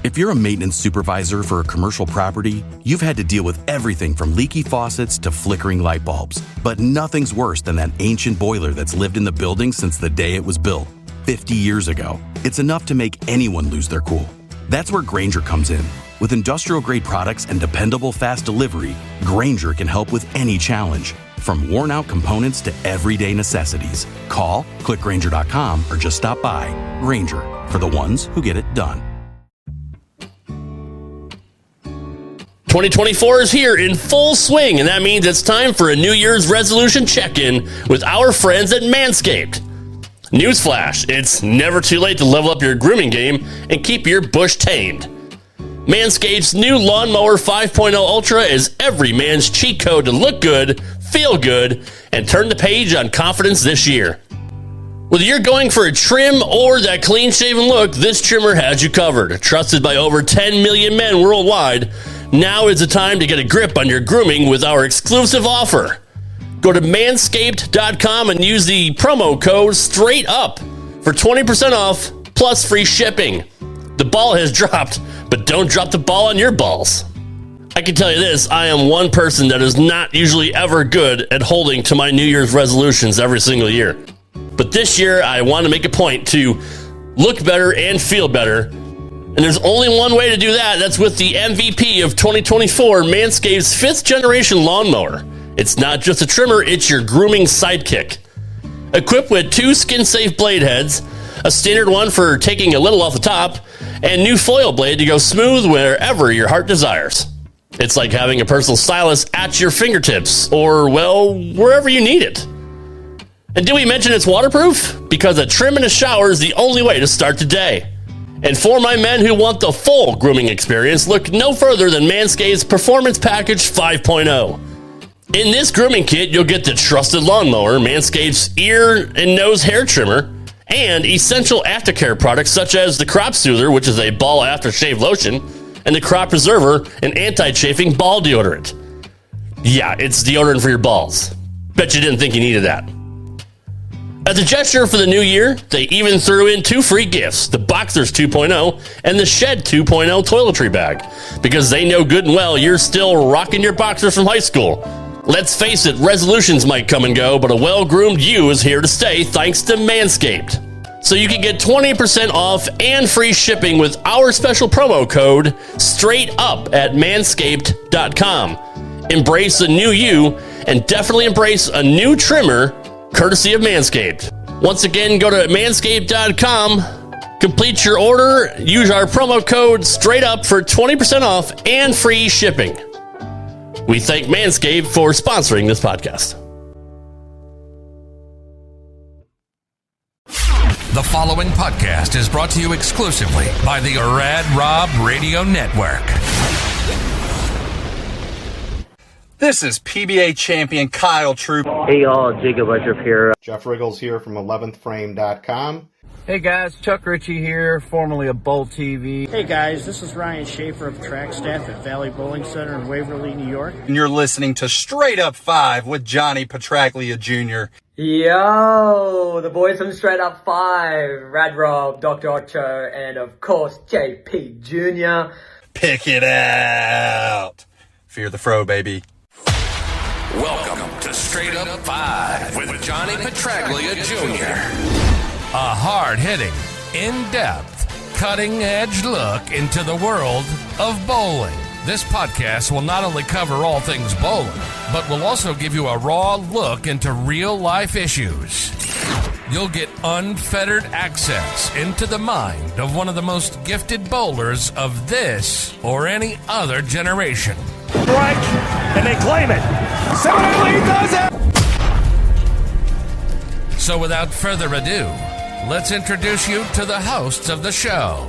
If you're a maintenance supervisor for a commercial property, you've had to deal with everything from leaky faucets to flickering light bulbs. But nothing's worse than that ancient boiler that's lived in the building since the day it was built, 50 years ago. It's enough to make anyone lose their cool. That's where Grainger comes in. With industrial-grade products and dependable fast delivery, Grainger can help with any challenge, from worn-out components to everyday necessities. Call, click Grainger.com, or just stop by. Grainger, for the ones who get it done. 2024 is here in full swing, and that means it's time for a New Year's resolution check-in with our friends at Manscaped. Newsflash, it's never too late to level up your grooming game and keep your bush tamed. Manscaped's new Lawnmower 5.0 Ultra is every man's cheat code to look good, feel good, and turn the page on confidence this year. Whether you're going for a trim or that clean-shaven look, this trimmer has you covered. Trusted by over 10 million men worldwide, now is the time to get a grip on your grooming with our exclusive offer. Go to manscaped.com and use the promo code STRAIGHTUP for 20% off plus free shipping. The ball has dropped, but don't drop the ball on your balls. I can tell you this, I am one person that is not usually ever good at holding to my New Year's resolutions every single year. But this year, I want to make a point to look better and feel better. And there's only one way to do that. That's with the MVP of 2024, Manscaped's 5th generation lawnmower. It's not just a trimmer, it's your grooming sidekick. Equipped with 2 skin-safe blade heads, a standard one for taking a little off the top, and new foil blade to go smooth wherever your heart desires. It's like having a personal stylist at your fingertips, or, well, wherever you need it. And did we mention it's waterproof? Because a trim in a shower is the only way to start the day. And for my men who want the full grooming experience, look no further than Manscaped's Performance Package 5.0. In this grooming kit, you'll get the trusted lawnmower, Manscaped's ear and nose hair trimmer, and essential aftercare products such as the Crop Soother, which is a ball aftershave lotion, and the Crop Preserver, an anti-chafing ball deodorant. Yeah, it's deodorant for your balls. Bet you didn't think you needed that. As a gesture for the new year, they even threw in 2 free gifts, the Boxers 2.0 and the Shed 2.0 toiletry bag, because they know good and well you're still rocking your boxers from high school. Let's face it, resolutions might come and go, but a well-groomed you is here to stay thanks to Manscaped. So you can get 20% off and free shipping with our special promo code STRAIGHTUP at manscaped.com. Embrace a new you and definitely embrace a new trimmer courtesy of Manscaped. Once again, go to manscaped.com, complete your order, use our promo code STRAIGHTUP for 20% off and free shipping. We thank Manscaped for sponsoring this podcast. The following podcast is brought to you exclusively by the Rad Rob Radio Network. This is PBA champion Kyle Troop. Hey y'all, Jacob Ledrup here. Jeff Riggles here from 11thframe.com. Hey guys, Chuck Ritchie here, formerly of Bowl TV. Hey guys, this is Ryan Schaefer of track staff at Valley Bowling Center in Waverly, New York. And you're listening to Straight Up 5 with Johnny Petraglia Jr. Yo, the boys from Straight Up 5, Rad Rob, Dr Ocho, and of course JP Jr. Pick it out. Fear the fro, baby. Welcome to Straight Up 5 with Johnny Petraglia Jr. A hard-hitting, in-depth, cutting-edge look into the world of bowling. This podcast will not only cover all things bowling, but will also give you a raw look into real-life issues. You'll get unfettered access into the mind of one of the most gifted bowlers of this or any other generation. Strike, and they claim it. Similarly does it. So without further ado, let's introduce you to the hosts of the show.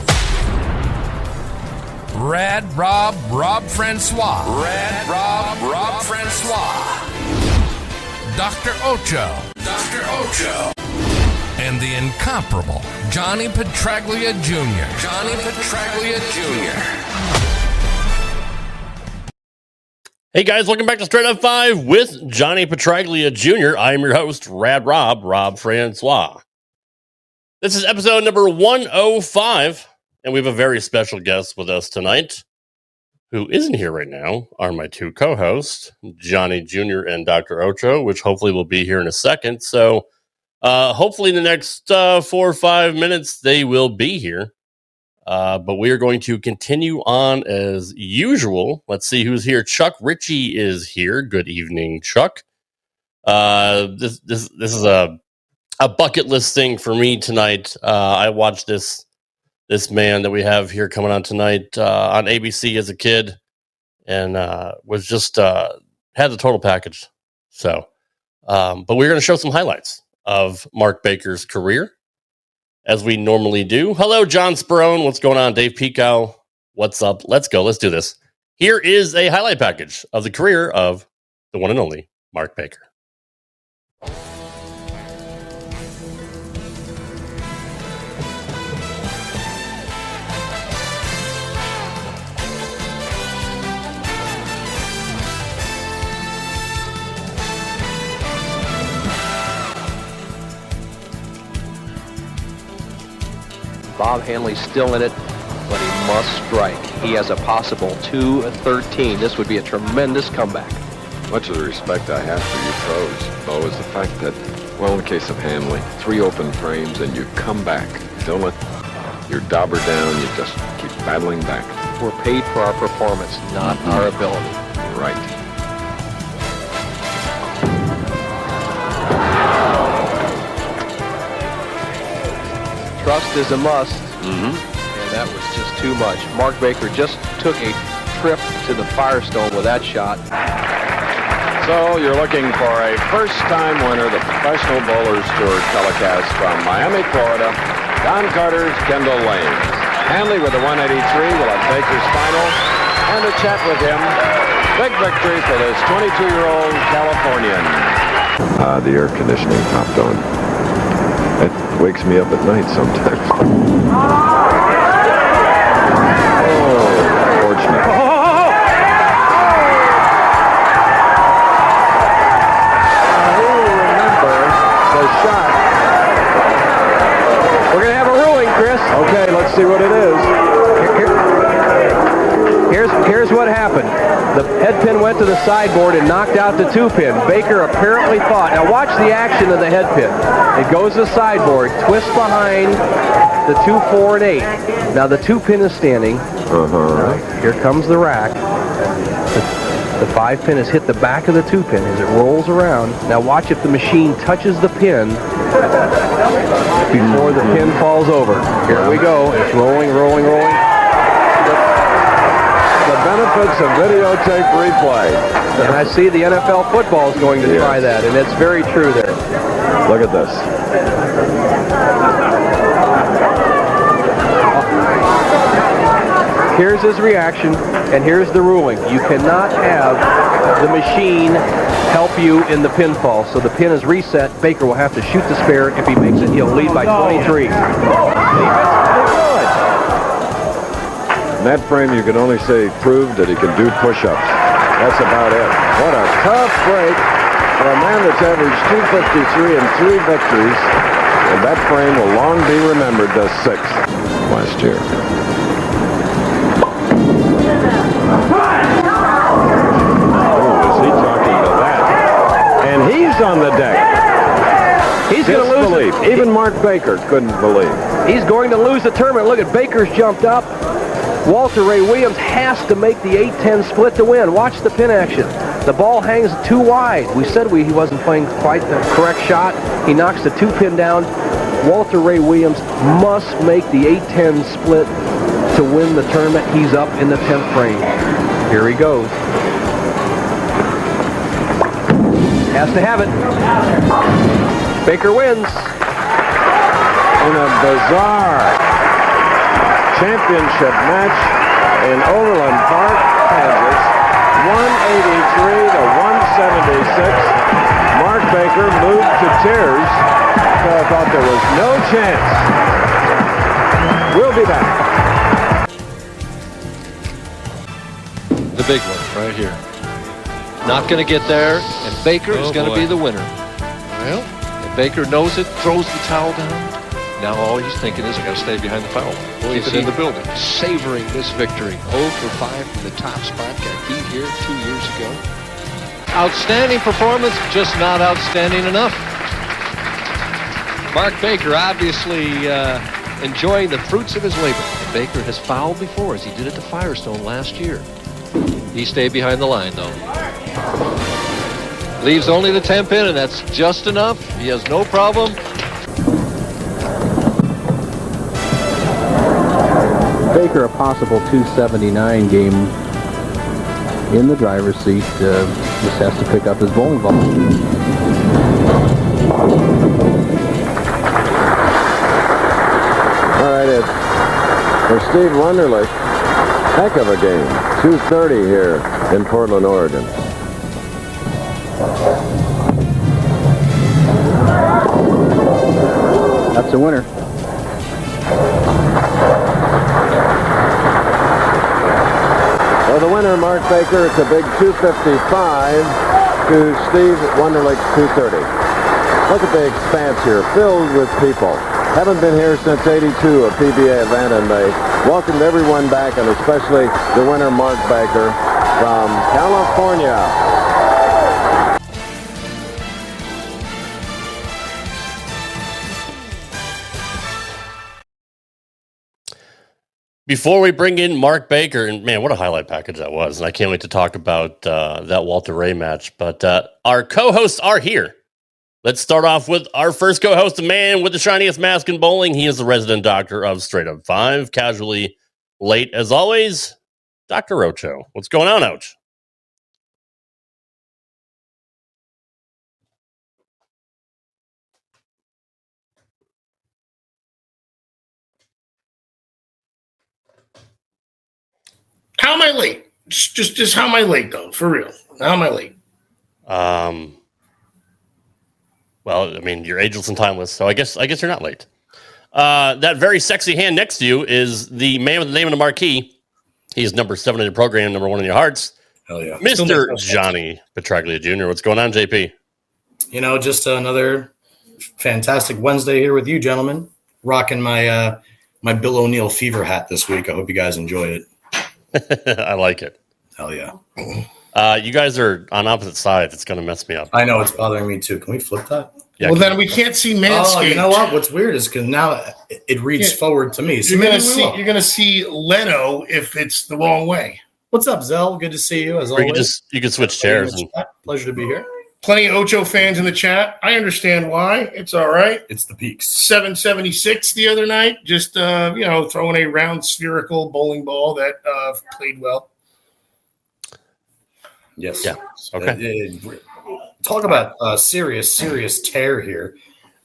Rad Rob, Rob Francois. Rad Rob, Rob Francois. Dr Ocho. Dr Ocho. And the incomparable Johnny Petraglia Jr. Johnny Petraglia Jr. Hey guys, welcome back to Straight Up 5 with Johnny Petraglia Jr. I am your host, Rad Rob, Rob Francois. This is episode number 105, And we have a very special guest with us tonight. Who isn't here right now are my two co-hosts, Johnny Jr. and Dr. Ocho, which hopefully will be here in a second. So hopefully in the next 4 or 5 minutes, they will be here. But we are going to continue on as usual. Let's see who's here. Chuck Ritchie is here. Good evening, Chuck. This is a bucket list thing for me tonight. I watched this man that we have here coming on tonight on ABC as a kid, and was just had the total package. So, but we're going to show some highlights of Mark Baker's career, as we normally do. Hello, John Sperone. What's going on? Dave Pico. What's up? Let's go. Let's do this. Here is a highlight package of the career of the one and only Mark Baker. Bob Hanley's still in it, but he must strike. He has a possible 2-13. This would be a tremendous comeback. Much of the respect I have for you pros, Bo, is the fact that, well, in the case of Hanley, 3 open frames and you come back. Don't let your dauber down. You just keep battling back. We're paid for our performance, not our ability. Right. Trust is a must, and that was just too much. Mark Baker just took a trip to the Firestone with that shot. So you're looking for a first-time winner, the Professional Bowlers Tour telecast from Miami, Florida, Don Carter's Kendall Lanes. Hanley with the 183 will have Baker's final and a chat with him. Big victory for this 22-year-old Californian. The air conditioning popped on. It wakes me up at night sometimes. Oh, fortunate. Who will remember the shot? We're going to have a ruling, Chris. Okay, let's see what it is. Here's what happened. The head pin went to the sideboard and knocked out the 2-pin. Baker apparently thought, now watch the action of the head pin. It goes to the sideboard, twists behind the 2, 4, and 8. Now the 2-pin is standing. Here comes the rack. The 5-pin has hit the back of the 2-pin as it rolls around. Now watch if the machine touches the pin before the pin falls over. Here we go. It's rolling, rolling, rolling. The benefits of videotape replay. And I see the NFL football is going to try that, and it's very true there. Look at this. Here's his reaction, and here's the ruling. You cannot have the machine help you in the pinfall. So the pin is reset. Baker will have to shoot the spare. If he makes it, he'll lead by 23. In that frame, you can only say proved that he can do push-ups. That's about it. What a tough break for a man that's averaged 253 and 3 victories. And that frame will long be remembered as 6th last year. Oh, is he talking to that? And he's on the deck. He's going to lose it. Even Mark Baker couldn't believe. He's going to lose the tournament. Look at Baker's jumped up. Walter Ray Williams has to make the 8-10 split to win. Watch the pin action. The ball hangs too wide. We said he wasn't playing quite the correct shot. He knocks the 2-pin down. Walter Ray Williams must make the 8-10 split to win the tournament. He's up in the 10th frame. Here he goes. Has to have it. Baker wins. In a bizarre championship match in Overland Park, Kansas, 183 to 176. Mark Baker moved to tears. So I thought there was no chance. We'll be back. The big one right here. Not going to get there, and Baker is going to be the winner. Well, and Baker knows it, throws the towel down. now all he's thinking is, I got to stay behind the foul. He's in the building. Savoring this victory. 0 for 5 from the top spot. Got beat here 2 years ago. Outstanding performance, just not outstanding enough. Mark Baker obviously enjoying the fruits of his labor. Baker has fouled before, as he did at the Firestone last year. He stayed behind the line, though. Leaves only the 10 pin, and that's just enough. He has no problem. Baker, a possible 279 game in the driver's seat. Just has to pick up his bowling ball. All right, it's for Steve Wonderlich. Heck of a game. 2:30 here in Portland, Oregon. That's a winner. For the winner, Mark Baker, it's a big 255 to Steve Wonderlich's 230. Look at the expanse here, filled with people. Haven't been here since '82 at PBA Atlanta, and they welcomed everyone back, and especially the winner, Mark Baker from California. Before we bring in Mark Baker, and man, what a highlight package that was. And I can't wait to talk about that Walter Ray match. But our co-hosts are here. Let's start off with our first co-host, a man with the shiniest mask in bowling. He is the resident doctor of Straight Up 5, casually late as always, Dr. Ocho. What's going on, Ouch? How am I late? Just how am I late though? For real. How am I late? Well, I mean, you're ageless and timeless, so I guess you're not late. That very sexy hand next to you is the man with the name of the marquee. He's number 7 in your program, number 1 in your hearts. Hell yeah. Mr. Johnny Petraglia Jr. What's going on, JP? You know, just another fantastic Wednesday here with you, gentlemen. Rocking my my Bill O'Neill fever hat this week. I hope you guys enjoy it. I like it. Hell yeah. You guys are on opposite sides. It's going to mess me up. I know, it's bothering me too. Can we flip that? Yeah, well, then we can't see Manscaped. Oh, you know what? What's weird is because now it reads forward to me. So you're gonna see Leno if it's the wrong way. What's up, Zell? Good to see you as always. You can switch chairs. Pleasure to be here. Plenty of Ocho fans in the chat. I understand why. It's all right. It's the peaks. 776 the other night. Just throwing a round spherical bowling ball that played well. Yes. Yeah. Okay. Talk about a serious tear here.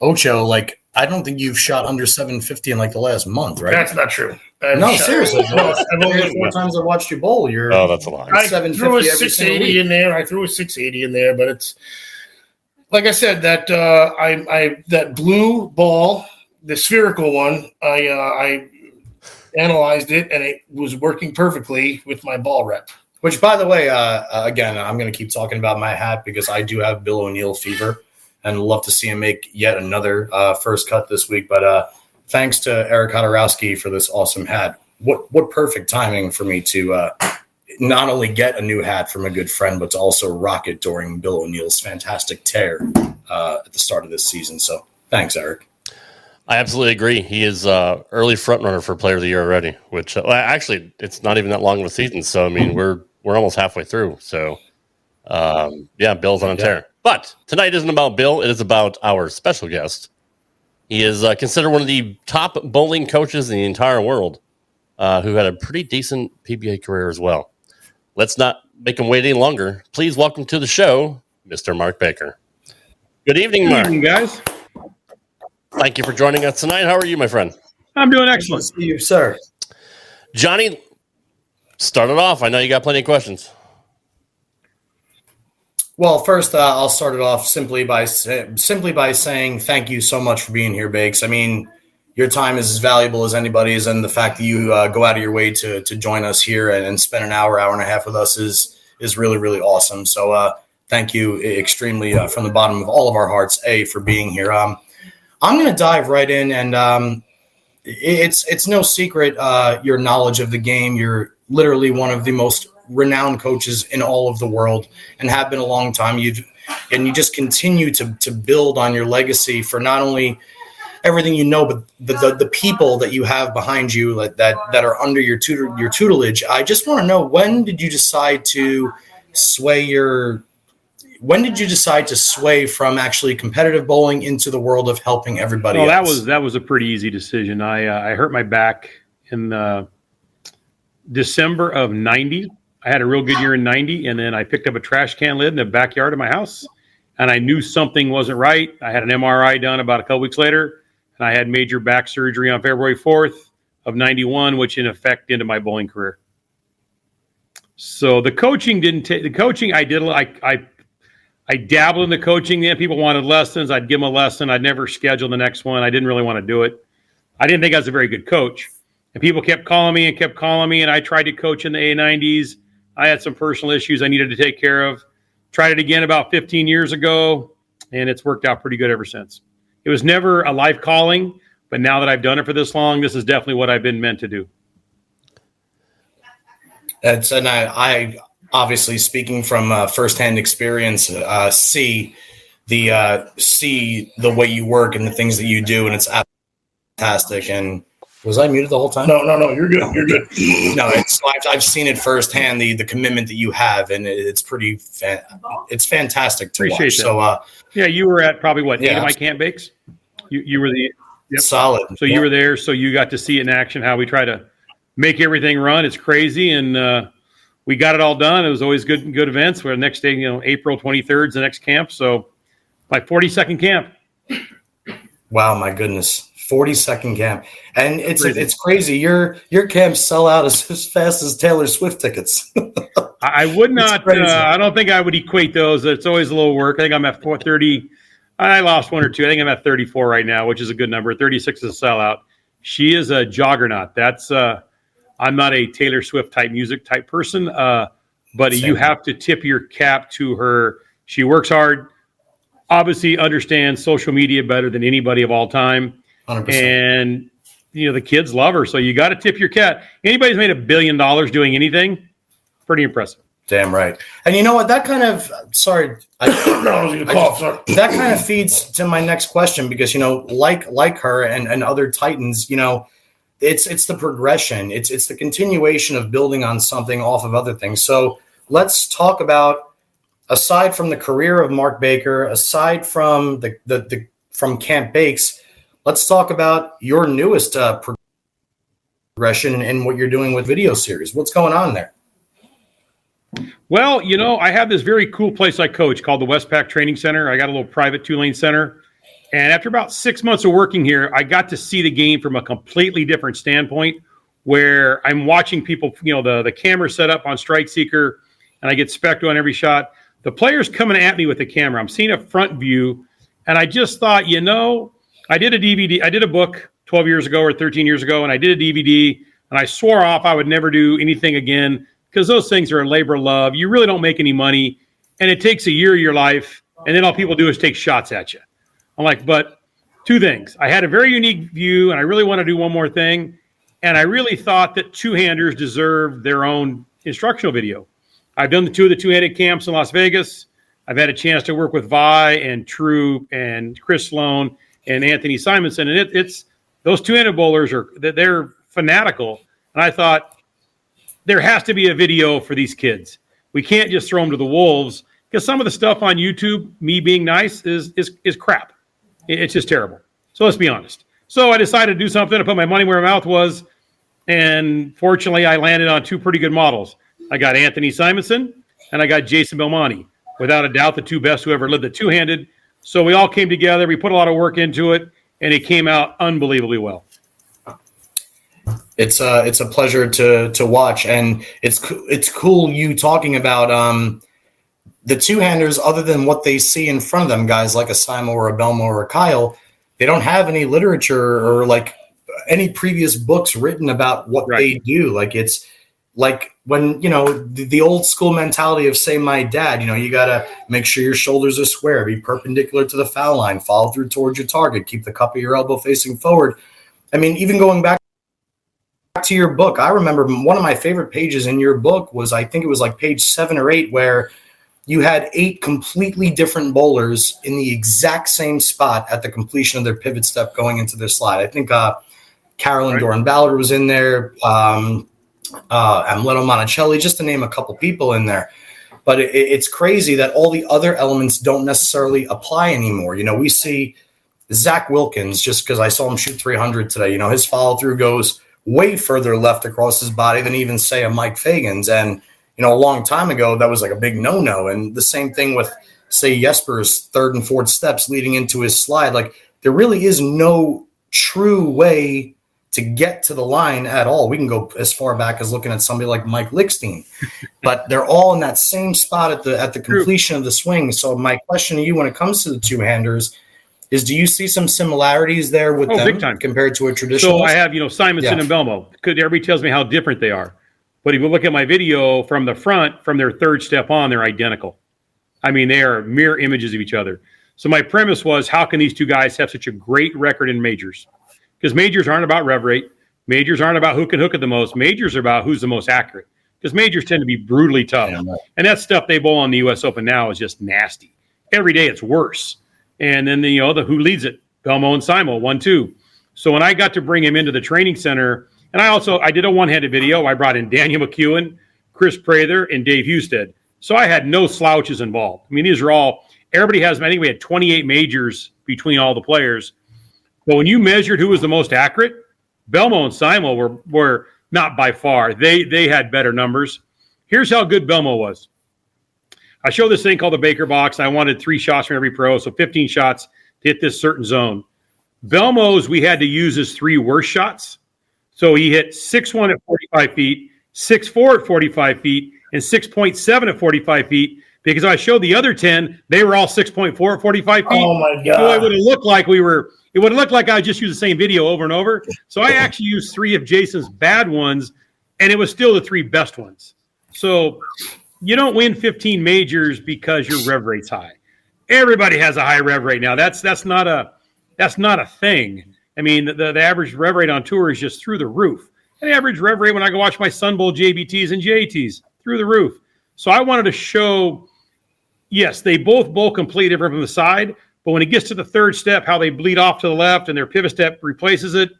Ocho, I don't think you've shot under 750 in the last month, right? That's not true. No, seriously. I've only 4 times I watched you bowl. That's a lie. I threw a 680 in there. But it's like I said, that that blue ball, the spherical one, I analyzed it and it was working perfectly with my ball rep. Which, by the way, again, I'm going to keep talking about my hat because I do have Bill O'Neill fever and love to see him make yet another first cut this week. But thanks to Eric Hodorowski for this awesome hat. What perfect timing for me to not only get a new hat from a good friend, but to also rock it during Bill O'Neill's fantastic tear at the start of this season. So thanks, Eric. I absolutely agree. He is early front runner for Player of the Year already, which actually it's not even that long of a season. So I mean, we're almost halfway through. So Bill's on a tear. But tonight isn't about Bill. It is about our special guest. He is considered one of the top bowling coaches in the entire world, who had a pretty decent PBA career as well. Let's not make him wait any longer. Please welcome to the show, Mr. Mark Baker. Good evening, Mark. Good evening, guys. Thank you for joining us tonight. How are you, my friend? I'm doing excellent. Good to see you, sir. Johnny, start it off. I know you got plenty of questions. Well, first, I'll start it off simply by saying thank you so much for being here, Bakes. I mean, your time is as valuable as anybody's, and the fact that you go out of your way to join us here and spend an hour and a half with us is really, really awesome. So thank you extremely from the bottom of all of our hearts, for being here. I'm going to dive right in, and it's no secret your knowledge of the game. You're literally one of the most renowned coaches in all of the world, and have been a long time. You just continue to build on your legacy for not only everything you know, but the people that you have behind you that are under your tutelage. I just want to know, when did you decide to sway from actually competitive bowling into the world of helping everybody else? That was a pretty easy decision. I hurt my back in December of 90. I had a real good year in 90, and then I picked up a trash can lid in the backyard of my house, and I knew something wasn't right. I had an MRI done about a couple weeks later, and I had major back surgery on February 4th of 91, which in effect ended my bowling career. So the coaching I did. I dabbled in the coaching. Then people wanted lessons. I'd give them a lesson. I'd never schedule the next one. I didn't really want to do it. I didn't think I was a very good coach. And people kept calling me, and I tried to coach in the A90s. I had some personal issues I needed to take care of. Tried it again about 15 years ago, and it's worked out pretty good ever since. It was never a life calling, but now that I've done it for this long, this is definitely what I've been meant to do. And I obviously, speaking from firsthand experience, see the way you work and the things that you do, and it's fantastic. And was I muted the whole time? No, you're good. You're good. No, I've seen it firsthand, the commitment that you have, and it's it's fantastic to Appreciate watch. that. So yeah, you were at probably 8 of my camp bakes. You were the solid. So you were there, so you got to see it in action, how we try to make everything run. It's crazy, and we got it all done. It was always good events. Where the next day, April 23rd is the next camp. So my 42nd camp. Wow, my goodness. 42nd camp. And it's crazy. Your camps sell out as fast as Taylor Swift tickets. I would not, I don't think I would equate those. It's always a little work. I think I'm at 430. I lost one or two. I think I'm at 34 right now, which is a good number. 36 is a sellout. She is a juggernaut. That's, I'm not a Taylor Swift music type person, but you have to tip your cap to her. She works hard, obviously understands social media better than anybody of all time. 100%. And the kids love her, so you got to tip your cap. Anybody who's made $1 billion doing anything, pretty impressive. Damn right. And you know what? That kind of that kind of feeds to my next question, because like her and other Titans, it's the progression. It's the continuation of building on something off of other things. So let's talk about, aside from the career of Mark Baker, aside from from Camp Bakes, let's talk about your newest progression and what you're doing with video series. What's going on there? Well, I have this very cool place I coach called the Westpac Training Center. I got a little private 2-lane center. And after about 6 months of working here, I got to see the game from a completely different standpoint, where I'm watching people, the camera set up on Strike Seeker, and I get spec'd on every shot. The player's coming at me with the camera. I'm seeing a front view, and I just thought, I did a DVD. I did a book 12 years ago or 13 years ago, and I did a DVD, and I swore off I would never do anything again, because those things are a labor of love. You really don't make any money, and it takes a year of your life, and then all people do is take shots at you. I'm like, but two things. I had a very unique view, and I really want to do one more thing, and I really thought that two-handers deserved their own instructional video. I've done the two-handed camps in Las Vegas. I've had a chance to work with Vi and Troop and Chris Sloan and Anthony Simonson, and it's those two-handed bowlers they're fanatical. And I thought, there has to be a video for these kids. We can't just throw them to the wolves, because some of the stuff on YouTube, me being nice, is crap. It's just terrible. So let's be honest. So I decided to do something. I put my money where my mouth was, and fortunately, I landed on two pretty good models. I got Anthony Simonson, and I got Jason Belmonte. Without a doubt, the two best who ever lived the two-handed. So we all came together. We put a lot of work into it, and it came out unbelievably well. It's a pleasure to watch, and it's cool you talking about the two-handers. Other than what they see in front of them, guys like a Simo or a Belmo or a Kyle, they don't have any literature or like any previous books written about what they do. Like it's like when, the old school mentality of, say, my dad, you got to make sure your shoulders are square, be perpendicular to the foul line, follow through towards your target, keep the cup of your elbow facing forward. I mean, even going back to your book, I remember one of my favorite pages in your book was, I think it was like page 7 or 8, where you had 8 completely different bowlers in the exact same spot at the completion of their pivot step going into their slide. I think Carolyn Doran Ballard was in there, Amleto Monticelli, just to name a couple people in there. But it's crazy that all the other elements don't necessarily apply anymore. We see Zach Wilkins, just because I saw him shoot 300 today, his follow-through goes way further left across his body than even, say, a Mike Fagan's. And, a long time ago, that was like a big no-no. And the same thing with, say, Jesper's third and fourth steps leading into his slide. Like, there really is no true way to get to the line at all. We can go as far back as looking at somebody like Mike Lickstein, but they're all in that same spot at the completion of the swing. So my question to you when it comes to the two-handers is, do you see some similarities there with them big time compared to a traditional? So I have, Simonson and Belmo. Everybody tells me how different they are. But if you look at my video from the front, from their third step on, they're identical. I mean, they are mirror images of each other. So my premise was, how can these two guys have such a great record in majors? Because majors aren't about rev rate. Majors aren't about who can hook it the most. Majors are about who's the most accurate. Because majors tend to be brutally tough. Yeah, right. And that stuff they bowl on the U.S. Open now is just nasty. Every day it's worse. And then, the who leads it? Belmo and Simo, 1-2. So when I got to bring him into the training center, and I did a one-handed video. I brought in Daniel McEwen, Chris Prather, and Dave Husted. So I had no slouches involved. I mean, these are all, everybody has, I think we had 28 majors between all the players. But when you measured who was the most accurate, Belmo and Simo were not by far. They had better numbers. Here's how good Belmo was. I showed this thing called the Baker box. I wanted 3 shots from every pro, so 15 shots to hit this certain zone. Belmo's, we had to use his 3 worst shots. So he hit 6.1 at 45 feet, 6.4 at 45 feet, and 6.7 at 45 feet. Because I showed the other 10, they were all 6.4 at 45 feet. Oh my God! So it would have looked like it would have looked like I just used the same video over and over. So I actually used 3 of Jason's bad ones, and it was still the 3 best ones. So you don't win 15 majors because your rev rate's high. Everybody has a high rev rate now. That's not a thing. I mean, the average rev rate on tour is just through the roof. And the average rev rate when I go watch my Sun Bowl JBTs and JTs, through the roof. So I wanted to show, yes, they both bowl completely different from the side, but when it gets to the third step, how they bleed off to the left and their pivot step replaces it,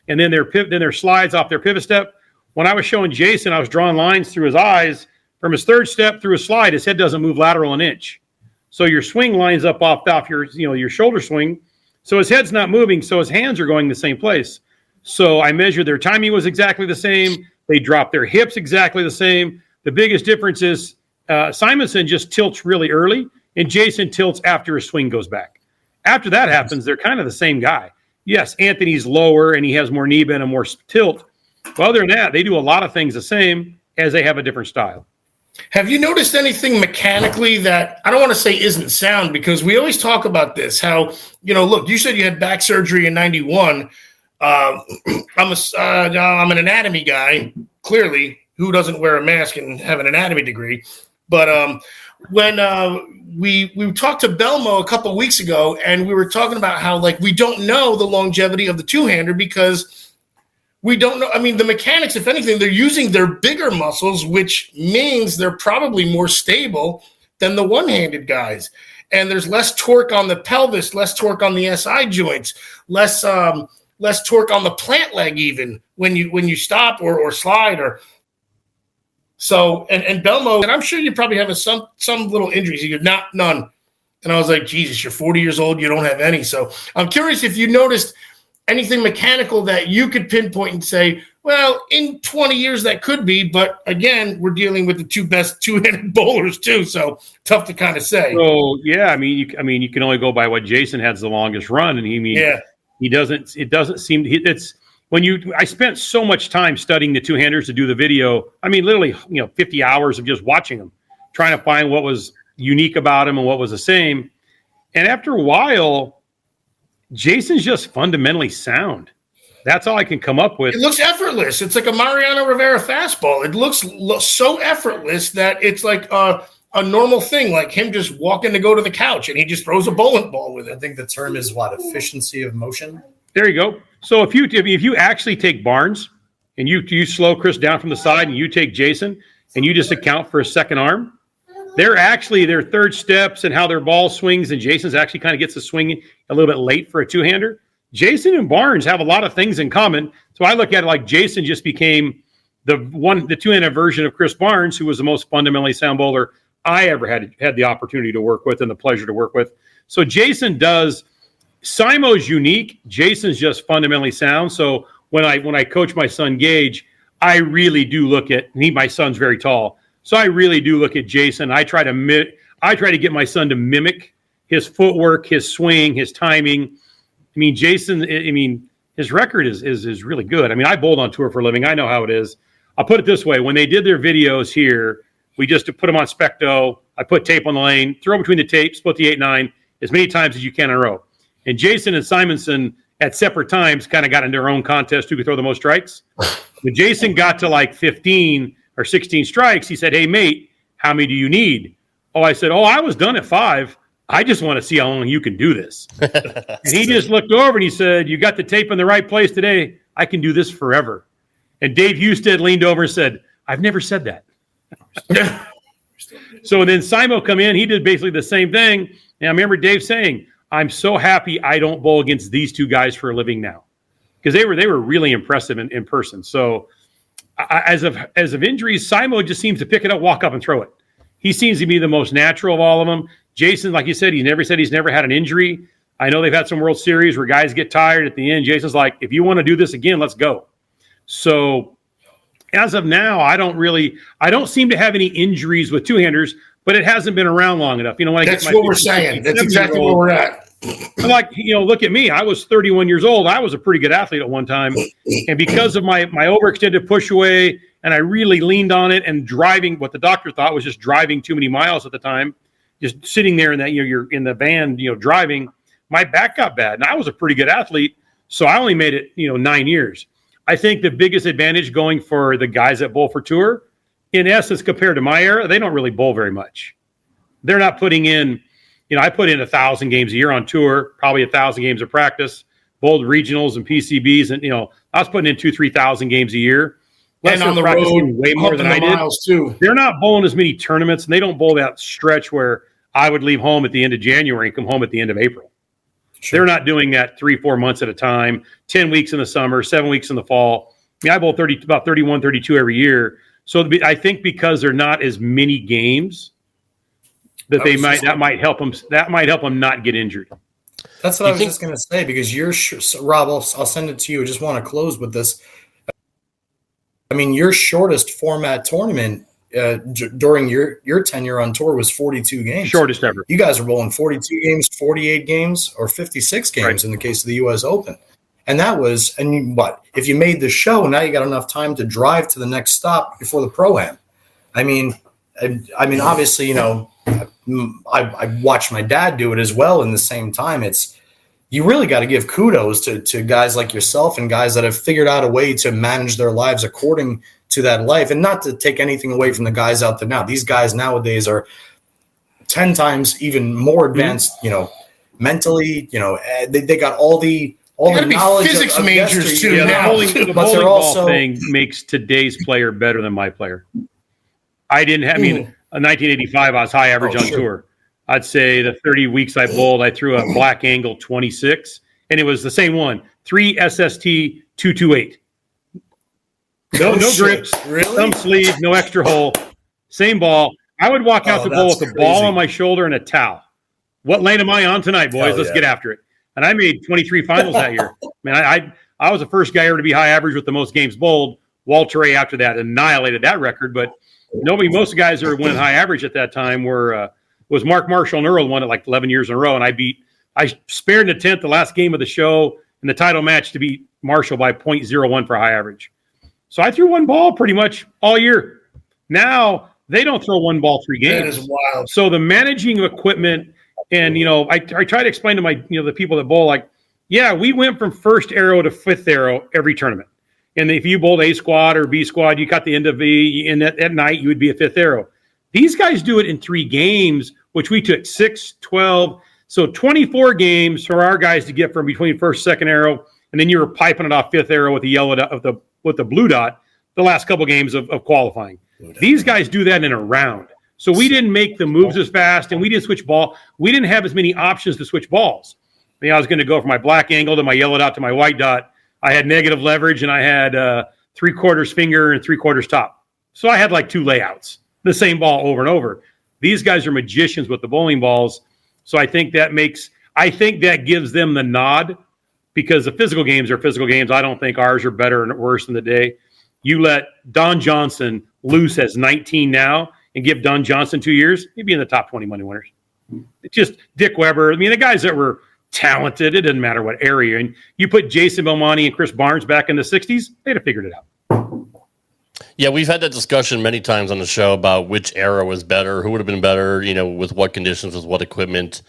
and then their slides off their pivot step. When I was showing Jason, I was drawing lines through his eyes. From his third step through his slide, his head doesn't move lateral an inch. So your swing lines up off your shoulder swing. So his head's not moving, so his hands are going the same place. So I measured their timing was exactly the same. They dropped their hips exactly the same. The biggest difference is Simonson just tilts really early, and Jason tilts after his swing goes back. After that happens, they're kind of the same guy. Yes, Anthony's lower, and he has more knee bend and more tilt. But other than that, they do a lot of things the same as they have a different style. Have you noticed anything mechanically that I don't want to say isn't sound, because we always talk about this, how, look, you said you had back surgery in 91. I'm an anatomy guy, clearly, who doesn't wear a mask and have an anatomy degree. But when we talked to Belmo a couple of weeks ago, and we were talking about how, we don't know the longevity of the two-hander because we don't know. I mean, the mechanics, if anything, they're using their bigger muscles, which means they're probably more stable than the one-handed guys. And there's less torque on the pelvis, less torque on the SI joints, less torque on the plant leg even when you stop or slide or. So and Belmo, and I'm sure you probably have some little injuries. You're none. And I was like, Jesus, you're 40 years old, you don't have any. So I'm curious if you noticed anything mechanical that you could pinpoint and say, well, in 20 years that could be, but again, we're dealing with the 2 best two-handed bowlers too, so tough to kind of say. So yeah, I mean, you can only go by what Jason has the longest run, and he doesn't. It doesn't seem it's when you. I spent so much time studying the two-handers to do the video. I mean, literally, 50 hours of just watching them, trying to find what was unique about him and what was the same. And after a while, Jason's just fundamentally sound. That's all I can come up with. It looks effortless. It's like a Mariano Rivera fastball. It looks so effortless that it's like a normal thing, like him just walking to go to the couch, and he just throws a bowling ball with it. I think the term is what? Efficiency of motion? There you go. So if you actually take Barnes and you slow Chris down from the side and you take Jason and you just account for a second arm, they're actually their third steps and how their ball swings, and Jason's actually kind of gets the swing a little bit late for a two-hander. Jason and Barnes have a lot of things in common. So I look at it like Jason just became the two-handed version of Chris Barnes, who was the most fundamentally sound bowler I ever had the opportunity to work with and the pleasure to work with. So Jason does. Simo's unique. Jason's just fundamentally sound. So when I coach my son Gage, I really do look at my son's very tall. So I really do look at Jason. I try to get my son to mimic his footwork, his swing, his timing. I mean, Jason, his record is really good. I mean, I bowled on tour for a living. I know how it is. I'll put it this way. When they did their videos here, we just put them on Specto. I put tape on the lane, throw between the tape, split the 8-9 as many times as you can in a row. And Jason and Simonson at separate times kind of got in their own contest who could throw the most strikes. When Jason got to like 15 or 16 strikes, he said, "Hey, mate, how many do you need?" Oh, I said, I was done at 5. I just want to see how long you can do this. And he just looked over and he said, "You got the tape in the right place today. I can do this forever." And Dave Husted leaned over and said, "I've never said that." So then Simo come in. He did basically the same thing. And I remember Dave saying, "I'm so happy I don't bowl against these two guys for a living now," because they were really impressive in person. So as of injuries, Simo just seems to pick it up, walk up, and throw it. He seems to be the most natural of all of them. Jason, like you said, he's never had an injury. I know they've had some World Series where guys get tired at the end. Jason's like, "If you want to do this again, let's go." So as of now, I don't seem to have any injuries with two-handers, but it hasn't been around long enough. You know, when that's what we're saying. That's exactly where we're at. Like, look at me. I was 31 years old. I was a pretty good athlete at one time. And because of my overextended push away, and I really leaned on it and driving, what the doctor thought was just driving too many miles at the time, just sitting there in that, you're in the van, driving, my back got bad. And I was a pretty good athlete. So I only made it, 9 years. I think the biggest advantage going for the guys that bowl for tour, in essence, compared to my era, they don't really bowl very much. They're not putting in, I put in 1,000 games a year on tour, probably 1,000 games of practice, bowled regionals and PCBs. And, I was putting in 2,000-3,000 games a year. And on the road, way more than I did. Too. They're not bowling as many tournaments, and they don't bowl that stretch where I would leave home at the end of January and come home at the end of April. Sure. They're not doing that 3-4 months at a time, 10 weeks in the summer, 7 weeks in the fall. I bowl about 31, 32 every year. So I think because they're not as many games, that might help them not get injured. That's what I was just going to say, because Rob, I'll send it to you. I just want to close with this. I mean, your shortest format tournament during your tenure on tour was 42 games. Shortest ever. You guys are bowling 42 games, 48 games, or 56 games right. in the case of the U.S. Open. And that was, if you made the show, now you got enough time to drive to the next stop before the Pro-Am. I mean, obviously, I watched my dad do it as well in the same time. You really got to give kudos to guys like yourself and guys that have figured out a way to manage their lives according to that life, and not to take anything away from the guys out there now. These guys nowadays are 10 times even more advanced, mentally, they got all the knowledge physics of majors too. Yeah, now. The bowling ball thing makes today's player better than my player. I didn't have, in 1985, I was high average on tour. I'd say the 30 weeks I bowled, I threw a black angle 26, and it was the same one, 3 SST 228. No grips, really? thumb sleeve, no extra hole, same ball. I would walk out to bowl with a ball on my shoulder and a towel. What lane am I on tonight, boys? Let's get after it. And I made 23 finals that year. I was the first guy ever to be high average with the most games bowled. Walter Ray after that annihilated that record, but most guys that were winning high average at that time was Mark Marshall and Earl won it like 11 years in a row, and I spared in the 10th, the last game of the show in the title match, to beat Marshall by 0.01 for high average. So I threw one ball pretty much all year. Now they don't throw one ball 3 games. That is wild. So the managing of equipment, and I try to explain to my the people that bowl, like, Yeah, we went from first arrow to fifth arrow every tournament. And if you bowled A squad or B squad, you got the end of V, and at night you would be a fifth arrow. These guys do it in 3 games, which we took 6, 12, so 24 games for our guys to get from between first, second arrow, and then you were piping it off fifth arrow with the yellow dot, with the blue dot the last couple games of qualifying. These guys do that in a round. So we didn't make the moves as fast, and we didn't switch ball. We didn't have as many options to switch balls. I mean, I was going to go from my black angle to my yellow dot to my white dot. I had negative leverage, and I had 3/4 finger and 3/4 top. So I had like 2 layouts, the same ball over and over. These guys are magicians with the bowling balls. So I think that gives them the nod, because the physical games are physical games. I don't think ours are better or worse in the day. You let Don Johnson loose as 19 now and give Don Johnson 2 years, he'd be in the top 20 money winners. It's just Dick Weber. I mean, the guys that were talented, it didn't matter what area. And you put Jason Belmonte and Chris Barnes back in the 60s, they'd have figured it out. Yeah, we've had that discussion many times on the show about which era was better, who would have been better, with what conditions, with what equipment.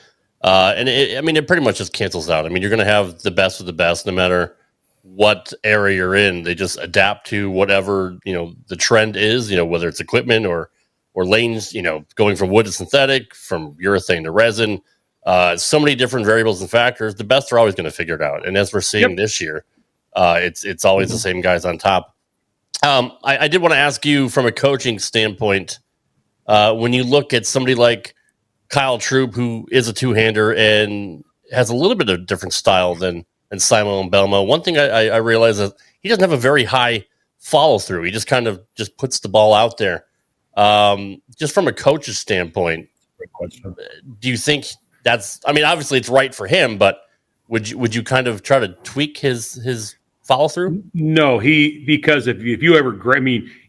And it pretty much just cancels out. I mean, you're going to have the best of the best no matter what area you're in. They just adapt to whatever, the trend is, whether it's equipment or lanes, going from wood to synthetic, from urethane to resin. So many different variables and factors. The best are always going to figure it out. And as we're seeing this year, it's always the same guys on top. I did want to ask you from a coaching standpoint, when you look at somebody like Kyle Troop, who is a two-hander and has a little bit of different style than Simon and Belmo. One thing I realize is he doesn't have a very high follow-through. He just kind of just puts the ball out there. Just from a coach's standpoint, do you think that's, obviously it's right for him, but would you kind of try to tweak his follow through? No, because if you ever,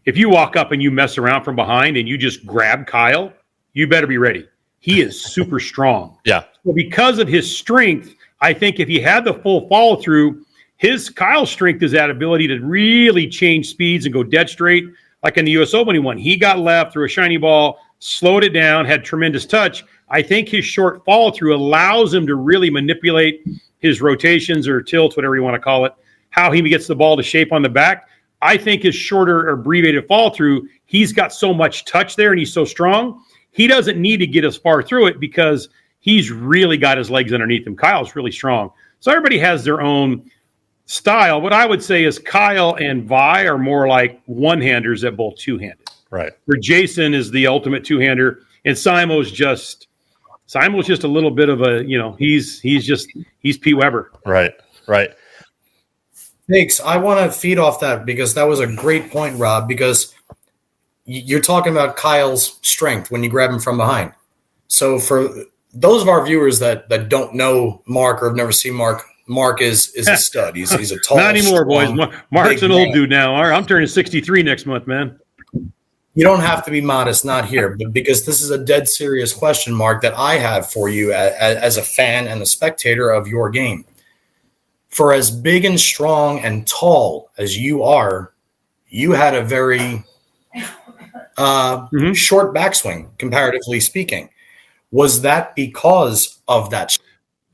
if you walk up and you mess around from behind and you just grab Kyle, you better be ready. He is super strong. Yeah. So because of his strength, I think if he had the full follow through, Kyle's strength is that ability to really change speeds and go dead straight. Like in the US Open, he won. He got left, threw a shiny ball, slowed it down, had tremendous touch. I think his short follow through allows him to really manipulate his rotations or tilts, whatever you want to call it, how he gets the ball to shape on the back. I think his shorter abbreviated follow through, he's got so much touch there and he's so strong. He doesn't need to get as far through it because he's really got his legs underneath him. Kyle's really strong. So everybody has their own style. What I would say is Kyle and Vi are more like one-handers that bowl two-handed. Right. Where Jason is the ultimate two-hander, and Simo's just a little bit of a, he's Pete Weber. Right. Thanks. I want to feed off that because that was a great point, Rob, because you're talking about Kyle's strength when you grab him from behind. So for those of our viewers that don't know Mark or have never seen Mark is a stud. He's a tall, not anymore, strong, boys. Mark's an old man. dude now. I'm turning 63 next month, man. You don't have to be modest, not here, but because this is a dead serious question, Mark, that I have for you as a fan and a spectator of your game. For as big and strong and tall as you are, you had a very short backswing, comparatively speaking. Was that because of that?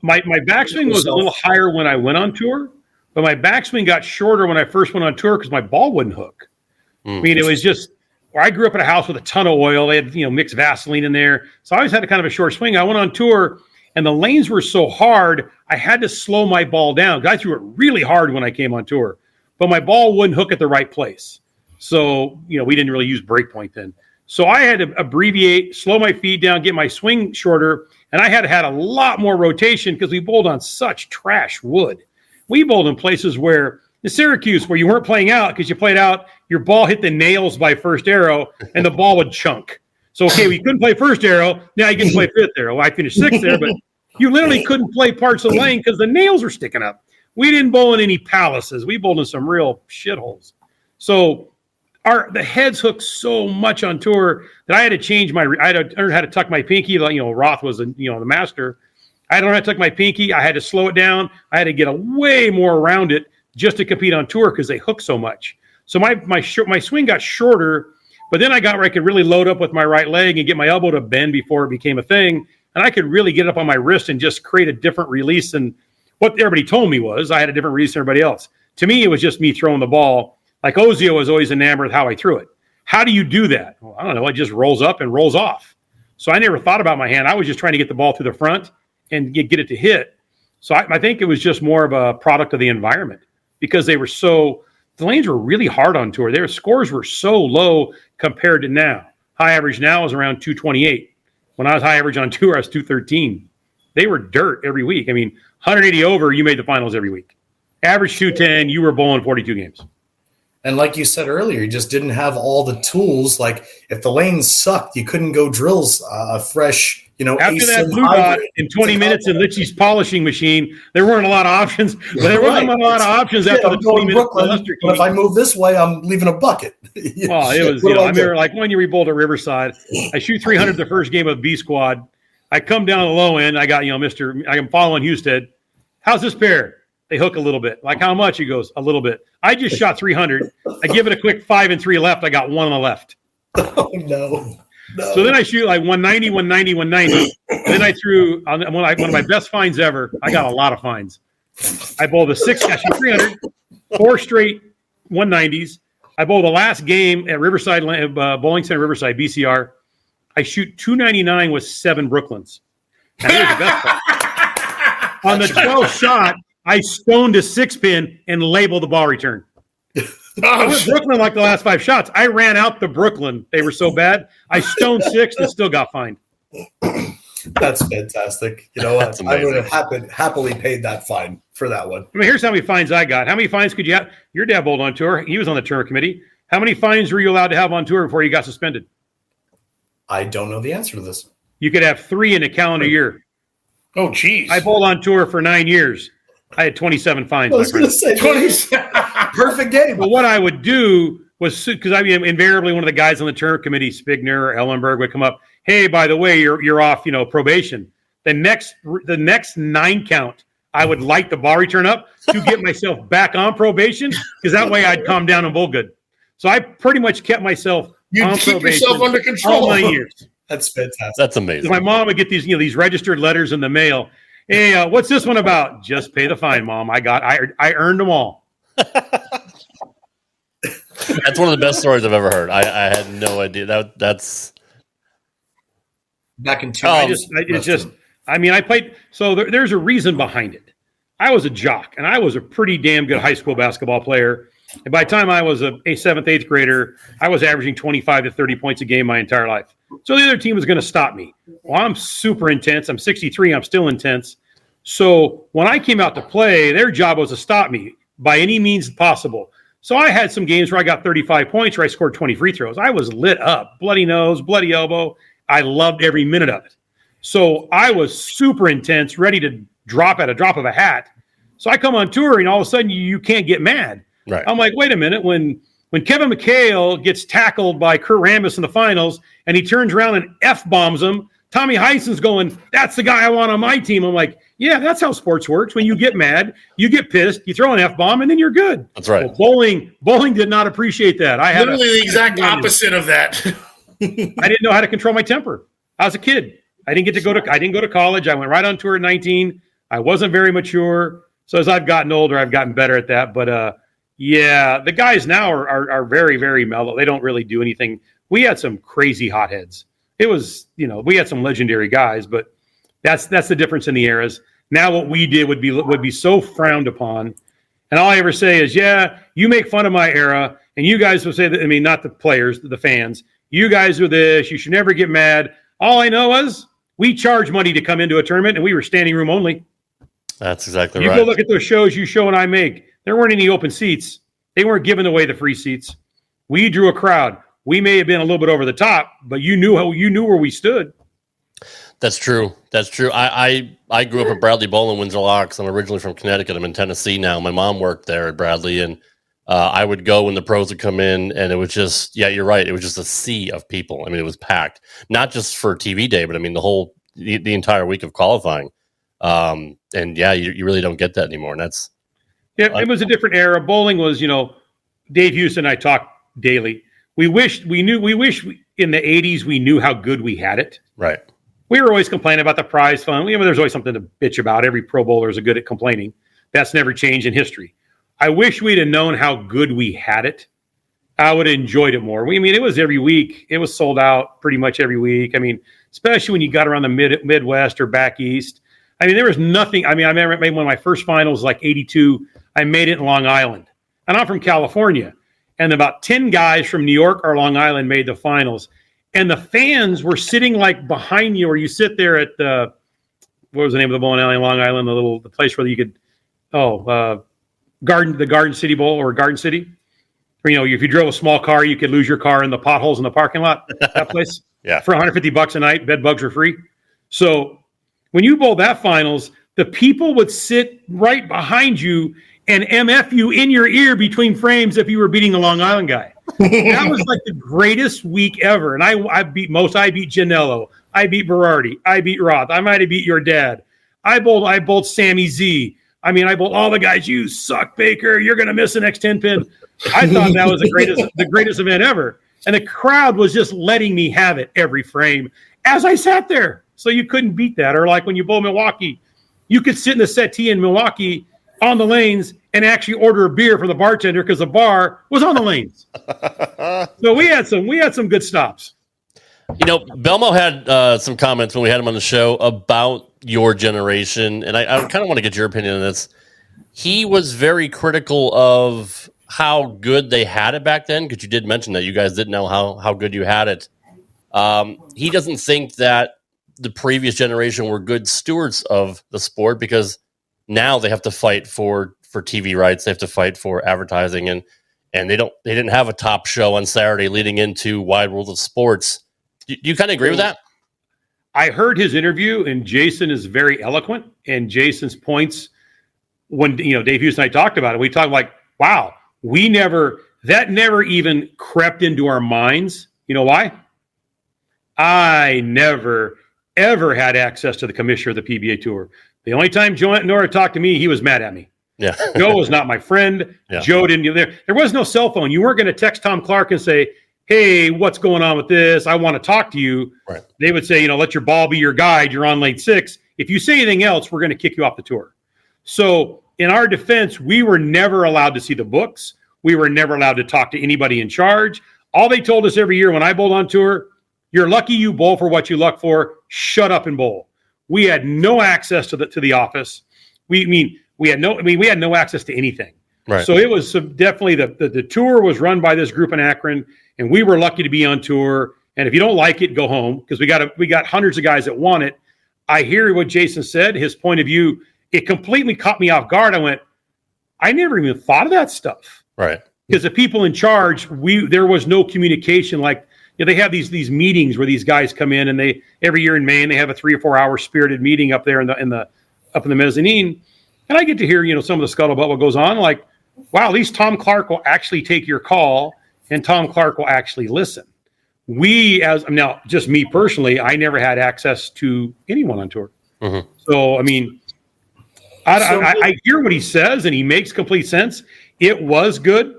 My backswing was a little higher when I went on tour, but my backswing got shorter when I first went on tour because my ball wouldn't hook. It was just, I grew up in a house with a ton of oil. They had, mixed Vaseline in there. So I always had a kind of a short swing. I went on tour and the lanes were so hard, I had to slow my ball down. I threw it really hard when I came on tour, but my ball wouldn't hook at the right place. So, we didn't really use break point then. So I had to abbreviate, slow my feet down, get my swing shorter, and I had a lot more rotation because we bowled on such trash wood. We bowled in places where, in Syracuse, where you weren't playing out because you played out, your ball hit the nails by first arrow, and the ball would chunk. So, okay, we couldn't play first arrow, now you can play fifth arrow. Well, I finished sixth there, but you literally couldn't play parts of the lane because the nails were sticking up. We didn't bowl in any palaces. We bowled in some real shitholes. So the heads hooked so much on tour that I had to change I had to learn how to tuck my pinky. Roth was the master. I had to learn how to tuck my pinky. I had to slow it down. I had to get way more around it just to compete on tour because they hook so much. So my swing got shorter, but then I got where I could really load up with my right leg and get my elbow to bend before it became a thing. And I could really get up on my wrist and just create a different release than what everybody told me was I had a different reason than everybody else. To me, it was just me throwing the ball. Like Ozio was always enamored with how I threw it. How do you do that? Well, I don't know. It just rolls up and rolls off. So I never thought about my hand. I was just trying to get the ball through the front and get it to hit. So I think it was just more of a product of the environment because the lanes were really hard on tour. Their scores were so low compared to now. High average now is around 228. When I was high average on tour, I was 213. They were dirt every week. I mean, 180 over, you made the finals every week. Average 210, you were bowling 42 games. And like you said earlier, you just didn't have all the tools. Like if the lanes sucked, you couldn't go drills a fresh, After that blue dot in 20 minutes in Litchie's polishing machine, there weren't a lot of options. But there wasn't a lot of options after the 20 minutes. But if I move this way, I'm leaving a bucket. Well, it was, I remember like when you re-bowled at Riverside, I shoot 300 the first game of B squad. I come down the low end. I got, I'm following Husted. How's this pair? They hook a little bit. Like how much? He goes, a little bit. I just shot 300. I give it a quick 5 and 3 left. I got 1 on the left. Oh, no. So then I shoot like 190, 190, 190. And then I threw on one of my best finds ever. I got a lot of finds. I bowled a 6, I shoot 300, 4 straight 190s. I bowled the last game at Riverside, Bowling Center, Riverside, BCR. I shoot 299 with 7 Brooklyns. Now, here's the best part. On the 12th shot, I stoned a 6-pin and labeled the ball return. I went Brooklyn like the last 5 shots. I ran out the Brooklyn. They were so bad. I stoned 6 and still got fined. That's fantastic. You know what? I would have happily paid that fine for that one. I mean, here's how many fines I got. How many fines could you have? Your dad bowled on tour. He was on the tour committee. How many fines were you allowed to have on tour before you got suspended? I don't know the answer to this. You could have 3 in a calendar year. Oh, geez. I bowled on tour for 9 years. I had 27 fines. I was going to say 27. Perfect game. But what I would do was, because I mean, invariably one of the guys on the tour committee, Spigner or Ellenberg, would come up. Hey, by the way, you're off, probation. The next 9 count, I would light the ball return up to get myself back on probation, because that way I'd calm down and bowl good. So I pretty much kept myself on keep probation yourself under control. all 9 years. That's fantastic. That's amazing. My mom would get these registered letters in the mail. Hey, what's this one about? Just pay the fine, Mom. I earned them all. That's one of the best stories I've ever heard. I had no idea. That's back in 2 I played. So there's a reason behind it. I was a jock, and I was a pretty damn good high school basketball player. And by the time I was a 7th, 8th grader, I was averaging 25 to 30 points a game my entire life. So the other team was going to stop me. Well, I'm super intense. I'm 63. I'm still intense. So when I came out to play, their job was to stop me by any means possible. So I had some games where I got 35 points where I scored 20 free throws. I was lit up, bloody nose, bloody elbow. I loved every minute of it. So I was super intense, ready to drop at a drop of a hat. So I come on tour, and all of a sudden you can't get mad. Right. I'm like, wait a minute. When Kevin McHale gets tackled by Kurt Rambis in the finals and he turns around and F-bombs him, Tommy Heisen's going, that's the guy I want on my team. I'm like, yeah, that's how sports works. When you get mad, you get pissed, you throw an F-bomb, and then you're good. That's right. Well, bowling did not appreciate that. I had literally the exact opposite of that. I didn't know how to control my temper. I was a kid. I didn't go to college. I went right on tour at 19. I wasn't very mature. So as I've gotten older, I've gotten better at that. But yeah, the guys now are very, very mellow. They don't really do anything. We had some crazy hotheads. It was, we had some legendary guys, but that's the difference in the eras. Now what we did would be so frowned upon. And all I ever say is, yeah, you make fun of my era, and you guys will say that, not the players, the fans. You guys are this. You should never get mad. All I know is we charge money to come into a tournament, and we were standing room only. That's exactly right. You go look at those shows you show and I make. There weren't any open seats. They weren't giving away the free seats. We drew a crowd. We may have been a little bit over the top, but you knew where we stood. That's true. That's true. I grew up at Bradley Bowling, Windsor Locks. I'm originally from Connecticut. I'm in Tennessee now. My mom worked there at Bradley, and I would go when the pros would come in, and it was just, yeah, you're right. It was just a sea of people. It was packed, not just for TV day, but the entire week of qualifying. And yeah, you really don't get that anymore. And that's, it was a different era. Bowling was, Dave Houston and I talked daily. We wish in the 80s we knew how good we had it. Right. we were always complaining about the prize fund. There's always something to bitch about. Every Pro Bowlers are good at complaining. That's never changed in history. I wish we'd have known how good we had it. I would have enjoyed it more. It was every week. It was sold out pretty much every week. Especially when you got around the Midwest or back east. There was nothing. I remember one of my first finals, like 82. I made it in Long Island. And I'm from California. And about 10 guys from New York or Long Island made the finals. And the fans were sitting like behind you, or you sit there at the, what was the name of the bowling alley in Long Island? The place where you could, the Garden City Bowl or Garden City. If you drove a small car, you could lose your car in the potholes in the parking lot. That place. Yeah. For $150 a night, bed bugs were free. So when you bowled that finals, the people would sit right behind you and MF you in your ear between frames if you were beating the Long Island guy. That was like the greatest week ever. And I beat Janello. I beat Berardi. I beat Roth. I might have beat your dad. I bowled Sammy Z. I bowled all the guys. You suck, Baker. You're going to miss the next 10 pin. I thought that was the greatest event ever. And the crowd was just letting me have it every frame as I sat there. So you couldn't beat that. Or like when you bowl Milwaukee, you could sit in the settee in Milwaukee on the lanes and actually order a beer from the bartender because the bar was on the lanes. So we had some good stops. Belmo had some comments when we had him on the show about your generation, and I kind of want to get your opinion on this. He was very critical of how good they had it back then, because you did mention that you guys didn't know how good you had it. He doesn't think that the previous generation were good stewards of the sport, because now they have to fight for TV rights. They have to fight for advertising, and they didn't have a top show on Saturday leading into Wide World of Sports. Do you kind of agree with that? I heard his interview, and Jason is very eloquent. And Jason's points, when Dave Hughes and I talked about it, we talked like, wow, that never even crept into our minds. You know why? I never ever had access to the commissioner of the PBA Tour. The only time Joe Nora talked to me, he was mad at me. Yeah. Joe was not my friend. Yeah. Joe didn't. There was no cell phone. You weren't going to text Tom Clark and say, hey, what's going on with this? I want to talk to you. Right. They would say, let your ball be your guide. You're on lane 6. If you say anything else, we're going to kick you off the tour. So in our defense, we were never allowed to see the books. We were never allowed to talk to anybody in charge. All they told us every year when I bowled on tour, you're lucky you bowl for what you luck for. Shut up and bowl. We had no access to the office. We had no access to anything. Right. So it was definitely the tour was run by this group in Akron, and we were lucky to be on tour. And if you don't like it, go home, because we got hundreds of guys that want it. I hear what Jason said, his point of view. It completely caught me off guard. I went, I never even thought of that stuff. Right. Because the people in charge, there was no communication. Like, they have these meetings where these guys come in, and they every year in May, and they have a 3 or 4 hour spirited meeting up there up in the mezzanine. And I get to hear, some of the scuttlebutt what goes on. Like, wow, at least Tom Clark will actually take your call, and Tom Clark will actually listen. Now, just me personally, I never had access to anyone on tour. Mm-hmm. So, I hear what he says, and he makes complete sense. It was good.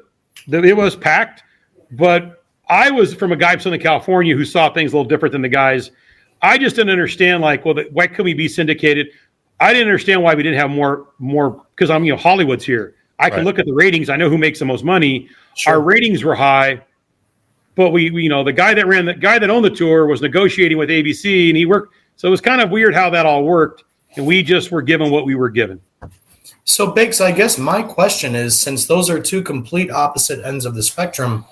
It was packed. But I was from a guy from Southern California who saw things a little different than the guys. I just didn't understand, why couldn't we be syndicated? I didn't understand why we didn't have more because Hollywood's here. I can look at the ratings. I know who makes the most money. Sure. Our ratings were high, but the guy that owned the tour was negotiating with ABC, and he worked. So it was kind of weird how that all worked, and we just were given what we were given. So, Biggs, I guess my question is, since those are two complete opposite ends of the spectrum,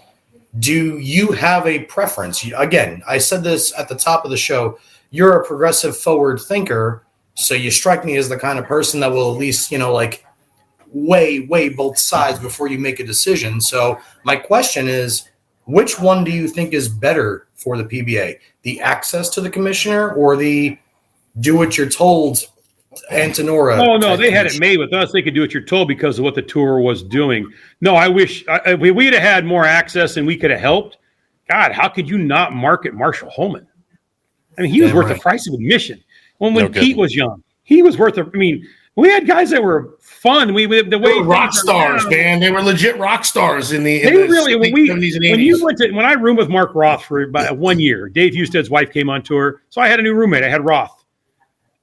do you have a preference? Again, I said this at the top of the show. You're a progressive forward thinker, so you strike me as the kind of person that will at least, weigh both sides before you make a decision. So my question is, which one do you think is better for the PBA? The access to the commissioner or the do what you're told Antonora? Oh, no, they had it made with us. They could do what you're told because of what the tour was doing. No, I wish we'd have had more access and we could have helped. God, how could you not market Marshall Holman? He was worth the price of admission. When Pete was young, he was worth when We had guys that were fun. The way they were rock stars, man. They were legit rock stars in the. When I roomed with Mark Roth for about 1 year, Dave Husted's wife came on tour, so I had a new roommate. I had Roth.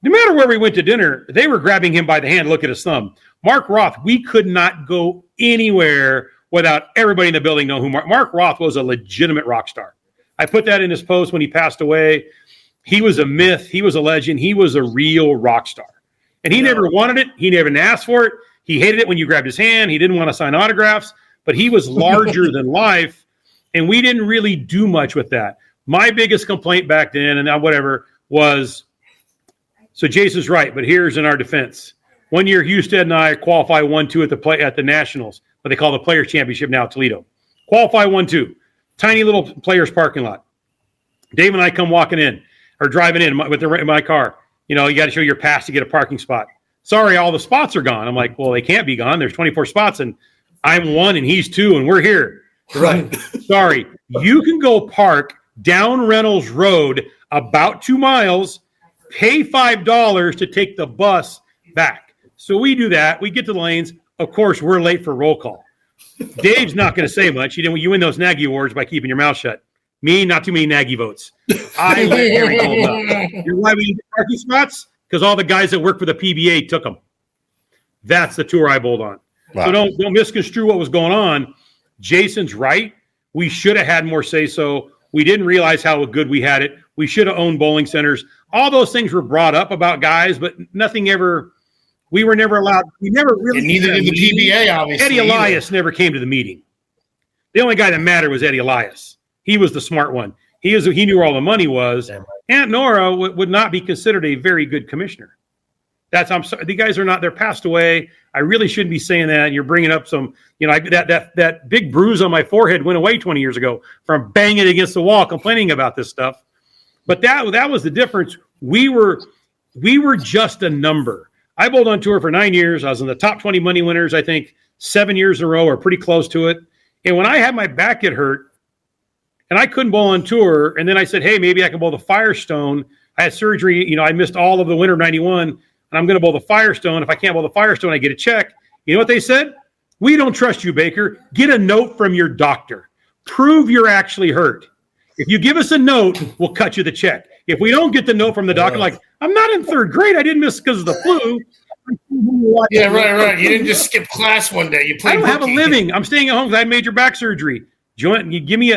No matter where we went to dinner, they were grabbing him by the hand, look at his thumb. Mark Roth, we could not go anywhere without everybody in the building know who Mark Roth was. A legitimate rock star. I put that in his post when he passed away. He was a myth. He was a legend. He was a real rock star. And he never wanted it. He never asked for it. He hated it when you grabbed his hand. He didn't want to sign autographs, but he was larger than life. And we didn't really do much with that. My biggest complaint back then, and whatever, was, so Jason's right, but here's in our defense. 1 year, Husted and I qualify 1-2 at the Nationals, what they call the Players Championship now at Toledo. Qualify 1-2. Tiny little players parking lot. Dave and I come walking in, or driving in with my car. You know, you got to show your pass to get a parking spot. Sorry, all the spots are gone. I'm like, well, they can't be gone. There's 24 spots, and I'm 1 and he's 2, and we're here. Right. Sorry. You can go park down Reynolds Road about 2 miles, pay $5 to take the bus back. So we do that. We get to the lanes. Of course, we're late for roll call. Dave's not going to say much. You win those Nagy Awards by keeping your mouth shut. Me, not too many Nagy votes. I let Harry hold up. You know why we need parking spots? Because all the guys that work for the PBA took them. That's the tour I bowled on. Wow. So don't misconstrue what was going on. Jason's right. We should have had more say-so. We didn't realize how good we had it. We should have owned bowling centers. All those things were brought up about guys, but nothing ever. We were never allowed. We never really. And neither did the PBA, obviously. Eddie Elias never came to the meeting. The only guy that mattered was Eddie Elias. He was the smart one. He knew where all the money was. Aunt Nora would not be considered a very good commissioner. I'm sorry. The guys are not. They're passed away. I really shouldn't be saying that. You're bringing up some. That big bruise on my forehead went away 20 years ago from banging against the wall, complaining about this stuff. But that was the difference. We were just a number. I bowled on tour for 9 years. I was in the top 20 money winners, I think, 7 years in a row or pretty close to it. And when I had my back get hurt and I couldn't bowl on tour, and then I said, hey, maybe I can bowl the Firestone. I had surgery. I missed all of the winter of 91, and I'm going to bowl the Firestone. If I can't bowl the Firestone, I get a check. You know what they said? We don't trust you, Baker. Get a note from your doctor. Prove you're actually hurt. If you give us a note, we'll cut you the check. If we don't get the note from the doctor, like, I'm not in third grade. I didn't miss because of the flu. Yeah, right. You didn't just skip class one day. You played. I don't have a living. I'm staying at home because I had major back surgery. You give me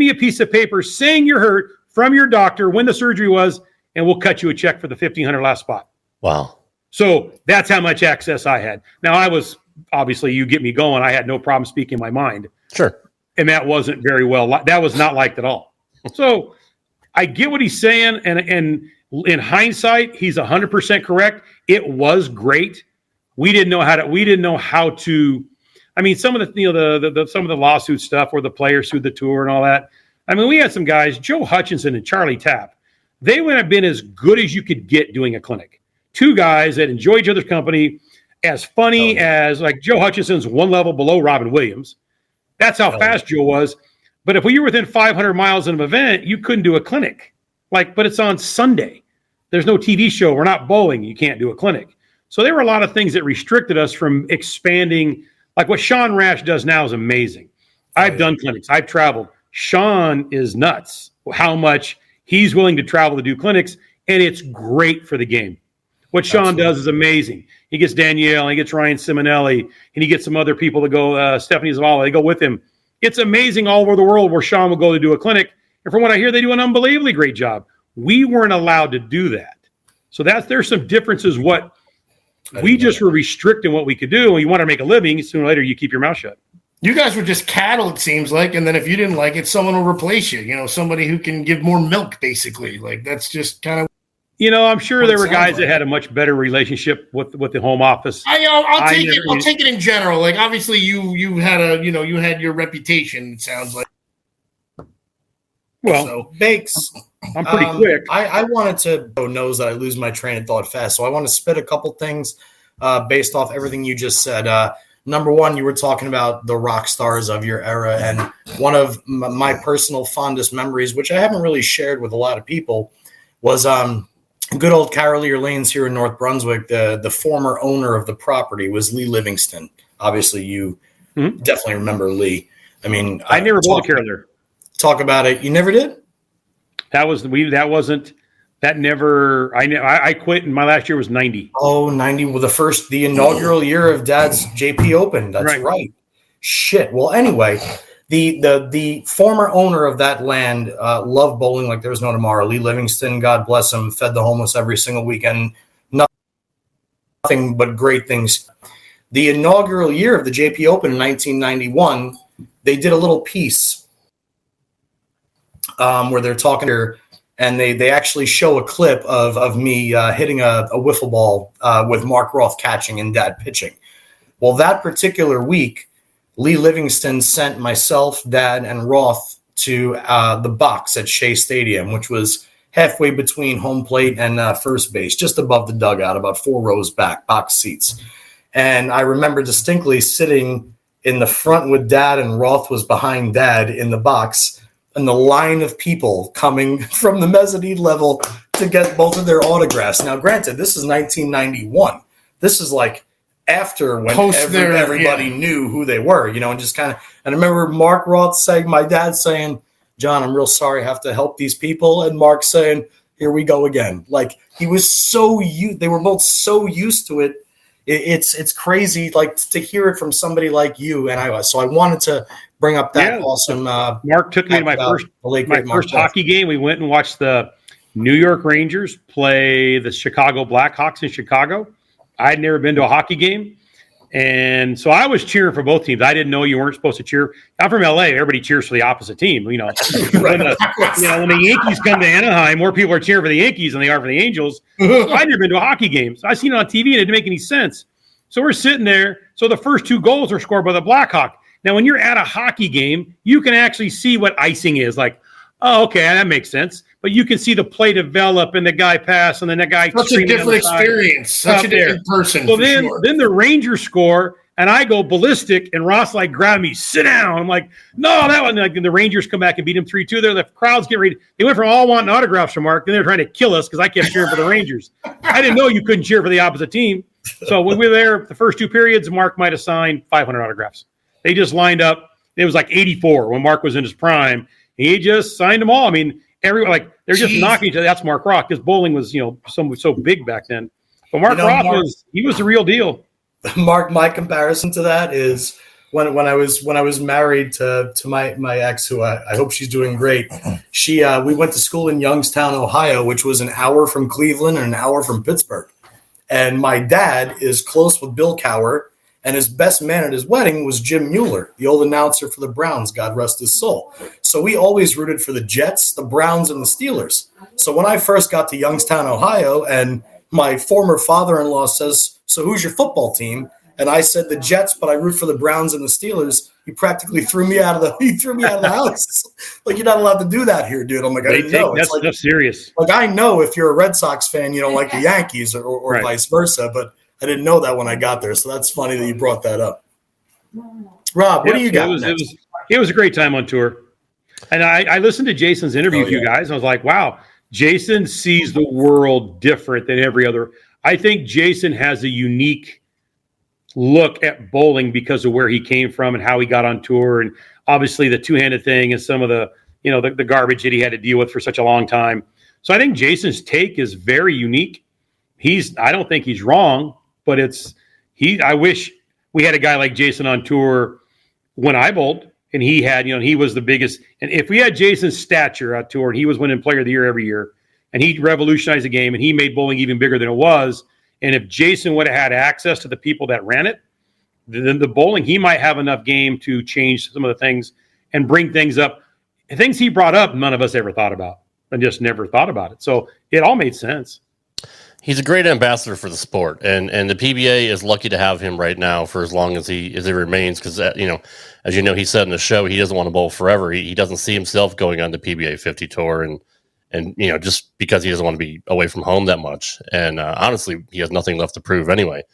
a piece of paper saying you're hurt from your doctor, when the surgery was, and we'll cut you a check for the $1,500 last spot. Wow. So that's how much access I had. Now, I was, obviously, you get me going. I had no problem speaking my mind. Sure. And that wasn't very well. That was not liked at all. So I get what he's saying. And in hindsight, he's 100% correct. It was great. We didn't know how to. I mean, some of the some of the lawsuit stuff where the players sued the tour and all that. I mean, we had some guys, Joe Hutchinson and Charlie Tapp. They would have been as good as you could get doing a clinic. Two guys that enjoy each other's company, as funny as, like, Joe Hutchinson's one level below Robin Williams. That's how fast Joe was. But if we were within 500 miles of an event, you couldn't do a clinic. But it's on Sunday. There's no TV show. We're not bowling. You can't do a clinic. So there were a lot of things that restricted us from expanding. Like what Sean Rash does now is amazing. I've done clinics. I've traveled. Sean is nuts how much he's willing to travel to do clinics, and it's great for the game. What Sean does is amazing. He gets Danielle, and he gets Ryan Simonelli, and he gets some other people to go, Stephanie Zavala, they go with him. It's amazing all over the world where Sean will go to do a clinic. And from what I hear, they do an unbelievably great job. We weren't allowed to do that. So there's some differences. We just were restricting what we could do. And you want to make a living, sooner or later you keep your mouth shut. You guys were just cattle, it seems like. And then if you didn't like it, someone will replace you. Somebody who can give more milk, basically. Like, that's just kind of. I'm sure there were guys that had a much better relationship with the home office. I'll take it in general. Like, obviously you had you had your reputation, it sounds like. Well, so, Bakes, I'm pretty quick. I wanted to knows that I lose my train of thought fast. So I want to spit a couple things based off everything you just said. Number one, you were talking about the rock stars of your era. And one of my personal fondest memories, which I haven't really shared with a lot of people, was good old Carolier Lanes here in North Brunswick, the former owner of the property was Lee Livingston. Obviously, you definitely remember Lee. I mean, I never bowled a Carolier. Talk about it. You never did? I quit, and my last year was 90. Oh, 90. Well, the inaugural year of Dad's JP Open. That's right. Shit. Well, anyway, the former owner of that land loved bowling like there was no tomorrow. Lee Livingston, God bless him, fed the homeless every single weekend. Nothing but great things. The inaugural year of the JP Open in 1991, they did a little piece where they're talking here, and they actually show a clip of me hitting a wiffle ball with Mark Roth catching and Dad pitching. Well, that particular week, Lee Livingston sent myself, Dad, and Roth to the box at Shea Stadium, which was halfway between home plate and first base, just above the dugout, about 4 rows back, box seats. And I remember distinctly sitting in the front with Dad, and Roth was behind Dad in the box, and the line of people coming from the mezzanine level to get both of their autographs. Now, granted, this is 1991. This is like after when everybody knew who they were, and just kind of. And I remember Mark Roth saying, my dad saying, "John, I'm real sorry I have to help these people," and Mark saying, "Here we go again." Like he was they were both so used to it. It's crazy, like to hear it from somebody like you and I was. So I wanted to bring up that awesome. Mark took me to my first hockey game. We went and watched the New York Rangers play the Chicago Blackhawks in Chicago. I'd never been to a hockey game, and so I was cheering for both teams. I didn't know you weren't supposed to cheer. I'm from LA. Everybody cheers for the opposite team. When the Yankees come to Anaheim, more people are cheering for the Yankees than they are for the Angels. So I'd never been to a hockey game. So I seen it on TV, and it didn't make any sense. So we're sitting there. So the first 2 goals are scored by the Blackhawk. Now, when you're at a hockey game, you can actually see what icing is. Like, oh, okay, that makes sense. But you can see the play develop and the guy pass, and then the guy. Such a different experience. Such a different person. So then the Rangers score, and I go ballistic, and Ross grabbed me, sit down. I'm like, no, that wasn't. And the Rangers come back and beat him 3-2. There, the crowds get ready. They went from all wanting autographs from Mark, then they're trying to kill us because I kept cheering for the Rangers. I didn't know you couldn't cheer for the opposite team. So when we were there, the first 2 periods, Mark might have signed 500 autographs. They just lined up. It was like 84 when Mark was in his prime. He just signed them all. I mean, everyone they're just knocking each other. That's Mark Roth because bowling was so big back then. But Mark Roth was the real deal. Mark, my comparison to that is when I was married to my ex, who I hope she's doing great. We went to school in Youngstown, Ohio, which was an hour from Cleveland and an hour from Pittsburgh. And my dad is close with Bill Cowher, and his best man at his wedding was Jim Mueller, the old announcer for the Browns, God rest his soul. So we always rooted for the Jets, the Browns, and the Steelers. So when I first got to Youngstown, Ohio, and my former father-in-law says, "So who's your football team?" And I said the Jets, but I root for the Browns and the Steelers. He practically threw me out of the house. Like, you're not allowed to do that here, dude. I'm like, I didn't know. That's serious. Like, I know if you're a Red Sox fan, you don't like the Yankees or right. Vice versa, but I didn't know that when I got there. So that's funny that you brought that up. Rob, what do you got? It was a great time on tour. And I listened to Jason's interview with you guys. And I was like, wow, Jason sees the world different than every other. I think Jason has a unique look at bowling because of where he came from and how he got on tour, and obviously the two-handed thing and some of the the garbage that he had to deal with for such a long time. So I think Jason's take is very unique. I don't think he's wrong, but I wish we had a guy like Jason on tour when I bowled, and he had, he was the biggest. And if we had Jason's stature on tour, and he was winning Player of the Year every year, and he revolutionized the game, and he made bowling even bigger than it was. And if Jason would have had access to the people that ran it, then the bowling, he might have enough game to change some of the things and bring things up. And things he brought up, none of us ever thought about and just never thought about it. So it all made sense. He's a great ambassador for the sport, and the PBA is lucky to have him right now for as long as he remains. Because as you know, he said in the show, he doesn't want to bowl forever. He doesn't see himself going on the PBA 50 tour, and just because he doesn't want to be away from home that much. And honestly, he has nothing left to prove anyway.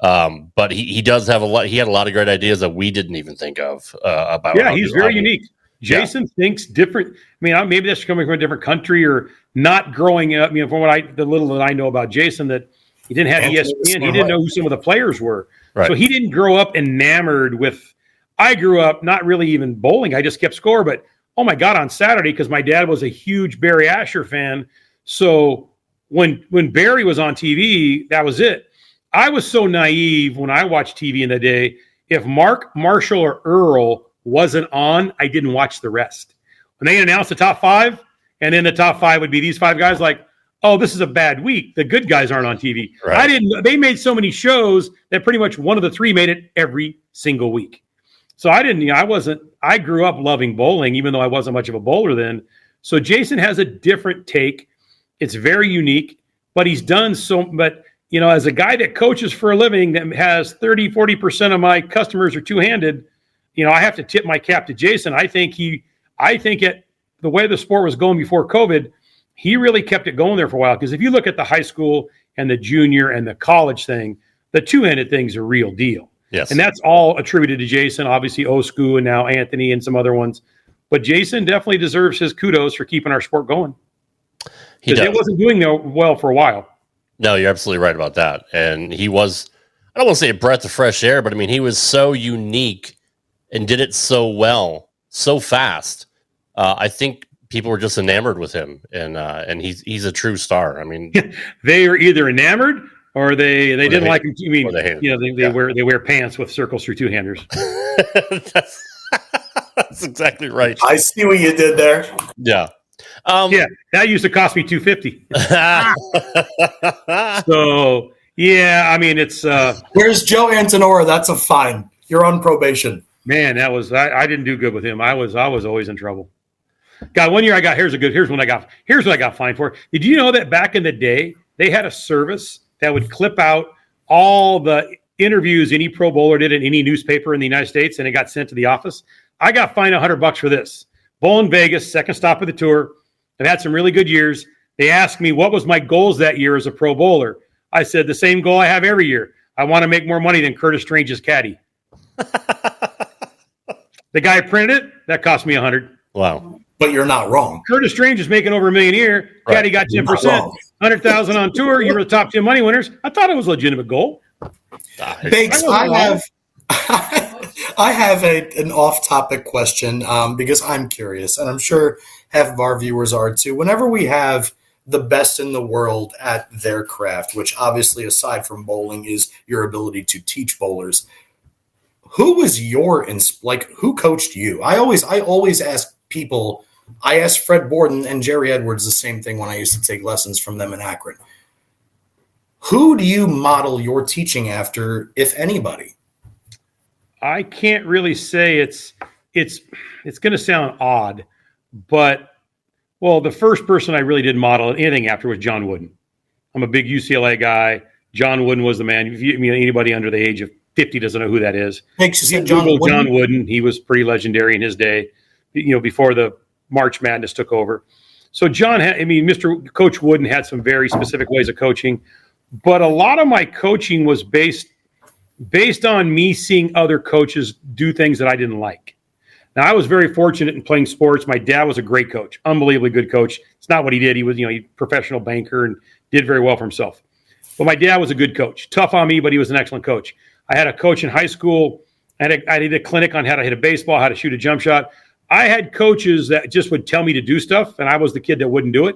But he does have he had a lot of great ideas that we didn't even think of about. Yeah, he's very unique. Jason thinks different. I mean, maybe that's coming from a different country or not growing up. You know, from the little that I know about Jason, that he didn't have ESPN. He didn't know who some of the players were. Right. So he didn't grow up enamored with. I grew up not really even bowling. I just kept score. But oh my God, on Saturday, because my dad was a huge Barry Asher fan. So when Barry was on TV, that was it. I was so naive when I watched TV in the day. If Mark, Marshall, or Earl wasn't on, I didn't watch the rest. When they announced the top 5, and then the top 5 would be these 5 guys, like, oh, this is a bad week. The good guys aren't on TV. Right. They made so many shows that pretty much one of the 3 made it every single week. So I grew up loving bowling, even though I wasn't much of a bowler then. So Jason has a different take. It's very unique, but he's done but you know, as a guy that coaches for a living that has 30-40% of my customers are two-handed, you know, I have to tip my cap to Jason. I think at the way the sport was going before COVID, he really kept it going there for a while. Because if you look at the high school and the junior and the college thing, the two-handed thing's a real deal. Yes. And that's all attributed to Jason, obviously Osku and now Anthony and some other ones. But Jason definitely deserves his kudos for keeping our sport going. Because it wasn't doing well for a while. No, you're absolutely right about that. And he was, I don't want to say a breath of fresh air, but I mean, he was so unique and did it so well, so fast. I think people were just enamored with him, and he's a true star. I mean, they were either enamored or they didn't like him. I mean, you know, they wear pants with circles through two-handers. That's exactly right. I see what you did there. Yeah. That used to cost me $250. So yeah, I mean it's. Where's Joe Antonora? That's a fine. You're on probation. Man, that was I didn't do good with him. I was always in trouble. God, one year here's what I got fined for. Did you know that back in the day they had a service that would clip out all the interviews any pro bowler did in any newspaper in the United States, and it got sent to the office? I got fined $100 for this. Bowl in Vegas, second stop of the tour. I've had some really good years. They asked me what was my goals that year as a pro bowler. I said the same goal I have every year. I want to make more money than Curtis Strange's caddy. The guy printed it. That cost me $100. Wow. But you're not wrong. Curtis Strange is making over $1 million a year. Right. Caddy got 10%. $100,000 on tour. You were the top 10 money winners. I thought it was a legitimate goal. Bakes, I have an off-topic question because I'm curious, and I'm sure half of our viewers are too. Whenever we have the best in the world at their craft, which obviously aside from bowling is your ability to teach bowlers, who was who coached you? I always ask people. I asked Fred Borden and Jerry Edwards the same thing when I used to take lessons from them in Akron. Who do you model your teaching after, if anybody? I can't really say it's going to sound odd, but the first person I really did model anything after was John Wooden. I'm a big UCLA guy. John Wooden was the man. If anybody under the age of 50 doesn't know who that is. John Wooden. He was pretty legendary in his day, before the March Madness took over. So Mr. Coach Wooden had some very specific ways of coaching, but a lot of my coaching was based on me seeing other coaches do things that I didn't like. Now, I was very fortunate in playing sports. My dad was a great coach, unbelievably good coach. It's not what he did. He was, a professional banker and did very well for himself. But my dad was a good coach. Tough on me, but he was an excellent coach. I had a coach in high school. I did a clinic on how to hit a baseball, how to shoot a jump shot. I had coaches that just would tell me to do stuff, and I was the kid that wouldn't do it.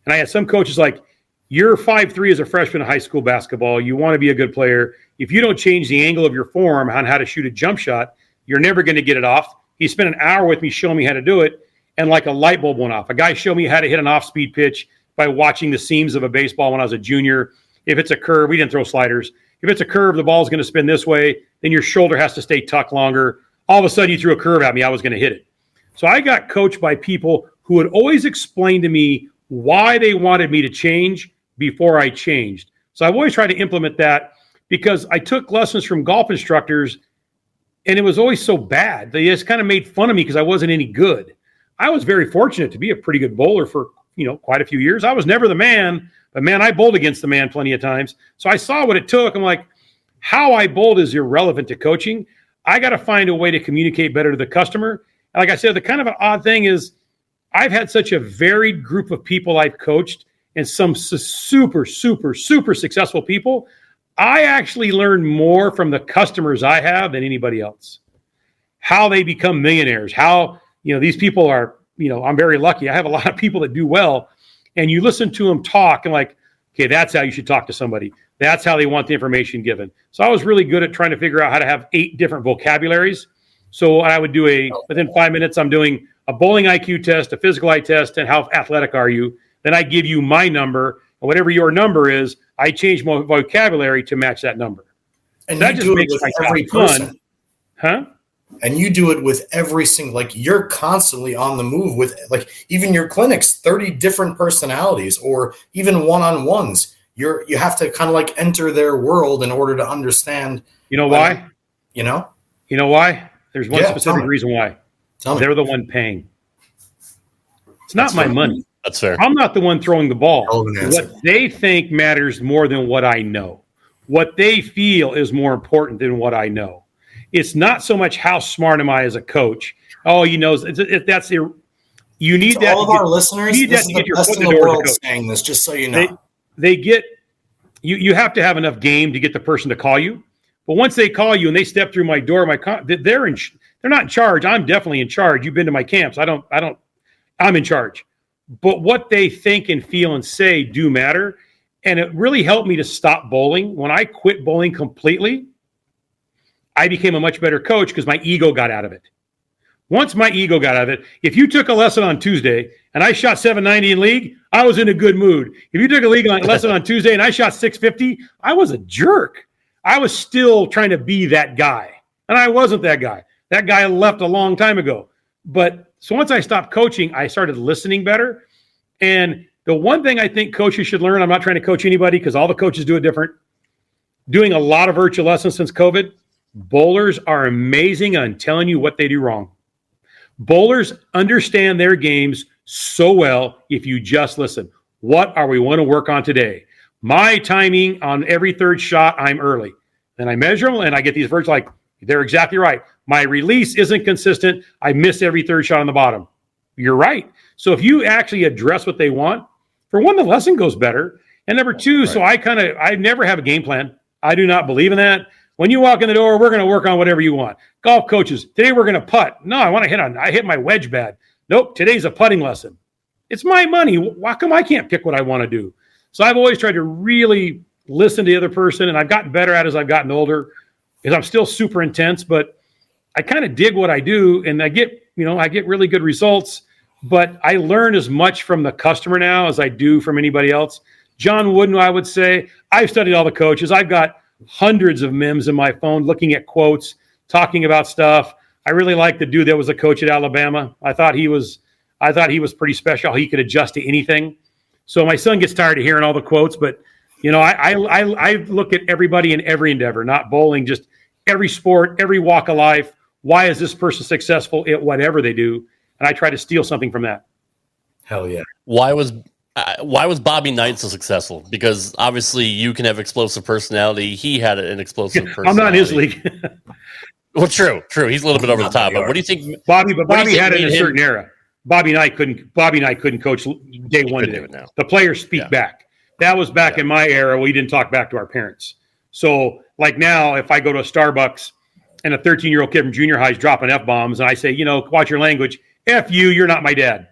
And I had some coaches like, you're 5'3" as a freshman in high school basketball. You want to be a good player. If you don't change the angle of your form on how to shoot a jump shot, you're never going to get it off. He spent an hour with me showing me how to do it, and like a light bulb went off. A guy showed me how to hit an off-speed pitch by watching the seams of a baseball when I was a junior. If it's a curve, we didn't throw sliders. If it's a curve, the ball's going to spin this way, then your shoulder has to stay tucked longer. All of a sudden, you threw a curve at me, I was going to hit it. So I got coached by people who would always explain to me why they wanted me to change before I changed. So I've always tried to implement that because I took lessons from golf instructors and it was always so bad. They just kind of made fun of me because I wasn't any good. I was very fortunate to be a pretty good bowler for, quite a few years. I was never the man, but man, I bowled against the man plenty of times. So I saw what it took. I'm like, how I bowled is irrelevant to coaching. I got to find a way to communicate better to the customer. like I said, the kind of an odd thing is I've had such a varied group of people I've coached, and some super, super, super successful people. I actually learn more from the customers I have than anybody else. How they become millionaires, how, these people are, I'm very lucky. I have a lot of people that do well, and you listen to them talk and like, okay, that's how you should talk to somebody. That's how they want the information given. So I was really good at trying to figure out how to have 8 different vocabularies. So I would do within 5 minutes, I'm doing a bowling IQ test, a physical eye test, and how athletic are you? Then I give you my number, and whatever your number is, I change my vocabulary to match that number. And so that you just do it makes with my every job person. fun. Huh? And you do it with every single, like you're constantly on the move with like even your clinics, 30 different personalities or even one-on-ones. You have to kind of like enter their world in order to understand. You know why? You know why? There's one specific reason why. They're the one paying. It's not my money. That's fair. I'm not the one throwing the ball. What they think matters more than what I know. What they feel is more important than what I know. It's not so much how smart am I as a coach. Oh, you need that. All of our listeners, you need that to get your foot in the door. Saying this, just so you know, they get you have to have enough game to get the person to call you. But once they call you and they step through my door, they're not in charge. I'm definitely in charge. You've been to my camps. I'm in charge. But what they think and feel and say do matter. And it really helped me to stop bowling. When I quit bowling completely, I became a much better coach because my ego got out of it. Once my ego got out of it, if you took a lesson on Tuesday and I shot 790 in league, I was in a good mood. If you took a lesson on Tuesday and I shot 650, I was a jerk. I was still trying to be that guy. And I wasn't that guy. That guy left a long time ago. But so once I stopped coaching, I started listening better. And the one thing I think coaches should learn, I'm not trying to coach anybody because all the coaches do it different. Doing a lot of virtual lessons since COVID, bowlers are amazing on telling you what they do wrong. Bowlers understand their games so well if you just listen. What are we want to work on today? My timing on every third shot, I'm early. Then I measure them and I get these virtual like, they're exactly right. My release isn't consistent. I miss every third shot on the bottom. You're right. So if you actually address what they want, for one, the lesson goes better. And number two, so I never have a game plan. I do not believe in that. When you walk in the door, we're going to work on whatever you want. Golf coaches, today we're going to putt. No, I hit my wedge bad. Nope, today's a putting lesson. It's my money. Why come I can't pick what I want to do? So I've always tried to really listen to the other person, and I've gotten better at it as I've gotten older because I'm still super intense, but I kind of dig what I do, and I get really good results, but I learn as much from the customer now as I do from anybody else. John Wooden, I would say, I've studied all the coaches. I've got hundreds of memes in my phone looking at quotes, talking about stuff. I really like the dude that was a coach at Alabama. I thought he was pretty special. He could adjust to anything. So my son gets tired of hearing all the quotes, but I look at everybody in every endeavor, not bowling, just every sport, every walk of life. Why is this person successful at whatever they do? And I try to steal something from that. Hell yeah. Why was Bobby Knight so successful? Because obviously you can have explosive personality. He had an explosive personality. I'm not in his league. Well, true. He's a little bit over the top. But what do you think? Bobby had it in a certain era. Bobby Knight couldn't coach day one today. The players speak back. That was back in my era. We didn't talk back to our parents. So like now, if I go to a Starbucks and a 13-year-old kid from junior high is dropping F-bombs and I say, watch your language. F you, you're not my dad.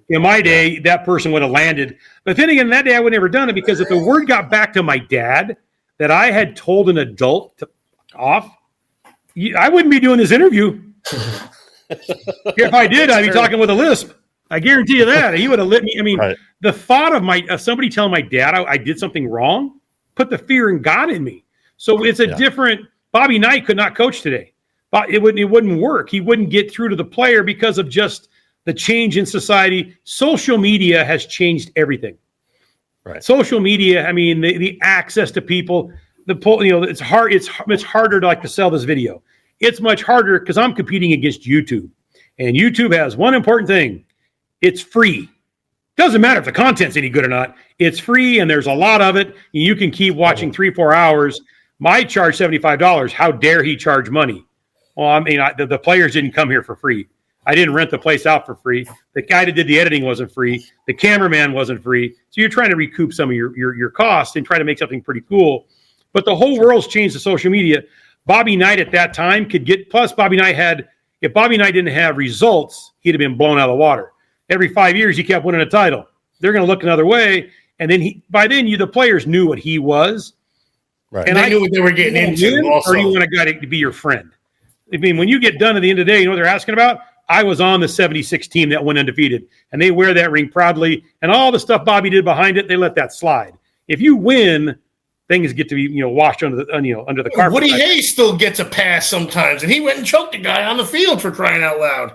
In my day, that person would have landed. But then again, that day I would have never done it because if the word got back to my dad that I had told an adult to off, I wouldn't be doing this interview. If I did, I'd be talking with a lisp. I guarantee you that. He would have lit me. I mean, the thought of somebody telling my dad I did something wrong put the fear in God in me. So it's a different – Bobby Knight could not coach today. It wouldn't work. He wouldn't get through to the player because of just the change in society. Social media has changed everything. Right. Social media, I mean, the access to people, it's hard. It's harder to sell this video. It's much harder because I'm competing against YouTube. And YouTube has one important thing. It's free. Doesn't matter if the content's any good or not. It's free and there's a lot of it. And you can keep watching 3-4 hours. My charge $75. How dare he charge money? Well, I mean, the players didn't come here for free. I didn't rent the place out for free. The guy that did the editing wasn't free. The cameraman wasn't free. So you're trying to recoup some of your costs and try to make something pretty cool. But the whole world's changed to social media. Bobby Knight at that time could get, plus Bobby Knight had, if Bobby Knight didn't have results, he'd have been blown out of the water. Every 5 years, he kept winning a title. They're going to look another way. And then by then, the players knew what he was. Right. And they knew what they were getting into also. Or do you want a guy to be your friend? I mean, when you get done at the end of the day, you know what they're asking about? I was on the 76 team that went undefeated, and they wear that ring proudly. And all the stuff Bobby did behind it, they let that slide. If you win, things get to be washed under the carpet. Woody Hayes still gets a pass sometimes, and he went and choked a guy on the field for crying out loud.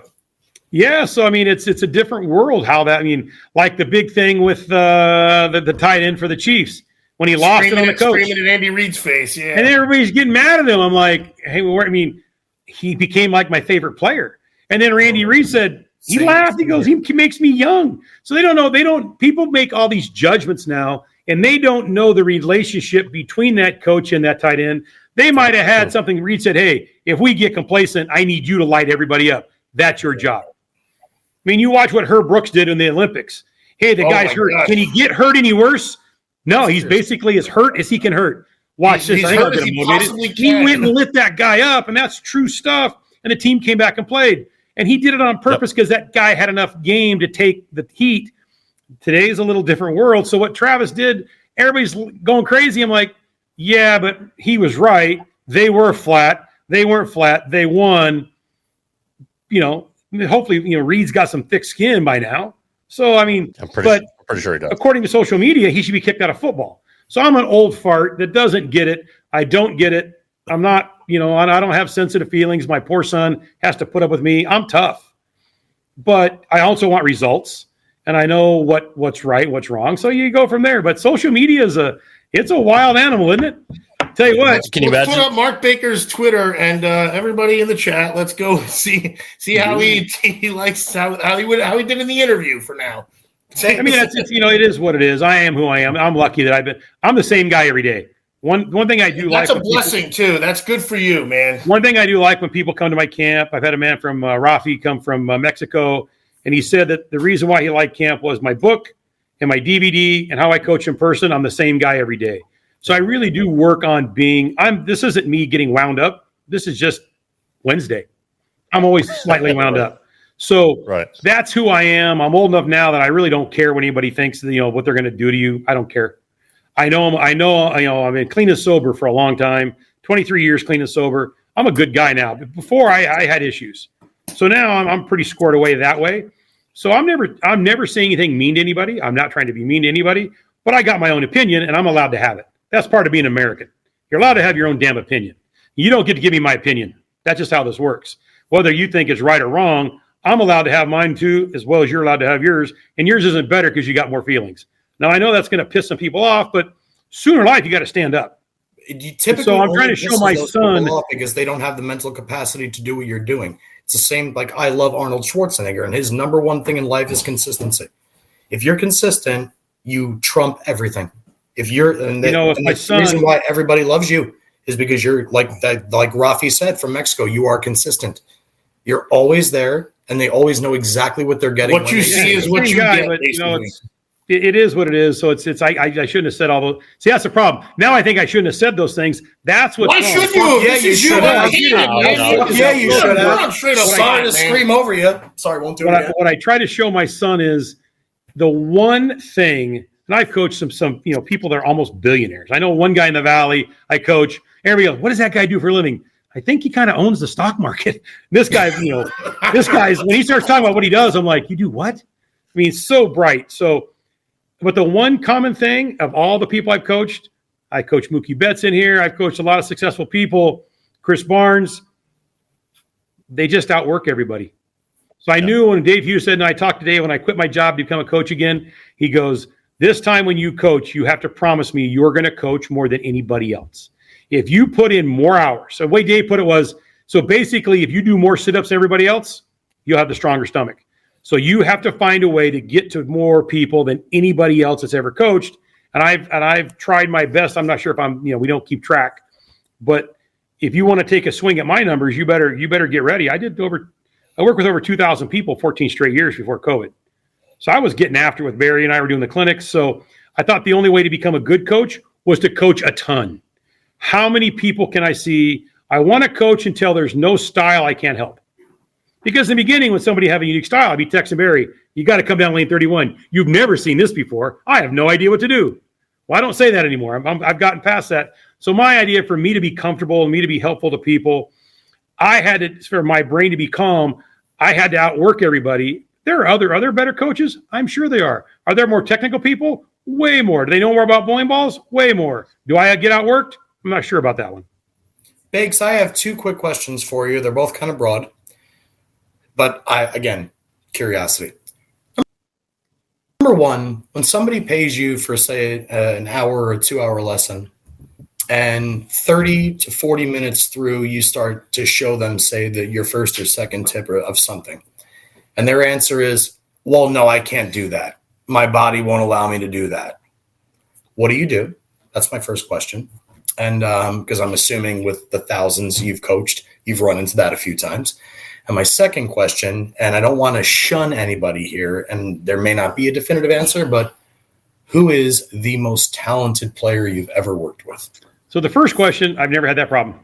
Yeah, so I mean, it's a different world. How that? I mean, like the big thing with the tight end for the Chiefs when he lost it on the coach, screaming at Andy Reid's face. Yeah, and everybody's getting mad at him. I'm like, hey, well, I mean, he became like my favorite player. And then Randy Reid said, he laughed. He goes, he makes me young. So they don't know. People make all these judgments now, and they don't know the relationship between that coach and that tight end. They might have had something. Reid said, hey, if we get complacent, I need you to light everybody up. That's your job. I mean, you watch what Herb Brooks did in the Olympics. Hey, the guy's hurt. Gosh. Can he get hurt any worse? No, he's basically as hurt as he can hurt. Watch this. I think I'm getting motivated. He went and lit that guy up, and that's true stuff. And the team came back and played. And he did it on purpose because that guy had enough game to take the heat. Today's a little different world. So what Travis did, everybody's going crazy. I'm like, yeah, but he was right. They were flat. They weren't flat. They won. Hopefully, Reed's got some thick skin by now. So, I mean, I'm pretty sure he does. According to social media, he should be kicked out of football. So I'm an old fart that doesn't get it. I don't get it. I'm not, I don't have sensitive feelings. My poor son has to put up with me. I'm tough. But I also want results. And I know what's right, what's wrong. So you go from there. But social media it's a wild animal, isn't it? Tell you what. Can you imagine? Put up Mark Baker's Twitter and everybody in the chat. Let's go see how he likes how he did in the interview for now. I mean, it is what it is. I am who I am. I'm lucky that I'm the same guy every day. One thing I do like. That's a blessing too. That's good for you, man. One thing I do like when people come to my camp. I've had a man from Rafi come from Mexico, and he said that the reason why he liked camp was my book and my DVD and how I coach in person. I'm the same guy every day. So I really do work on being. This isn't me getting wound up. This is just Wednesday. I'm always slightly wound up. So that's who I am. I'm old enough now that I really don't care what anybody thinks. What they're going to do to you. I don't care. I know. I've been clean and sober for a long time. 23 years clean and sober. I'm a good guy now. But before I had issues. So now I'm pretty squared away that way. So I'm never saying anything mean to anybody. I'm not trying to be mean to anybody. But I got my own opinion, and I'm allowed to have it. That's part of being American. You're allowed to have your own damn opinion. You don't get to give me my opinion. That's just how this works. Whether you think it's right or wrong, I'm allowed to have mine too, as well as you're allowed to have yours. And yours isn't better because you got more feelings. Now, I know that's going to piss some people off, but sooner in life, you got to stand up. So I'm trying to show my son because they don't have the mental capacity to do what you're doing. It's the same. Like I love Arnold Schwarzenegger, and his number one thing in life is consistency. If you're consistent, you trump everything. If you're, the reason why everybody loves you is because you're like Rafi said from Mexico. You are consistent. You're always there, and they always know exactly what they're getting. What you see is what you get. But, it is what it is. So I shouldn't have said all those. See, that's the problem. Now I think I shouldn't have said those things. That's what. Why should you? Yeah, you should have. Yeah, you should have. Sorry to scream over you. Sorry, won't do it. What I try to show my son is the one thing. And I've coached some people that are almost billionaires. I know one guy in the Valley I coach. Everybody goes, what does that guy do for a living? I think he kind of owns the stock market. This guy, this guy's, when he starts talking about what he does, I'm like, you do what? I mean, so bright. But the one common thing of all the people I've coached, I coach Mookie Betts in here. I've coached a lot of successful people. Chris Barnes, they just outwork everybody. So I knew when Dave Hughes said, and I talked to Dave when I quit my job to become a coach again, he goes, this time when you coach, you have to promise me you're going to coach more than anybody else. If you put in more hours, so the way Dave put it was, so basically if you do more sit-ups than everybody else, you'll have the stronger stomach. So you have to find a way to get to more people than anybody else that's ever coached. And I've tried my best. I'm not sure if we don't keep track, but if you want to take a swing at my numbers, you better get ready. I did over I worked with over 2,000 people 14 straight years before COVID. So I was getting after it with Barry, and I were doing the clinics. So I thought the only way to become a good coach was to coach a ton. How many people can I see? I want to coach until there's no style I can't help. Because in the beginning, when somebody had a unique style, I'd be texting Barry, you got to come down lane 31. You've never seen this before. I have no idea what to do. Well, I don't say that anymore. I've gotten past that. So my idea for me to be comfortable and me to be helpful to people, I had to, for my brain to be calm, I had to outwork everybody. There are other better coaches. I'm sure they are. Are there more technical people? Way more. Do they know more about bowling balls? Way more. Do I get outworked? I'm not sure about that one. Biggs, I have 2 quick questions for you. They're both kind of broad. But again, curiosity. Number one, when somebody pays you for, say, an hour or 2-hour lesson, and 30 to 40 minutes through, you start to show them, say, that your first or second tip of something, and their answer is, well, no, I can't do that. My body won't allow me to do that. What do you do? That's my first question. And because I'm assuming with the thousands you've coached, you've run into that a few times. And my second question, and I don't want to shun anybody here, and there may not be a definitive answer, but who is the most talented player you've ever worked with? So the first question, I've never had that problem.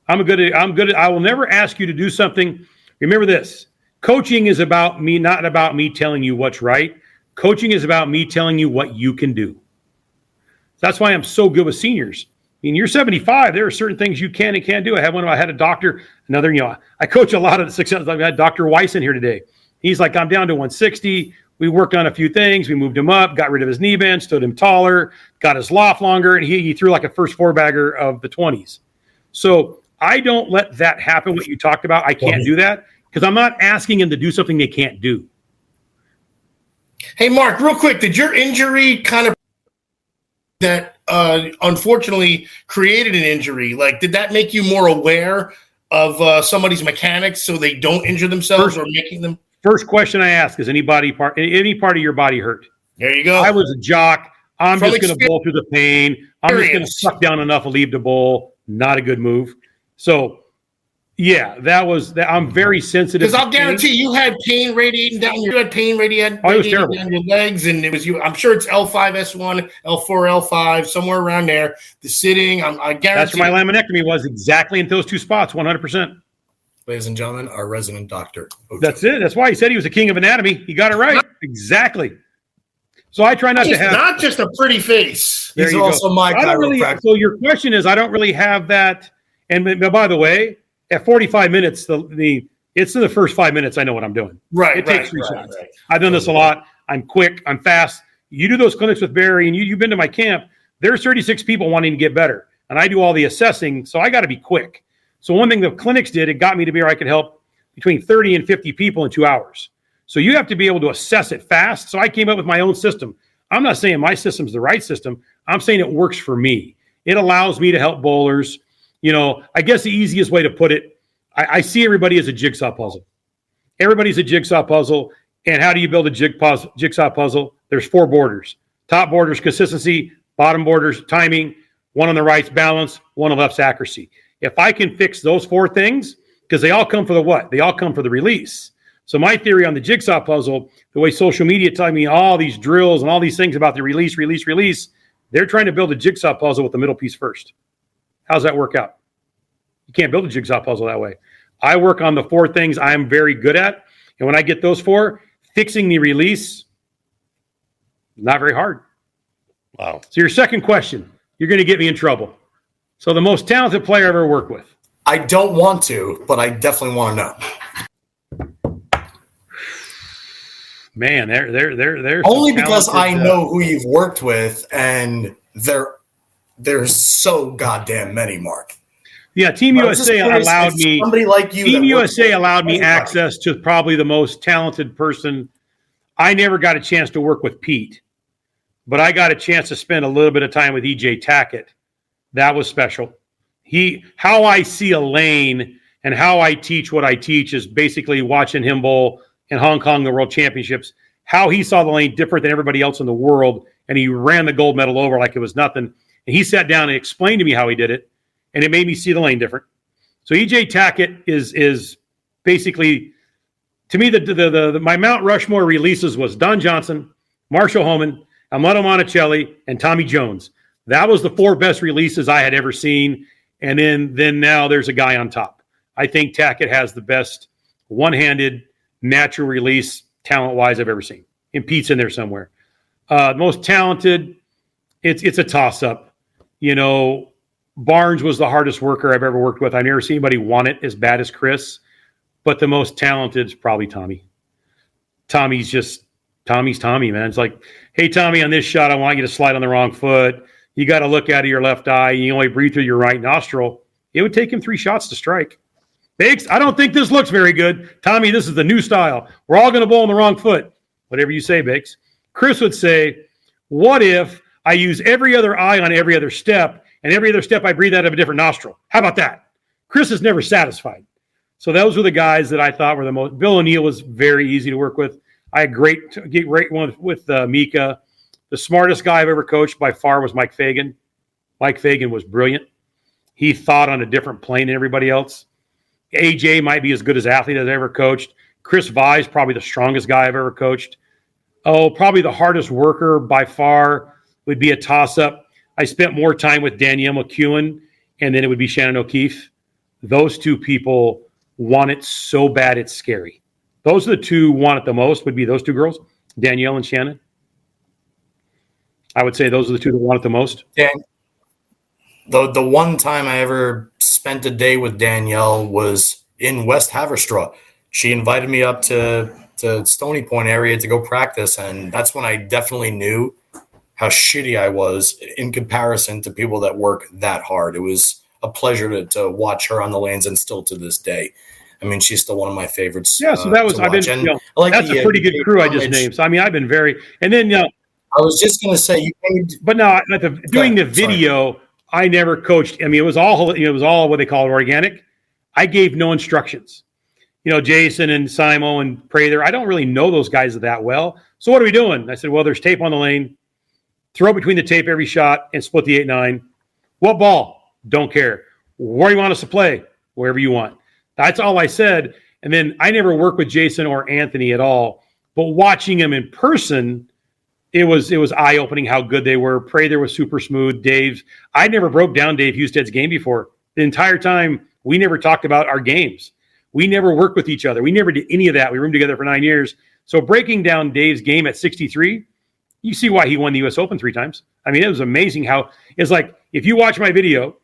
I will never ask you to do something. Remember this, coaching is about me, not about me telling you what's right. Coaching is about me telling you what you can do. That's why I'm so good with seniors. I mean, you're 75. There are certain things you can and can't do. I had a doctor, I coach a lot of the success. I had Dr. Weiss in here today. He's like, I'm down to 160. We worked on a few things. We moved him up, got rid of his knee bend, stood him taller, got his loft longer, and he threw like a first 4-bagger of the 20s. So I don't let that happen, what you talked about. I can't do that because I'm not asking him to do something they can't do. Hey, Mark, real quick, did your injury kind of that unfortunately created an injury? Like, did that make you more aware of somebody's mechanics so they don't injure themselves or making them? First question I ask is any part of your body hurt? There you go. I was a jock. I'm just going to bowl through the pain. I'm just going to suck down enough to leave the bowl. Not a good move. So, yeah, I'm very sensitive. Because I'll guarantee you had pain radiating down your down your legs, and it was you. I'm sure it's L5, S1, L4, L5, somewhere around there. The sitting, I guarantee. That's where my laminectomy was, exactly in those 2 spots, 100%. Ladies and gentlemen, our resident doctor. Ocho. That's it. That's why he said he was a king of anatomy. He got it right. Exactly. So I try not to have. Not just a pretty face. He's also my chiropractor. So your question is, I don't really have that. And by the way, at 45 minutes, it's in the first 5 minutes I know what I'm doing. Right. It takes 3 shots. Right. I've done this a lot. I'm quick. I'm fast. You do those clinics with Barry, and you've been to my camp. There's 36 people wanting to get better, and I do all the assessing, so I got to be quick. So one thing the clinics did, it got me to where I could help between 30 and 50 people in 2 hours. So you have to be able to assess it fast. So I came up with my own system. I'm not saying my system's the right system. I'm saying it works for me. It allows me to help bowlers. I guess the easiest way to put it, I see everybody as a jigsaw puzzle. Everybody's a jigsaw puzzle. And how do you build a jigsaw puzzle? There's 4 borders. Top border's consistency, bottom border's timing, one on the right's balance, one on the left's accuracy. If I can fix those 4 things, because they all come for the what? They all come for the release. So my theory on the jigsaw puzzle, the way social media telling me all these drills and all these things about the release, they're trying to build a jigsaw puzzle with the middle piece first. How's that work out? You can't build a jigsaw puzzle that way. I work on the 4 things I'm very good at. And when I get those 4, fixing the release, not very hard. Wow. So your second question, you're going to get me in trouble. So the most talented player I ever worked with. I don't want to, but I definitely want to know. Man, they're only because I know who you've worked with, and there's so goddamn many, Mark. Yeah, Team USA allowed me. Somebody like you. Team USA allowed me access to probably the most talented person. I never got a chance to work with Pete, but I got a chance to spend a little bit of time with EJ Tackett. That was special. How I see a lane and how I teach what I teach is basically watching him bowl in Hong Kong, the World Championships. How he saw the lane different than everybody else in the world, and he ran the gold medal over like it was nothing. And he sat down and explained to me how he did it, and it made me see the lane different. So EJ Tackett is basically to me, my Mount Rushmore releases was Don Johnson, Marshall Homan, Amato Monticelli, and Tommy Jones. That was the 4 best releases I had ever seen. And then now there's a guy on top. I think Tackett has the best one-handed natural release talent-wise I've ever seen. And Pete's in there somewhere. Most talented, it's a toss-up. You know, Barnes was the hardest worker I've ever worked with. I've never seen anybody want it as bad as Chris. But the most talented is probably Tommy. Tommy's Tommy, man. It's like, hey, Tommy, on this shot, I want you to slide on the wrong foot. You got to look out of your left eye. You only breathe through your right nostril. It would take him 3 shots to strike. Bakes, I don't think this looks very good. Tommy, this is the new style. We're all going to bowl on the wrong foot. Whatever you say, Bakes. Chris would say, what if I use every other eye on every other step, and every other step I breathe out of a different nostril? How about that? Chris is never satisfied. So those were the guys that I thought were the most. Bill O'Neill was very easy to work with. I had great one with Mika. The smartest guy I've ever coached by far was Mike Fagan. Mike Fagan was brilliant. He thought on a different plane than everybody else. AJ might be as good as athlete as I ever coached. Chris Vise, probably the strongest guy I've ever coached. Oh, probably the hardest worker by far would be a toss-up. I spent more time with Danielle McEwen, and then it would be Shannon O'Keefe. Those 2 people want it so bad it's scary. Those are the 2 want it the most, would be those 2 girls, Danielle and Shannon. I would say those are the 2 that want it the most. Yeah. The one time I ever spent a day with Danielle was in West Haverstraw. She invited me up to Stony Point area to go practice, and that's when I definitely knew how shitty I was in comparison to people that work that hard. It was a pleasure to watch her on the lanes, and still to this day. I mean, she's still one of my favorites. Yeah, so that was, I've been, that's a pretty good crew I just named. So, I mean, I've been very, and then, I was just going to say, but no, doing the video, sorry. I never coached. I mean, it was all what they call organic. I gave no instructions. You know, Jason and Simo and Prather, I don't really know those guys that well. So what are we doing? I said, well, there's tape on the lane. Throw between the tape every shot and split the 8-9. What ball? Don't care. Where do you want us to play? Wherever you want. That's all I said. And then I never worked with Jason or Anthony at all. But watching them in person, it was eye-opening how good they were. Prather was super smooth. Dave, I never broke down Dave Husted's game before. The entire time, we never talked about our games. We never worked with each other. We never did any of that. We roomed together for 9 years. So breaking down Dave's game at 63, you see why he won the U.S. Open 3 times. I mean, it was amazing how it's like, if you watch my video,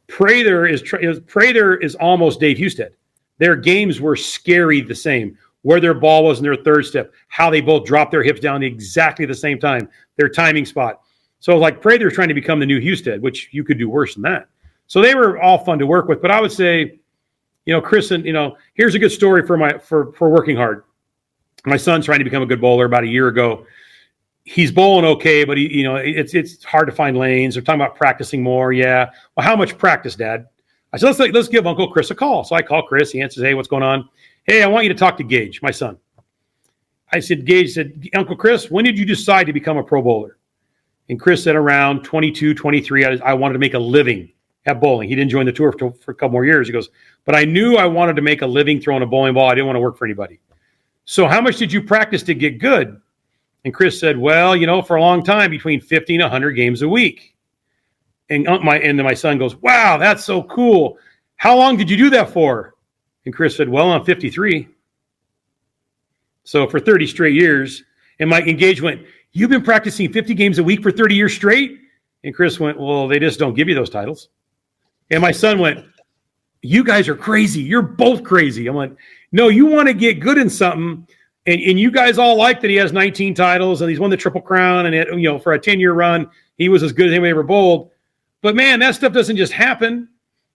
Prather is almost Dave Husted. Their games were scary the same. Where their ball was in their third step, how they both dropped their hips down exactly the same time, their timing spot. So like Prather's trying to become the new Husted, which you could do worse than that. So they were all fun to work with. But I would say, Chris, and here's a good story for working hard. My son's trying to become a good bowler about a year ago. He's bowling okay, but it's hard to find lanes. They're talking about practicing more. Yeah. Well, how much practice, Dad? I said, let's give Uncle Chris a call. So I call Chris. He answers, hey, what's going on? Hey, I want you to talk to Gage, my son. I said, Gage said, Uncle Chris, when did you decide to become a pro bowler? And Chris said around 22, 23, I wanted to make a living at bowling. He didn't join the tour for a couple more years. He goes, but I knew I wanted to make a living throwing a bowling ball. I didn't want to work for anybody. So how much did you practice to get good? And Chris said, well, for a long time, between 50 and 100 games a week. And then my son goes, wow, that's so cool. How long did you do that for? And Chris said, well, I'm 53. So for 30 straight years. And Mike Engage went, you've been practicing 50 games a week for 30 years straight? And Chris went, well, they just don't give you those titles. And my son went, you guys are crazy. You're both crazy. I'm like, no, you want to get good in something. And you guys all like that he has 19 titles and he's won the Triple Crown. And, for a 10-year run, he was as good as anybody ever bowled. But, man, that stuff doesn't just happen.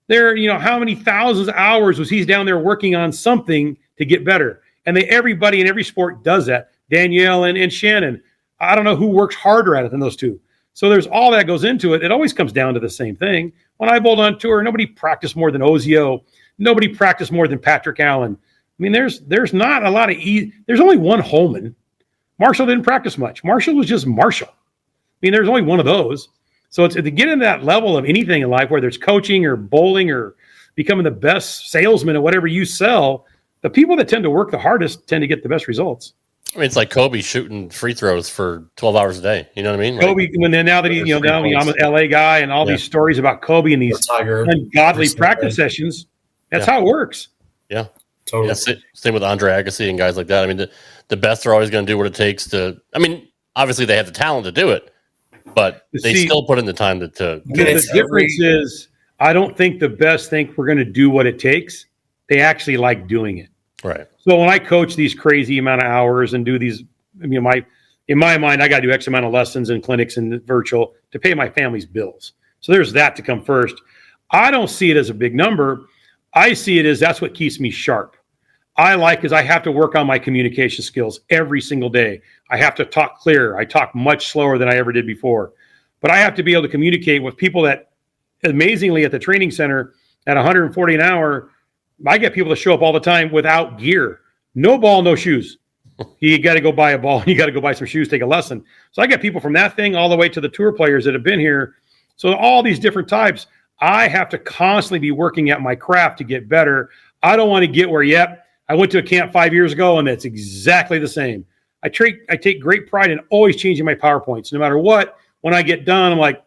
There, how many thousands of hours was he down there working on something to get better? And everybody in every sport does that. Danielle and Shannon. I don't know who works harder at it than those 2. So there's all that goes into it. It always comes down to the same thing. When I bowled on tour, nobody practiced more than Ozio. Nobody practiced more than Patrick Allen. I mean, there's not a lot of there's only one Holman. Marshall didn't practice much. Marshall was just Marshall. I mean, there's only one of those. So it's to get in that level of anything in life, whether it's coaching or bowling or becoming the best salesman or whatever you sell, the people that tend to work the hardest tend to get the best results. I mean, it's like Kobe shooting free throws for 12 hours a day. You know what I mean? Kobe, now that I'm an LA guy, and all these stories about Kobe and these ungodly practice sessions, that's how it works. Yeah, totally. Yeah, same with Andre Agassi and guys like that. I mean, the best are always going to do what it takes to. I mean, obviously they have the talent to do it, but they still put in the time to. The difference is, I don't think the best think we're going to do what it takes. They actually like doing it. Right. So when I coach these crazy amount of hours and do these, in my mind, I got to do X amount of lessons and clinics and virtual to pay my family's bills. So there's that to come first. I don't see it as a big number. I see it as that's what keeps me sharp. I have to work on my communication skills every single day. I have to talk clear. I talk much slower than I ever did before. But I have to be able to communicate with people that, amazingly, at the training center at 140 an hour, I get people to show up all the time without gear. No ball, no shoes. You got to go buy a ball. You got to go buy some shoes, take a lesson. So I get people from that thing all the way to the tour players that have been here. So all these different types, I have to constantly be working at my craft to get better. I don't want to get where, I went to a camp 5 years ago and it's exactly the same. I take great pride in always changing my PowerPoints. No matter what, when I get done, I'm like,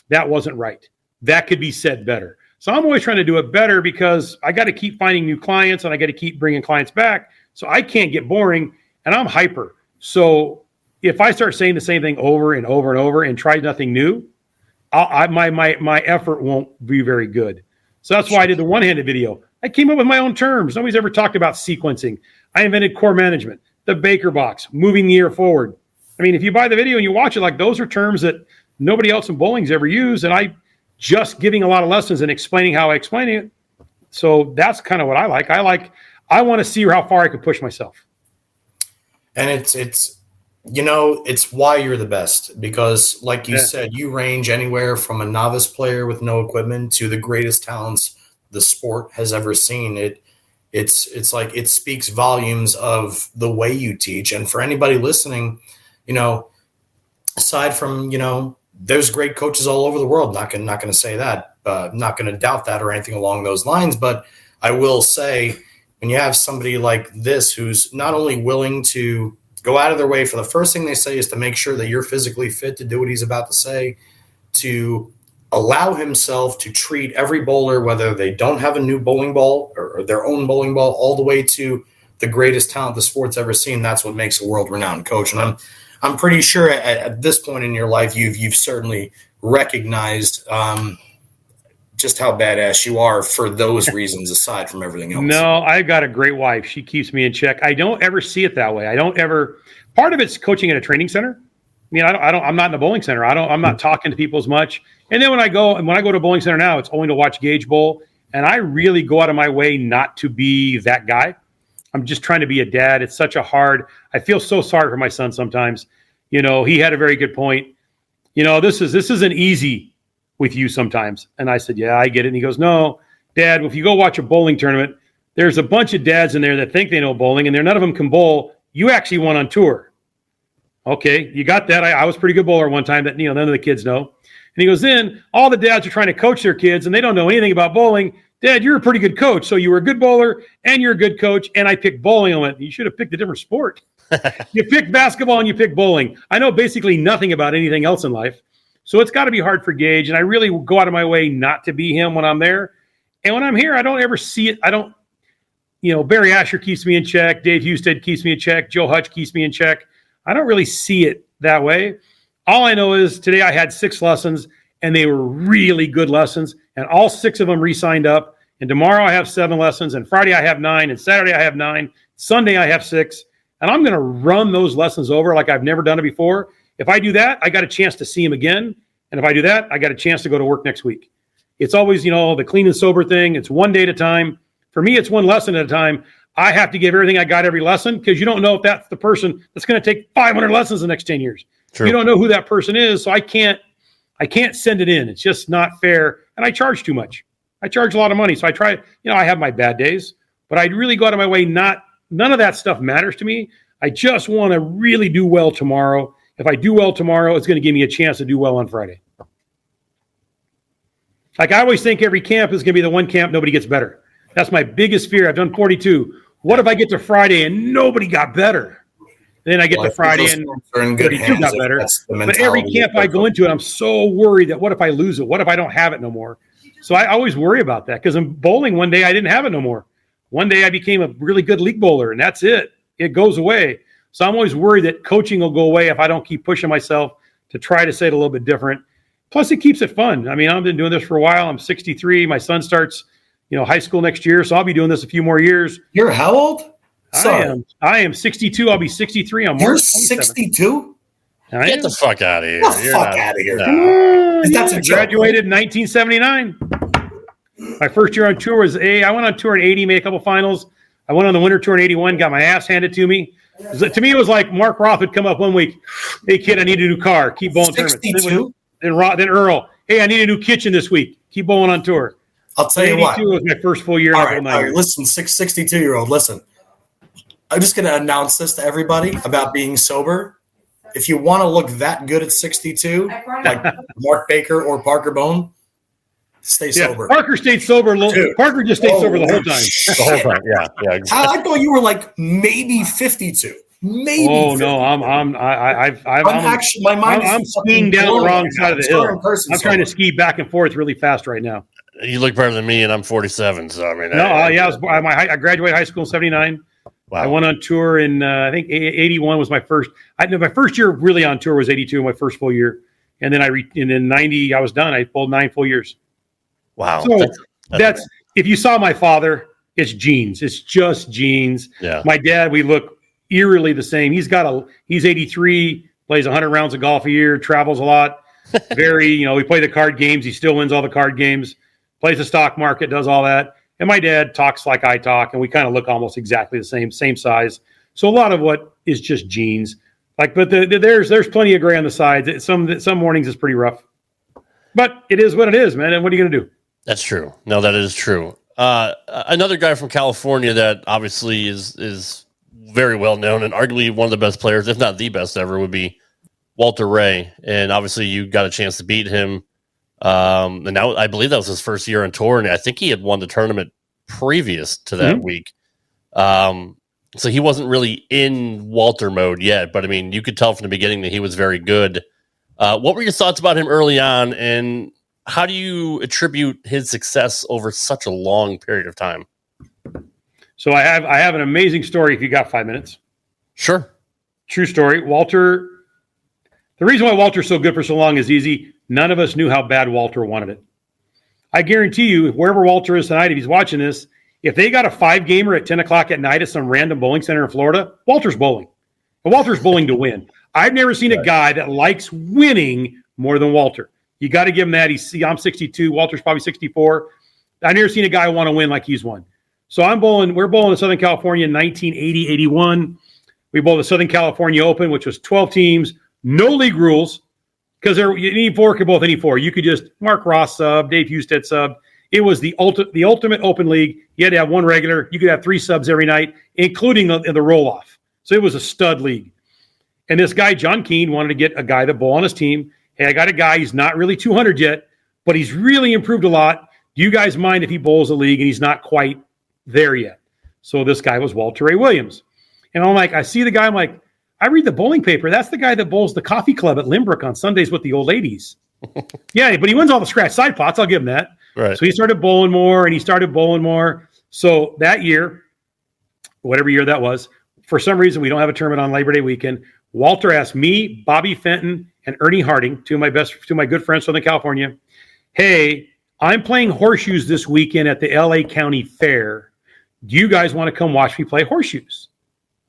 that wasn't right. That could be said better. So I'm always trying to do it better because I got to keep finding new clients and I got to keep bringing clients back. So I can't get boring and I'm hyper. So if I start saying the same thing over and over and over and try nothing new, my effort won't be very good. So that's why I did the one-handed video. I came up with my own terms. Nobody's ever talked about sequencing. I invented core management, the Baker box, moving the ear forward. I mean, if you buy the video and you watch it, like those are terms that nobody else in bowling's ever used. And I just giving a lot of lessons and explaining how I explain it. So that's kind of what I like. I want to see how far I can push myself. And it's why you're the best, because like you said, you range anywhere from a novice player with no equipment to the greatest talents the sport has ever seen. It's like, it speaks volumes of the way you teach. And for anybody listening, aside from, there's great coaches all over the world. Not going to say that, not going to doubt that or anything along those lines. But I will say, when you have somebody like this, who's not only willing to go out of their way for the first thing they say is to make sure that you're physically fit to do what he's about to say, to allow himself to treat every bowler, whether they don't have a new bowling ball or their own bowling ball, all the way to the greatest talent the sport's ever seen. That's what makes a world-renowned coach. And I'm pretty sure at this point in your life, you've certainly recognized just how badass you are for those reasons, aside from everything else. No, I've got a great wife. She keeps me in check. I don't ever see it that way. Part of it's coaching at a training center. I mean, I'm not in a bowling center. I'm not talking to people as much. And then when I go to a bowling center now, it's only to watch Gage bowl. And I really go out of my way not to be that guy. I'm just trying to be a dad. It's such I feel so sorry for my son sometimes. He had a very good point. This isn't easy with you sometimes. And I said, yeah, I get it. And he goes, no, Dad, if you go watch a bowling tournament, there's a bunch of dads in there that think they know bowling and none of them can bowl. You actually went on tour. Okay, you got that. I was a pretty good bowler one time that, none of the kids know. And he goes, then all the dads are trying to coach their kids and they don't know anything about bowling. Dad, you're a pretty good coach. So you were a good bowler and you're a good coach. And I picked bowling. I went, you should have picked a different sport. You picked basketball and you picked bowling. I know basically nothing about anything else in life. So it's got to be hard for Gage. And I really go out of my way not to be him when I'm there. And when I'm here, I don't ever see it. Barry Asher keeps me in check. Dave Husted keeps me in check. Joe Hutch keeps me in check. I don't really see it that way. All I know is today I had 6 lessons and they were really good lessons. And all 6 of them re-signed up. And tomorrow I have 7 lessons. And Friday I have 9. And Saturday I have 9. Sunday I have 6. And I'm going to run those lessons over like I've never done it before. If I do that, I got a chance to see him again. And if I do that, I got a chance to go to work next week. It's always, the clean and sober thing. It's one day at a time. For me, it's one lesson at a time. I have to give everything I got every lesson because you don't know if that's the person that's going to take 500 lessons the next 10 years. True. You don't know who that person is. So I can't send it in. It's just not fair. And I charge too much. I charge a lot of money. So I try, I have my bad days, but I really go out of my way. None of that stuff matters to me. I just want to really do well tomorrow. If I do well tomorrow, it's going to give me a chance to do well on Friday. Like I always think every camp is going to be the one camp nobody gets better. That's my biggest fear. I've done 42. What if I get to Friday and nobody got better? Then I get to Friday and 32 got better. But every camp I go into, I'm so worried that what if I lose it? What if I don't have it no more? So I always worry about that because in bowling one day I didn't have it no more. One day I became a really good league bowler and that's it. It goes away. So I'm always worried that coaching will go away if I don't keep pushing myself to try to say it a little bit different. Plus it keeps it fun. I mean, I've been doing this for a while. I'm 63. My son starts, high school next year. So I'll be doing this a few more years. You're how old? I am 62. I'll be 63 on March. You're 62? Get the fuck out of here. Get the fuck out of here. No. I graduated in 1979. My first year on tour was I went on tour in 80, made a couple finals. I went on the winter tour in 81, got my ass handed to me. To me, it was like Mark Roth would come up one week. Hey, kid, I need a new car. Keep bowling tournaments. Then Earl. Hey, I need a new kitchen this week. Keep bowling on tour. I'll tell you what. 82 was my first full year. All right, listen, 62-year-old, listen. I'm just going to announce this to everybody about being sober. If you want to look that good at 62, like Mark Baker or Parker Bone, stay sober. Parker stayed sober. Parker just stayed sober the whole time. The whole time, yeah. Exactly. I thought you were like maybe 52. Maybe. Oh 50. no, I'm actually my mind. I'm skiing down the wrong side of the hill. I'm trying to ski back and forth really fast right now. You look better than me, and I'm 47. So I mean, I graduated high school in '79. Wow. I went on tour in I think 81 was my first. My first year really on tour was 82, my first full year, and then in 90 I was done. I bowled 9 full years. Wow. So that's if you saw my father, it's genes. It's just genes. Yeah. My dad, we look eerily the same. He's 83, plays 100 rounds of golf a year, travels a lot. We play the card games. He still wins all the card games. Plays the stock market, does all that. And my dad talks like I talk, and we kind of look almost exactly the same size. So a lot of what is just genes. But there's plenty of gray on the sides. Some mornings it's pretty rough. But it is what it is, man. And what are you going to do? That's true. No, that is true. Another guy from California that obviously is very well known and arguably one of the best players, if not the best ever, would be Walter Ray. And obviously you got a chance to beat him. And now I believe that was his first year on tour, and I think he had won the tournament previous to that week. So he wasn't really in Walter mode yet, but I mean, you could tell from the beginning that he was very good. What were your thoughts about him early on, and how do you attribute his success over such a long period of time? So I have an amazing story if you got 5 minutes. Sure. True story. Walter, the reason why Walter's so good for so long is easy. None of us knew how bad Walter wanted it. I guarantee you, wherever Walter is tonight, if he's watching this, if they got a 5-gamer at 10 o'clock at night at some random bowling center in Florida, Walter's bowling. And Walter's bowling to win. I've never seen a guy that likes winning more than Walter. You got to give him that. I'm 62. Walter's probably 64. I've never seen a guy want to win like he's won. So we're bowling in Southern California in 1980, 81. We bowled the Southern California Open, which was 12 teams, no league rules. Because any four could both any four. You could just Mark Ross sub, Dave Husted sub. It was the ultimate open league. You had to have one regular. You could have 3 subs every night, including the roll-off. So it was a stud league. And this guy, John Keene, wanted to get a guy to bowl on his team. Hey, I got a guy. He's not really 200 yet, but he's really improved a lot. Do you guys mind if he bowls a league and he's not quite there yet? So this guy was Walter Ray Williams. And I'm like, I see the guy. I'm like, I read the bowling paper. That's the guy that bowls the coffee club at Limbrook on Sundays with the old ladies. Yeah, but he wins all the scratch side pots. I'll give him that. Right. So he started bowling more. So that year, whatever year that was, for some reason, we don't have a tournament on Labor Day weekend. Walter asked me, Bobby Fenton, and Ernie Harding, two of my good friends from Southern California, hey, I'm playing horseshoes this weekend at the LA County Fair. Do you guys want to come watch me play horseshoes?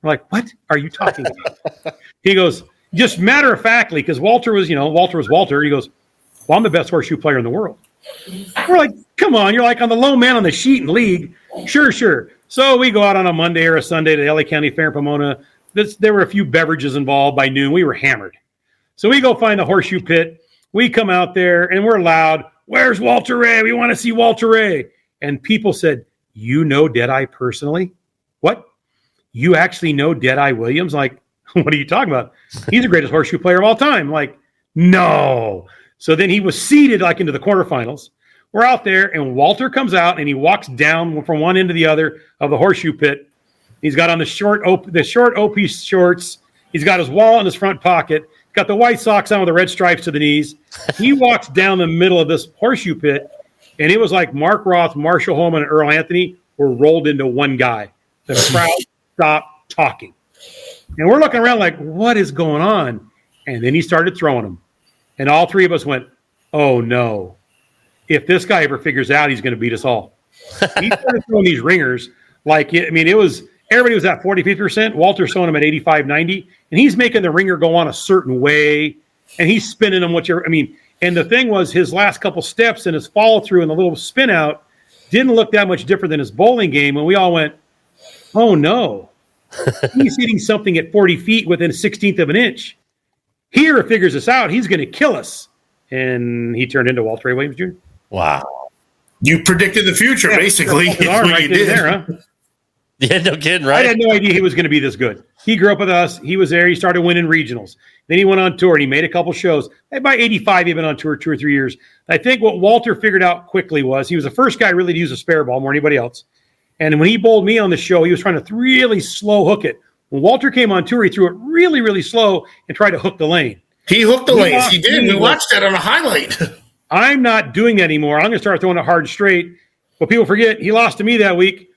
I'm like, what are you talking about? He goes, just matter of factly, because Walter was Walter. He goes, well, I'm the best horseshoe player in the world. We're like, come on, you're like on the low man on the sheet in league. Sure. So we go out on a Monday or a Sunday to the LA County Fair in Pomona. There were a few beverages involved. By noon, we were hammered. So we go find the horseshoe pit. We come out there and we're loud. Where's Walter Ray? We want to see Walter Ray. And people said, you know Deadeye personally? What? You actually know Deadeye Williams? Like, what are you talking about? He's the greatest horseshoe player of all time. Like, no. So then he was seeded like into the quarterfinals. We're out there and Walter comes out and he walks down from one end to the other of the horseshoe pit. He's got on the short OP shorts. He's got his wallet in his front pocket. Got the white socks on with the red stripes to the knees. He walks down the middle of this horseshoe pit, and it was like Mark Roth, Marshall Holman, and Earl Anthony were rolled into one guy. The crowd stopped talking. And we're looking around like, what is going on? And then he started throwing them. And all three of us went, oh, no. If this guy ever figures out, he's going to beat us all. He started throwing these ringers. Everybody was at 40, 50%. Walter's throwing them at 85, 90. And he's making the ringer go on a certain way. And he's spinning them and the thing was his last couple steps and his follow through and the little spin out didn't look that much different than his bowling game. And we all went, oh, no. He's hitting something at 40 feet within a 16th of an inch. Here, it figures us out. He's going to kill us. And he turned into Walter A. Williams Jr. Wow. You predicted the future, basically. Arm right there, huh? Yeah, no kidding, right? I had no idea he was going to be this good. He grew up with us. He was there. He started winning regionals. Then he went on tour, and he made a couple shows. By 85, he'd been on tour 2 or 3 years. I think what Walter figured out quickly was he was the first guy really to use a spare ball more than anybody else. And when he bowled me on the show, he was trying to really slow hook it. When Walter came on tour, he threw it really, really slow and tried to hook the lane. He hooked the lanes. He did. We watched that on a highlight. I'm not doing that anymore. I'm going to start throwing it hard and straight. But people forget he lost to me that week.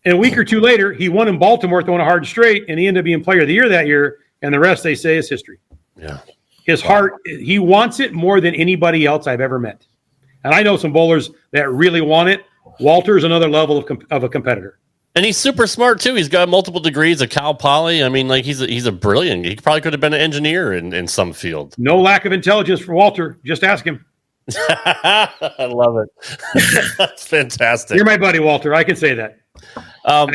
And a week or two later, he won in Baltimore throwing it hard and straight, and he ended up being Player of the Year that year. And the rest, they say, is history. Yeah. His heart, he wants it more than anybody else I've ever met. And I know some bowlers that really want it. Walter's another level of a competitor. And he's super smart, too. He's got multiple degrees of Cal Poly. He's a brilliant. He probably could have been an engineer in some field. No lack of intelligence for Walter. Just ask him. I love it. That's fantastic. You're my buddy, Walter. I can say that. I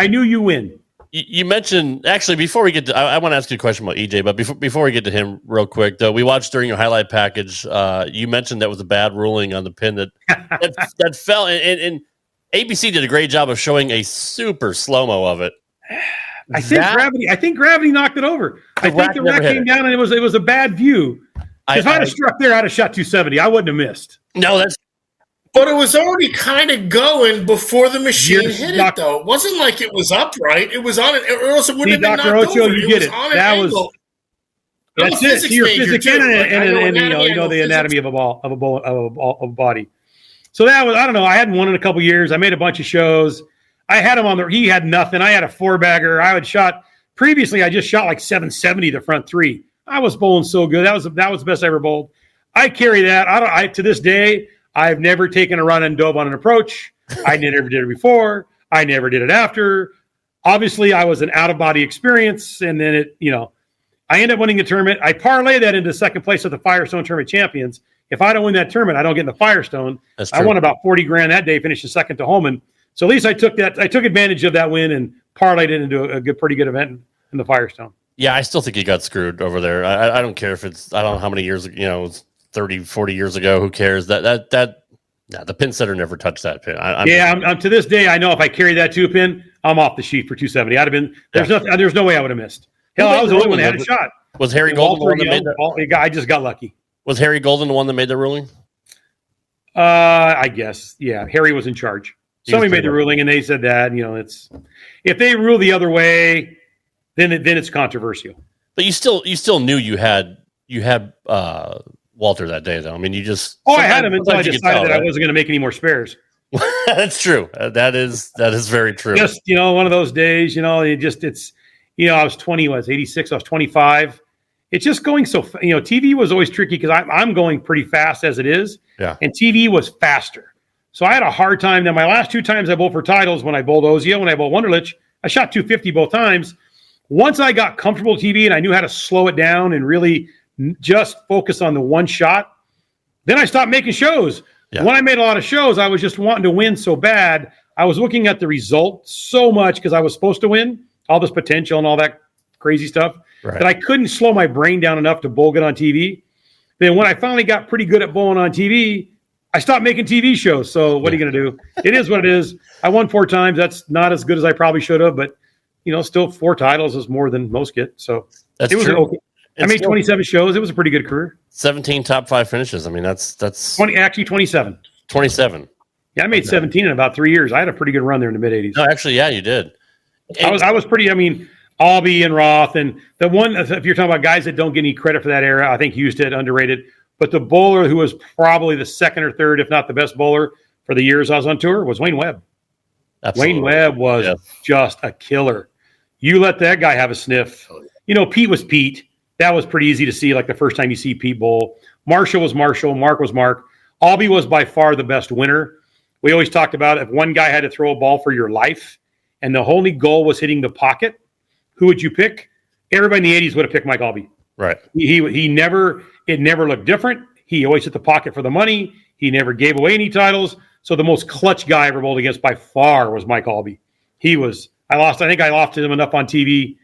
knew you win. You mentioned, actually, before we get to, I want to ask you a question about EJ, but before we get to him real quick, though, we watched during your highlight package, you mentioned that was a bad ruling on the pin that fell, and ABC did a great job of showing a super slow-mo of it. I think gravity knocked it over. I think the rack came down and it was a bad view. If I'd have struck there, I'd have shot 270. I wouldn't have missed. No, but it was already kind of going before the machine hit it, though. It wasn't like it was upright. It was on it, or else it wouldn't have been knocked Dr. Ocho, over. you get it. That was. That's it. You're physics and you know the anatomy of a body. So that was, I don't know. I hadn't won in a couple years. I made a bunch of shows. I had him he had nothing. I had a 4-bagger. Previously I just shot like 770 the front three. I was bowling so good. That was the best I ever bowled. I carry that. To this day, I've never taken a run and dove on an approach. I never did it before. I never did it after. Obviously, I was an out-of-body experience, and then I ended up winning the tournament. I parlay that into second place at the Firestone Tournament Champions. If I don't win that tournament, I don't get in the Firestone. I won about 40 grand that day, finishing second to Holman. So at least I took advantage of that win and parlayed it into a pretty good event in the Firestone. Yeah, I still think he got screwed over there. I don't care if it's, I don't know how many years, 30, 40 years ago. Who cares? The pin setter never touched that pin. I'm to this day, I know if I carried that 2-pin, I'm off the sheet for 270. I'd have been, there's no way I would have missed. Hell, I was the only one that had a shot. Was Harry Golden the one that made that? I just got lucky. Was Harry Golden the one that made the ruling? I guess. Yeah. Harry was in charge. Somebody made the ruling and they said that, it's, if they rule the other way, then it's controversial. But you still knew you had Walter that day, though. I mean, you just. I had him until I decided that I wasn't going to make any more spares. That's true. That is very true. Just, one of those days, I was 20, 86, I was 25. It's just going so, TV was always tricky because I'm going pretty fast as it is. Yeah. And TV was faster. So I had a hard time. Now, my last 2 times I bowled for titles, when I bowled Ozio, when I bowled Wunderlich, I shot 250 both times. Once I got comfortable with TV and I knew how to slow it down and really just focus on the one shot, then I stopped making shows. Yeah. When I made a lot of shows, I was just wanting to win so bad. I was looking at the result so much because I was supposed to win, all this potential and all that crazy stuff, that I couldn't slow my brain down enough to bowl good on TV. Then when I finally got pretty good at bowling on TV, I stopped making TV shows. So what are you going to do? It is what it is. I won 4 times. That's not as good as I probably should have, but still 4 titles is more than most get. So it was true. I made 27 shows. It was a pretty good career. 17 top 5 finishes. I mean, that's 27. 27. Yeah, I made 17 in about 3 years. I had a pretty good run there in the mid 80s. No, actually, yeah, you did. I was pretty. I mean, Albee and Roth, and the one. If you're talking about guys that don't get any credit for that era, I think Husted underrated. But the bowler who was probably the second or third, if not the best bowler for the years I was on tour, was Wayne Webb. Absolutely. Wayne Webb was just a killer. You let that guy have a sniff. You know, Pete was Pete. That was pretty easy to see, like the first time you see Pete bowl. Marshall was Marshall. Mark was Mark. Albee was by far the best winner. We always talked about if one guy had to throw a ball for your life and the only goal was hitting the pocket, who would you pick? Everybody in the 80s would have picked Mike Albee. Right. He never, it never looked different. He always hit the pocket for the money. He never gave away any titles. So the most clutch guy I ever bowled against by far was Mike Albee. I think I lost him enough on TV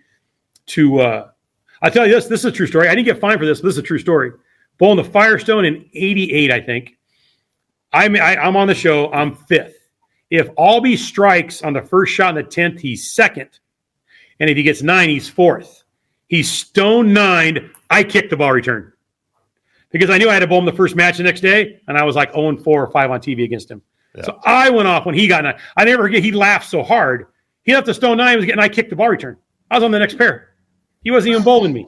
to, I'll tell you this is a true story. I didn't get fined for this, but this is a true story. Bowling the Firestone in 88, I think. I'm on the show. I'm fifth. If Albee strikes on the first shot in the 10th, he's second. And if he gets 9, he's fourth. He's stone 9. I kicked the ball return. Because I knew I had to bowl him the first match the next day, and I was like 0-4 or 5 on TV against him. Yeah. So I went off when he got 9. I never forget, he laughed so hard. He left the stone 9, I kicked the ball return. I was on the next pair. He wasn't even bowling me.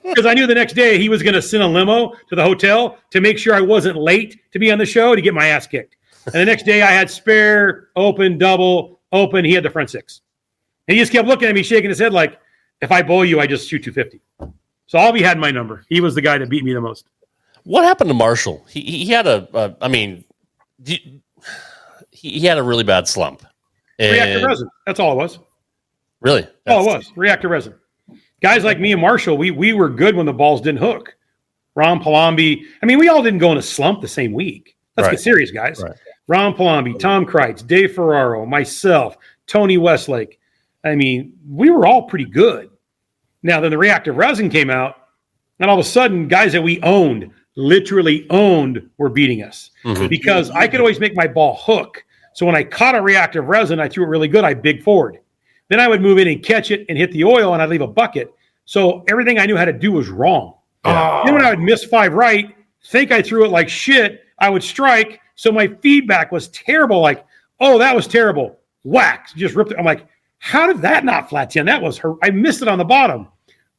Because I knew the next day he was going to send a limo to the hotel to make sure I wasn't late to be on the show to get my ass kicked. And the next day I had spare, open, double, open. He had the front 6. And he just kept looking at me, shaking his head like, if I bowl you, I just shoot 250. So Albee had my number. He was the guy that beat me the most. What happened to Marshall? He had he had a really bad slump. Reactive resin. That's all it was. Really? All it was. Reactive resin. Guys like me and Marshall, we were good when the balls didn't hook. Ron Palombi. I mean, we all didn't go in a slump the same week. Let's get serious, guys. Right. Ron Palombi, Tom Kreitz, Dave Ferraro, myself, Tony Westlake. I mean, we were all pretty good. Now, then the reactive resin came out, and all of a sudden, guys that we literally owned, were beating us. Mm-hmm. Because I could always make my ball hook. So when I caught a reactive resin, I threw it really good, I big forward. Then I would move in and catch it and hit the oil, and I'd leave a bucket. So everything I knew how to do was wrong. Yeah. Then when I would miss 5 right, think I threw it like shit, I would strike. So my feedback was terrible. Like, oh, that was terrible. Whack. Just ripped it. I'm like, how did that not flat 10? That was I missed it on the bottom.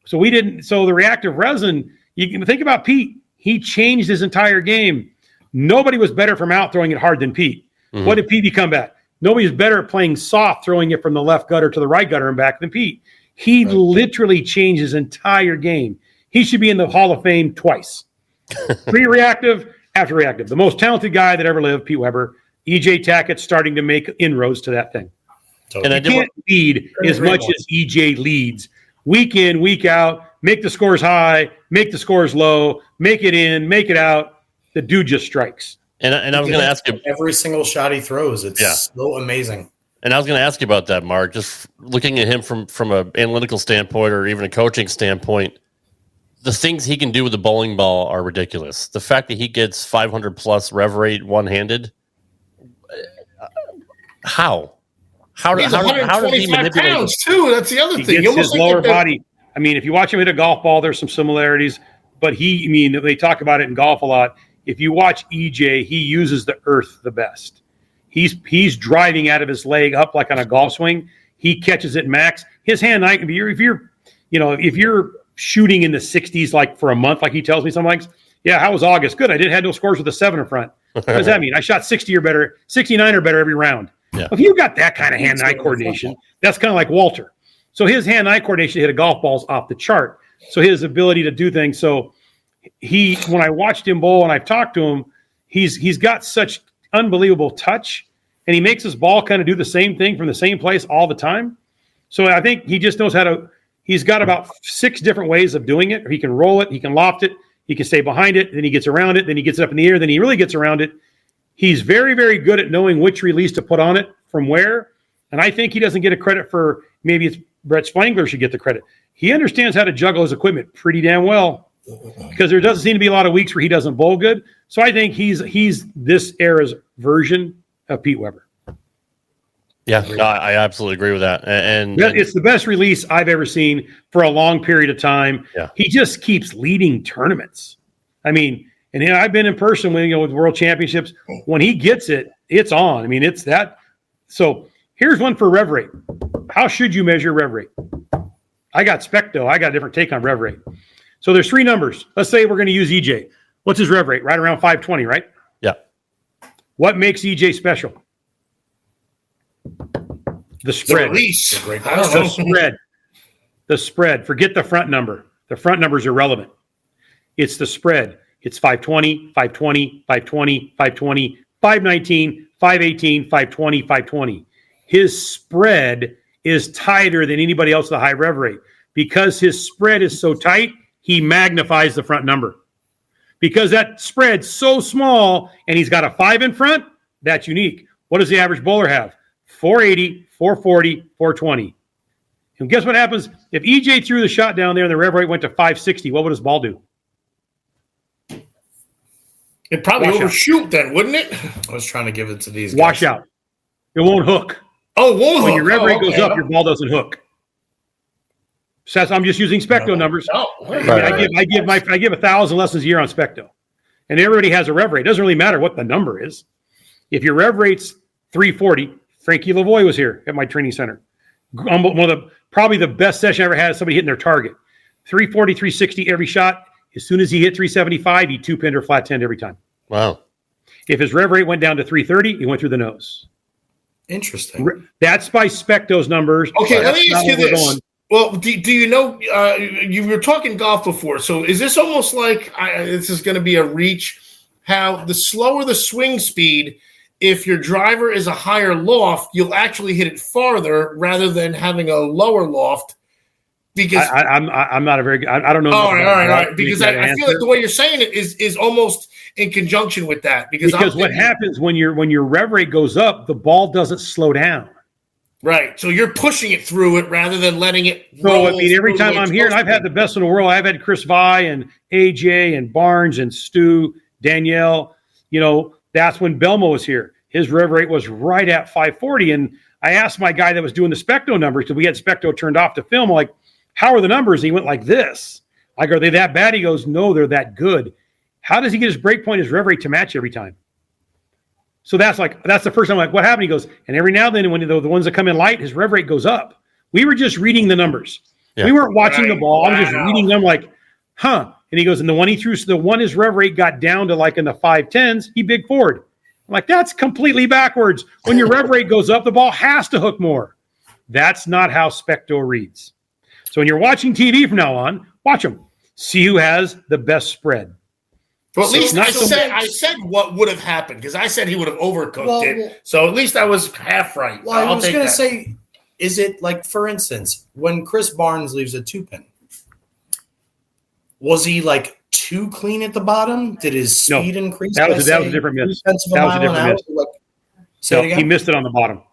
So the reactive resin, you can think about Pete. He changed his entire game. Nobody was better from out throwing it hard than Pete. Mm-hmm. What did Pete become back? Nobody's better at playing soft, throwing it from the left gutter to the right gutter and back than Pete. He literally changed his entire game. He should be in the Hall of Fame twice. Pre-reactive, after reactive. The most talented guy that ever lived, Pete Weber. E.J. Tackett starting to make inroads to that thing. Totally. And I can't lead as much as E.J. leads. Week in, week out, make the scores high, make the scores low, make it in, make it out. The dude just strikes. And I was going to ask you, every single shot he throws, it's so amazing. And I was going to ask you about that, Mark. Just looking at him from an analytical standpoint or even a coaching standpoint, the things he can do with the bowling ball are ridiculous. The fact that he gets 500 plus rev rate one-handed, how does he manipulate pounds too? That's the other thing. He gets his lower body. I mean, if you watch him hit a golf ball, there's some similarities. But they talk about it in golf a lot. If you watch EJ, he uses the earth the best. He's driving out of his leg up like on a golf swing. He catches it max. His hand, if you're shooting in the 60s like for a month, like he tells me sometimes, how was August? Good. I had no scores with a 7 in front. What does that mean? I shot 60 or better, 69 or better every round. Yeah. If you got that kind of hand-eye coordination, that's kind of like Walter. So his hand-eye coordination to hit a golf ball's off the chart. So his ability to do things. So when I watched him bowl and I've talked to him, he's got such unbelievable touch, and he makes his ball kind of do the same thing from the same place all the time. So I think he just knows how to. He's got about 6 different ways of doing it. Or he can roll it, he can loft it, he can stay behind it, then he gets around it, then he gets it up in the air, then he really gets around it. He's very, very good at knowing which release to put on it from where. And I think he doesn't get a credit for, maybe it's Brett Spangler should get the credit. He understands how to juggle his equipment pretty damn well, because there doesn't seem to be a lot of weeks where he doesn't bowl good. So I think he's this era's version of Pete Weber. Yeah, no, I absolutely agree with that. And it's the best release I've ever seen for a long period of time. Yeah. He just keeps leading tournaments. I mean, and I've been in person with World Championships. When he gets it, it's on. I mean, it's that. So here's one for rev rate. How should you measure rev rate? I got Specto. I got a different take on rev rate. So there's 3 numbers. Let's say we're going to use EJ. What's his rev rate? Right around 520, right? Yeah. What makes EJ special? The spread. The spread. The spread. Forget the front number. The front number is irrelevant. It's the spread. It's 520, 520, 520, 520, 519, 518, 520, 520. His spread is tighter than anybody else with a high rev rate. Because his spread is so tight, he magnifies the front number. Because that spread's so small and he's got a 5 in front, that's unique. What does the average bowler have? 480, 440, 420. And guess what happens? If EJ threw the shot down there and the rev rate went to 560, what would his ball do? It'd probably overshoot then, wouldn't it? I was trying to give it to these guys. Wash out. It won't hook. Oh, won't hook. When your rev rate goes up, your ball doesn't hook. So I'm just using Specto numbers. I give 1,000 lessons a year on Specto. And everybody has a rev rate. It doesn't really matter what the number is. If your rev rate's 340, Frankie Lavoie was here at my training center. Probably the best session I ever had is somebody hitting their target. 340, 360 every shot. As soon as he hit 375, he 2-pinned or flat 10 every time. Wow. If his rev rate went down to 330, he went through the nose. Interesting. That's by Specto's numbers. Okay, let me ask you this. Well, do you know, you were talking golf before, so is this almost like, this is going to be a reach, how the slower the swing speed, if your driver is a higher loft, you'll actually hit it farther rather than having a lower loft? Because I'm not a very good, I don't know. All right. Because I feel like the way you're saying it is almost in conjunction with that. Because what happens when your rev rate goes up, the ball doesn't slow down. Right. So you're pushing it through it rather than letting it roll. So, every time I'm here, and I've had the best in the world, I've had Chris Vi and AJ and Barnes and Stu, Danielle, that's when Belmo was here. His rev rate was right at 540. And I asked my guy that was doing the Specto numbers, because we had Specto turned off to film, like, how are the numbers? And he went like this. I go, are they that bad? He goes, no, they're that good. How does he get his break point, his rev rate to match every time? So that's the first time I'm like, what happened? He goes, and every now and then when the ones that come in light, his rev rate goes up. We were just reading the numbers. Yeah. We weren't watching the ball. I'm just reading them like, huh. And he goes, and the one he threw, so the one his rev rate got down to like in the 510s, he big forward. I'm like, that's completely backwards. When your rev rate goes up, the ball has to hook more. That's not how Specto reads. So when you're watching TV from now on, watch them. See who has the best spread. Well, at least I said what would have happened, because I said he would have overcooked it. So at least I was half right. Well, I was going to say, is it like, for instance, when Chris Barnes leaves a 2-pin, was he like too clean at the bottom? Did his speed increase? That was a different miss. He missed it on the bottom.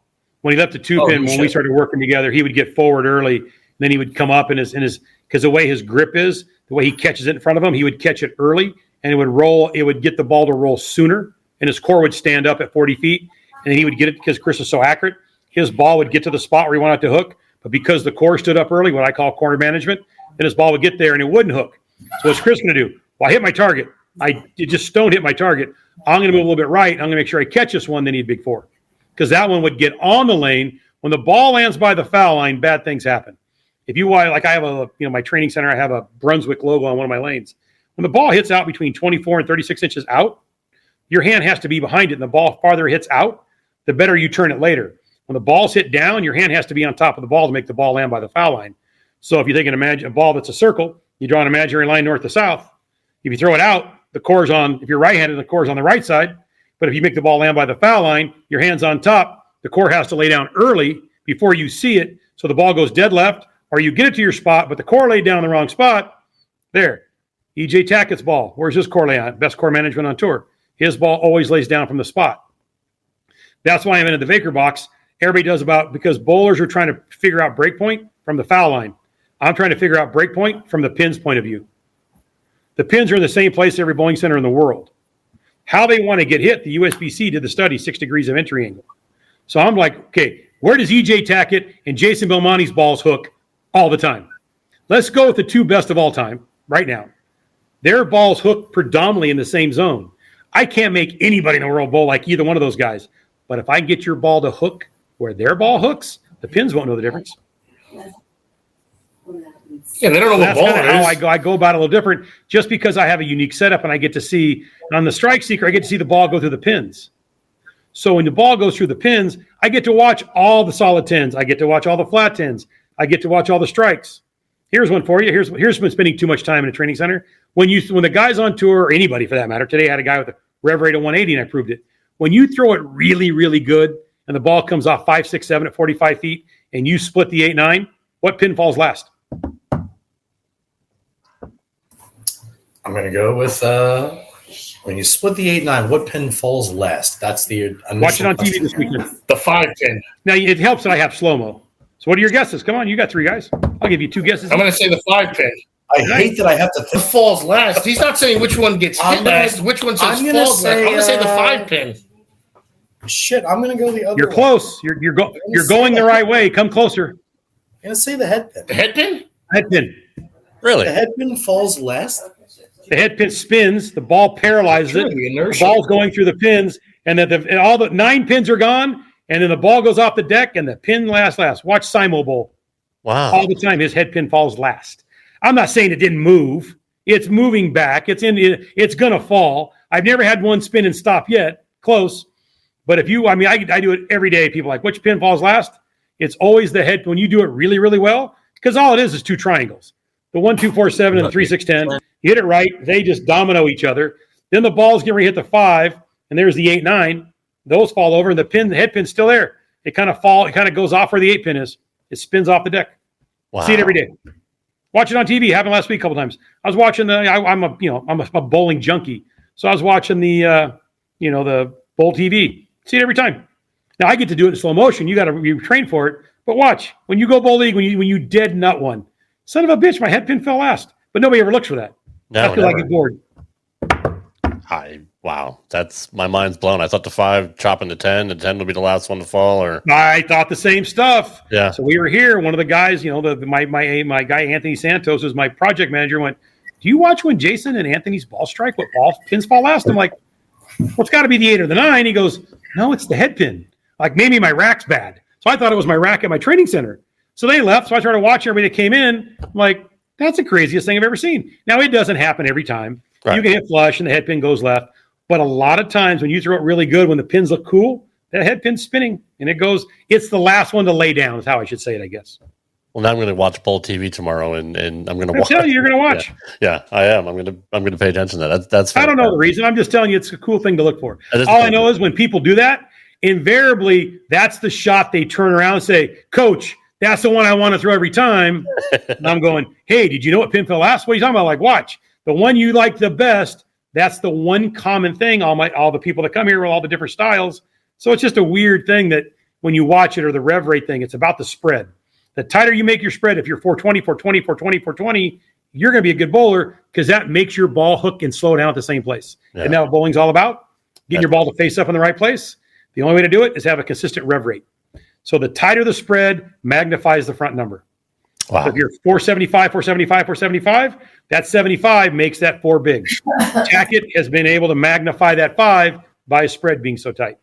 When he left the 2-pin, when we started working together, he would get forward early. Then he would come up because the way his grip is, the way he catches it in front of him, he would catch it early and it would roll. It would get the ball to roll sooner, and his core would stand up at 40 feet, and then he would get it because Chris is so accurate. His ball would get to the spot where he wanted it to hook, but because the core stood up early, what I call core management, then his ball would get there and it wouldn't hook. So what's Chris going to do? Well, I hit my target. It just stone hit my target. I'm going to move a little bit right. I'm going to make sure I catch this one. Then he'd big 4, because that one would get on the lane. When the ball lands by the foul line, bad things happen. If you like, I have my training center, I have a Brunswick logo on one of my lanes. When the ball hits out between 24 and 36 inches out, your hand has to be behind it, and the ball farther hits out, the better you turn it later. When the ball's hit down, your hand has to be on top of the ball to make the ball land by the foul line. So if you take a ball that's a circle, you draw an imaginary line north to south. If you throw it out, the core's on, if you're right-handed, the core's on the right side. But if you make the ball land by the foul line, your hand's on top. The core has to lay down early before you see it, so the ball goes dead left, or you get it to your spot, but the core laid down in the wrong spot. There. EJ Tackett's ball. Where's his core lay on? Best core management on tour. His ball always lays down from the spot. That's why I'm in the Baker box. Everybody does because bowlers are trying to figure out break point from the foul line. I'm trying to figure out break point from the pin's point of view. The pins are in the same place every bowling center in the world. How they want to get hit, the USBC did the study, 6 degrees of entry angle. So I'm like, okay, where does EJ Tackett and Jason Belmonte's balls hook all the time? Let's go with the 2 best of all time right now. Their balls hook predominantly in the same zone. I can't make anybody in the world bowl like either one of those guys. But if I get your ball to hook where their ball hooks, The pins won't know the difference. Yeah, they don't know what ball it is. How I go about it a little different, just because I have a unique setup and I get to see on the Strike Seeker, I get to see the ball go through the pins. So when the ball goes through the pins, I get to watch all the solid 10s. I get to watch all the flat 10s. I get to watch all the strikes. Here's one for you. Here's been spending too much time in a training center. When the guy's on tour, or anybody for that matter, today I had a guy with a rev rate of 180 and I proved it. When you throw it really, really good and the ball comes off 5, 6, 7 at 45 feet and you split the 8, 9, what pin falls last? I'm going to go with when you split the 8, 9, what pin falls last? That's the watch it on TV this weekend. The 5 pin. Now it helps that I have slow-mo. So what are your guesses? Come on, you got 3 guys. I'll give you 2 guesses. I'm going to say the 5 pin. I hate that I have to think. Falls last. He's not saying which one gets hit last. Which one says falls last. I'm going to say the 5 pin. Shit, I'm going to go the other. You're close. You're going the right way. Come closer. I'm going to say the head pin. The head pin? Head pin. Really? The head pin falls last. The head pin spins. The ball paralyzes it. The ball's going through the pins, and then all the 9 pins are gone. And then the ball goes off the deck, and the pin last. Watch Simo Bowl. Wow. All the time, his head pin falls last. I'm not saying it didn't move. It's moving back. It's going to fall. I've never had one spin and stop yet. Close. But I do it every day. People are like, which pin falls last? It's always the head. When you do it really, really well, because all it is 2 triangles. The 1, 2, 4, 7 and the 3, 6, 10. You hit it right. They just domino each other. Then the ball's getting ready to hit the 5, and there's the 8, 9. Those fall over, and the head pin's still there. It kind of goes off where the 8 pin is. It spins off the deck. Wow. See it every day. Watch it on TV. Happened last week a couple times. I was watching I'm a bowling junkie, so I was watching the bowl TV. See it every time. Now I get to do it in slow motion. You train for it, but watch when you go bowl league when you dead nut one. Son of a bitch, my head pin fell last, but nobody ever looks for that. No, I feel like a bored. Wow, that's my mind's blown. I thought the 5 chopping the 10, the 10 would be the last one to fall. Or I thought the same stuff. Yeah. So we were here. One of the guys, my guy Anthony Santos is my project manager. Went, do you watch when Jason and Anthony's ball strike? What ball pins fall last? I'm like, well, it's got to be the 8 or the 9. He goes, no, it's the head pin. Like maybe my rack's bad. So I thought it was my rack at my training center. So they left. So I started watching everybody that came in. I'm like, that's the craziest thing I've ever seen. Now it doesn't happen every time. Right. You can hit flush and the head pin goes left. But a lot of times when you throw it really good, when the pins look cool, that head pin's spinning and it's the last one to lay down is how I should say it, I guess. Well, now I'm going to watch bowl TV tomorrow and I'm going to watch. I tell you, you're going to watch. Yeah, I am. I'm going to pay attention to that. That's I don't know the reason. I'm just telling you, it's a cool thing to look for. All I know is when people do that, invariably, that's the shot they turn around and say, Coach, that's the one I want to throw every time. And I'm going, hey, did you know what pin fell last? What are you talking about? Like, watch. The one you like the best, that's the one common thing. All the people that come here with all the different styles. So it's just a weird thing that when you watch it or the rev rate thing, it's about the spread. The tighter you make your spread, if you're 420, 420, 420, 420, you're going to be a good bowler because that makes your ball hook and slow down at the same place. Yeah. And that's what bowling's all about. Getting your ball to face up in the right place. The only way to do it is have a consistent rev rate. So the tighter the spread magnifies the front number. Wow. So if you're 475, 475, 475, that 75 makes that 4 big. Tackett has been able to magnify that 5 by a spread being so tight.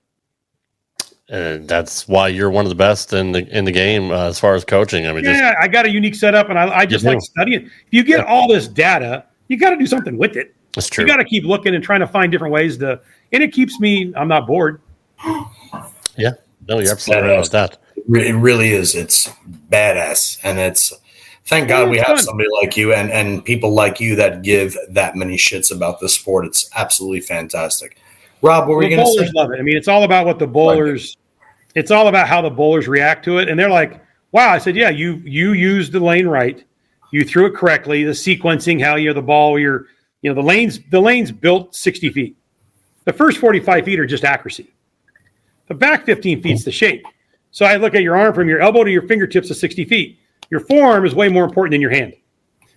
And that's why you're one of the best in the game as far as coaching. I mean, I got a unique setup, and I just like studying. If you get all this data, you got to do something with it. That's true. You got to keep looking and trying to find different ways and it keeps me. I'm not bored. Yeah, no, you're absolutely right about that. It really is. It's badass, and thank God we have somebody like you and people like you that give that many shits about this sport. It's absolutely fantastic. Rob, what were you going to say? Bowlers love it. I mean, it's all about what the bowlers. It's all about how the bowlers react to it, and they're like, "Wow!" I said, "Yeah, you used the lane right. You threw it correctly. The sequencing, how the ball, the lane's built 60 feet. The first 45 feet are just accuracy. The back 15 feet's the shape. So I look at your arm from your elbow to your fingertips is 60 feet. Your forearm is way more important than your hand.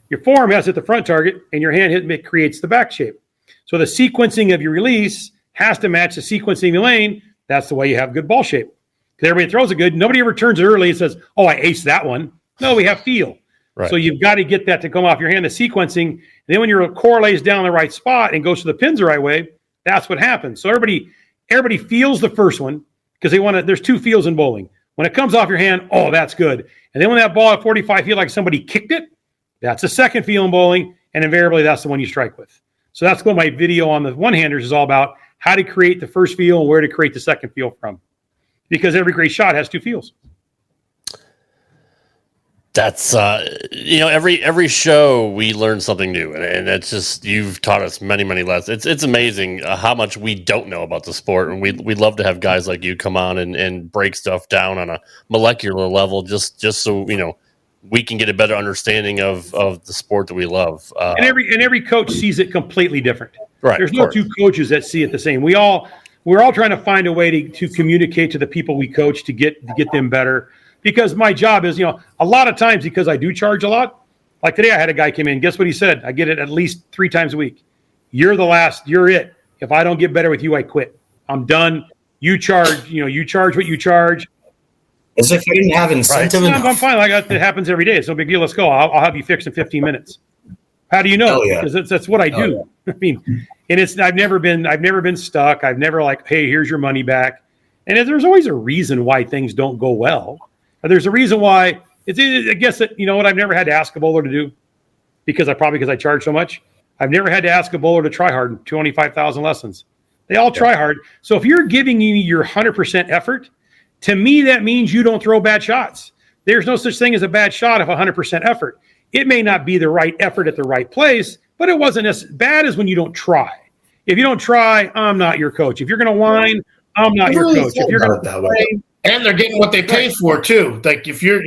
Your forearm has to hit the front target, and your hand creates the back shape. So the sequencing of your release has to match the sequencing of the lane. That's the way you have good ball shape. Because everybody throws it good. Nobody ever turns it early and says, oh, I aced that one. No, we have feel. Right. So you've got to get that to come off your hand, the sequencing. And then when your core lays down the right spot and goes to the pins the right way, that's what happens. So everybody feels the first one because they want to. There's 2 feels in bowling. When it comes off your hand, oh, that's good. And then when that ball at 45 feet, like somebody kicked it, that's a second feel in bowling, and invariably that's the one you strike with. So that's what my video on the one-handers is all about, how to create the first feel and where to create the second feel from. Because every great shot has two feels. That's every show we learn something new, and it's just, you've taught us many lessons. It's amazing how much we don't know about the sport, and we'd love to have guys like you come on and break stuff down on a molecular level, just so we can get a better understanding of the sport that we love. And every coach sees it completely different. Right. There's no two coaches that see it the same. We're all trying to find a way to communicate to the people we coach to get them better. Because my job is, a lot of times, because I do charge a lot. Like today, I had a guy come in. Guess what he said? I get it at least 3 times a week. You're it. If I don't get better with you, I quit. I'm done. You charge. You charge what you charge. As if I didn't have incentive. Right. I'm fine. It happens every day. It's no big deal. Let's go. I'll have you fixed in 15 minutes. How do you know? Yeah. Because that's what I do. Yeah. I mean, and I've never been stuck. I've never hey, here's your money back. And there's always a reason why things don't go well. There's a reason why. I guess that, what I've never had to ask a bowler to do, because I charge so much. I've never had to ask a bowler to try hard in 25,000 lessons. They all try hard. So if you're giving me your 100% effort, to me, that means you don't throw bad shots. There's no such thing as a bad shot of 100% effort. It may not be the right effort at the right place, but it wasn't as bad as when you don't try. If you don't try, I'm not your coach. If you're going to whine, I'm not your coach. If you're going to play, and they're getting what they pay for too. Like if you're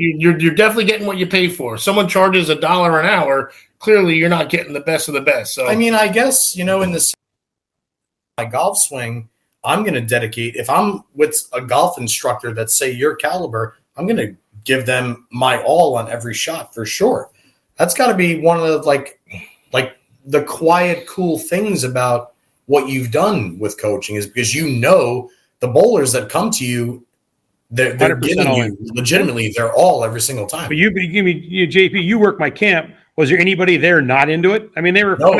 definitely getting what you pay for. Someone charges $1 an hour. Clearly, you're not getting the best of the best. So I mean, I guess in this my golf swing, I'm going to dedicate. If I'm with a golf instructor that's say your caliber, I'm going to give them my all on every shot for sure. That's got to be one of the like the quiet, cool things about what you've done with coaching is because the bowlers that come to you. They're giving you legitimately their all every single time. But you give me JP. You work my camp. Was there anybody there not into it? I mean, they were. No,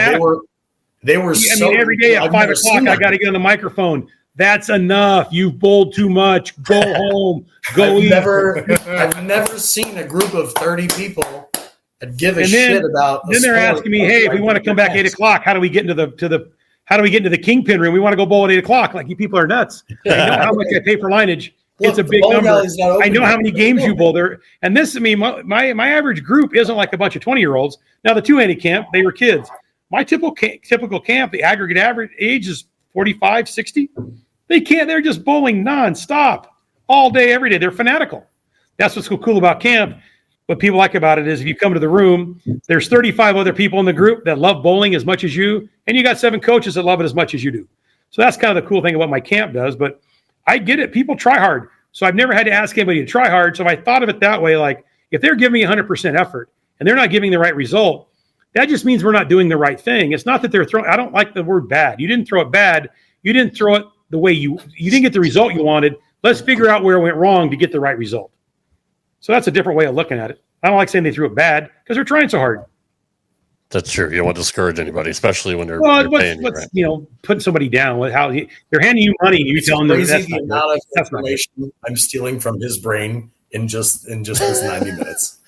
they were. Every day at 5 o'clock, I got to get on the microphone. That's enough. You've bowled too much. Go home. Go eat. I've never seen a group of 30 people that give a shit about. Then they're asking me, "Hey, if we want to come back 8 o'clock, how do we get into the kingpin room? We want to go bowl at 8 o'clock." Like, you people are nuts. I know how much I pay for lineage. It's a big number. I know how many games you bowl there. And this, my average group isn't like a bunch of 20-year-olds. Now, the two-handed camp, they were kids. My typical camp, the aggregate average age is 45, 60. They're just bowling nonstop all day, every day. They're fanatical. That's what's so cool about camp. What people like about it is if you come to the room, there's 35 other people in the group that love bowling as much as you, and you got 7 coaches that love it as much as you do. So that's kind of the cool thing about my camp does, but I get it. People try hard. So I've never had to ask anybody to try hard. So I thought of it that way. Like, if they're giving me 100% effort and they're not giving the right result, that just means we're not doing the right thing. It's not that they're throwing. I don't like the word bad. You didn't throw it bad. You didn't throw it the way you didn't get the result you wanted. Let's figure out where it went wrong to get the right result. So that's a different way of looking at it. I don't like saying they threw it bad because they're trying so hard. That's true. You don't want to discourage anybody, especially when they're paying you, right? Putting somebody down with how they're handing you money and you telling them that's the amount of information I'm stealing from his brain in just this 90 minutes.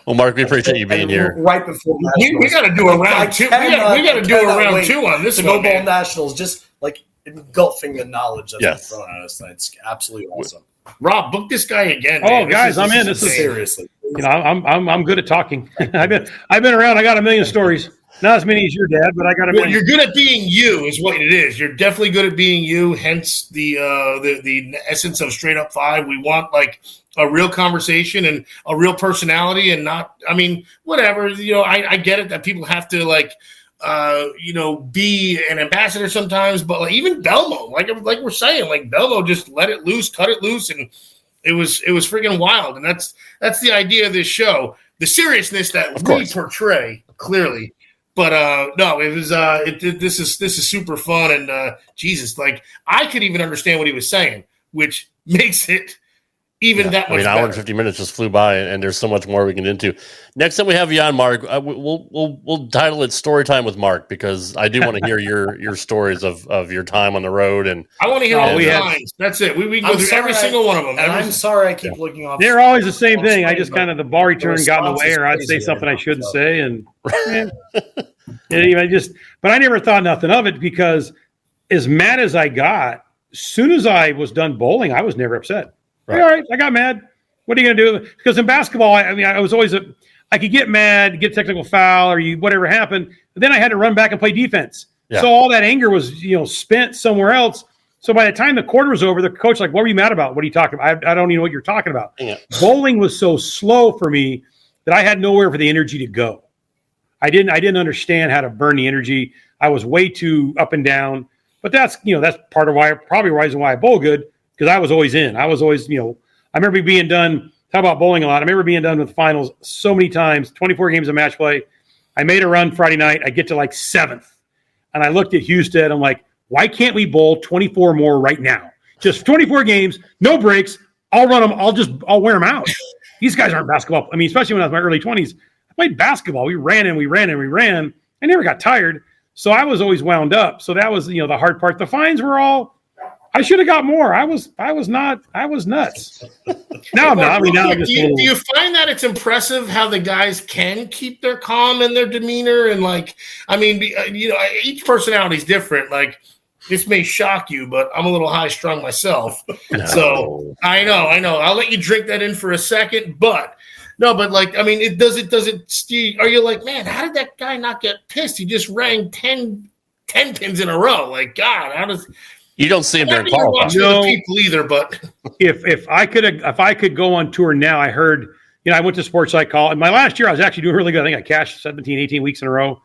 Well, Mark, we appreciate you being here. Right before we got to do a round two. We got to do a round two on this one. Bowl Nationals, just like engulfing the knowledge that's thrown at us. It's absolutely awesome. Rob, book this guy again. Oh, guys, I'm in. This is seriously. I'm good at talking. I've been around. I got a million stories. Not as many as your dad, but I got a million. You're good at being you, is what it is. You're definitely good at being you. Hence the essence of Straight Up 5. We want like a real conversation and a real personality, and not. I mean, whatever. I get it that people have to like. Be an ambassador sometimes, but like even Belmo, like we're saying, like Belmo just let it loose, cut it loose, and it was freaking wild. And that's the idea of this show, the seriousness that we portray clearly. But no, it was this is super fun, and Jesus, like I could even understand what he was saying, which makes it that much hour and better. 50 minutes just flew by, and there's so much more we can get into. Next time we have you on, Mark, we'll title it Story Time with Mark, because I do want to hear your stories of your time on the road. And I want to hear all the times. That's it. We go through every single one of them. And I'm sorry I keep looking off. They're always the same thing. I just kind of, the ball return got in the way, or I'd say something I shouldn't say. And but I never thought nothing of it, because as mad as I got, as soon as I was done bowling, I was never upset. Right. All right, I got mad. What are you going to do? Because in basketball, I was always I could get mad, get a technical foul, or whatever happened, but then I had to run back and play defense. Yeah. So all that anger was, spent somewhere else. So by the time the quarter was over, the coach like, "What were you mad about? What are you talking about? I don't even know what you're talking about." Yeah. Bowling was so slow for me that I had nowhere for the energy to go. I didn't understand how to burn the energy. I was way too up and down. But that's part of probably the reason why I bowl good, because I was always in. I was always, I remember being done, talk about bowling a lot. I remember being done with finals so many times, 24 games of match play. I made a run Friday night. I get to like 7th. And I looked at Houston. I'm like, why can't we bowl 24 more right now? Just 24 games, no breaks. I'll run them. I'll wear them out. These guys aren't basketball. I mean, especially when I was in my early 20s, I played basketball. We ran and we ran and we ran. I never got tired. So I was always wound up. So that was, the hard part. The fines were I should have got more. I was nuts. Now I'm not. I mean, now I'm just do you find that it's impressive how the guys can keep their calm and their demeanor? And each personality is different. Like, this may shock you, but I'm a little high strung myself. No. So I know. I'll let you drink that in for a second, but no, but it doesn't. Are you like, man, how did that guy not get pissed? He just rang 10 pins in a row. Like, God, how does? You don't see him during qualifying. No people either, but if I could go on tour now, I heard, I went to sports psych college. In my last year, I was actually doing really good. I think I cashed 17, 18 weeks in a row.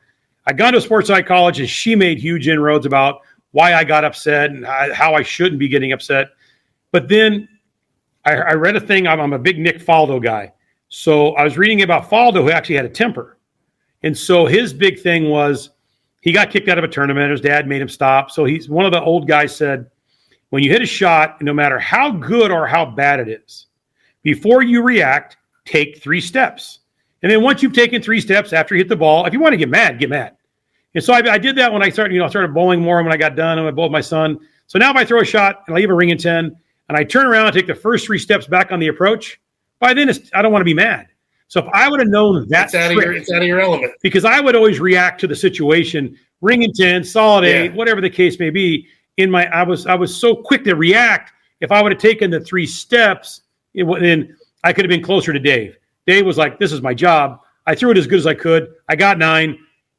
I'd gone to a sports psych college, and she made huge inroads about why I got upset and how I shouldn't be getting upset. But then I read a thing. I'm a big Nick Faldo guy. So I was reading about Faldo, who actually had a temper. And so his big thing was he got kicked out of a tournament. His dad made him stop. So he's one of the old guys said, when you hit a shot, no matter how good or how bad it is, before you react, take 3 steps. And then once you've taken 3 steps after you hit the ball, if you want to get mad, get mad. And so I did that when I started bowling more when I got done and I bowled my son. So now if I throw a shot and I leave a ring in 10 and I turn around and take the first 3 steps back on the approach, by then I don't want to be mad. So if I would have known that, it's out of your element. Because I would always react to the situation, ring in 10, solid 8, whatever the case may be. I was so quick to react. If I would have taken the 3 steps, then I could have been closer to Dave. Dave was like, this is my job. I threw it as good as I could. I got 9.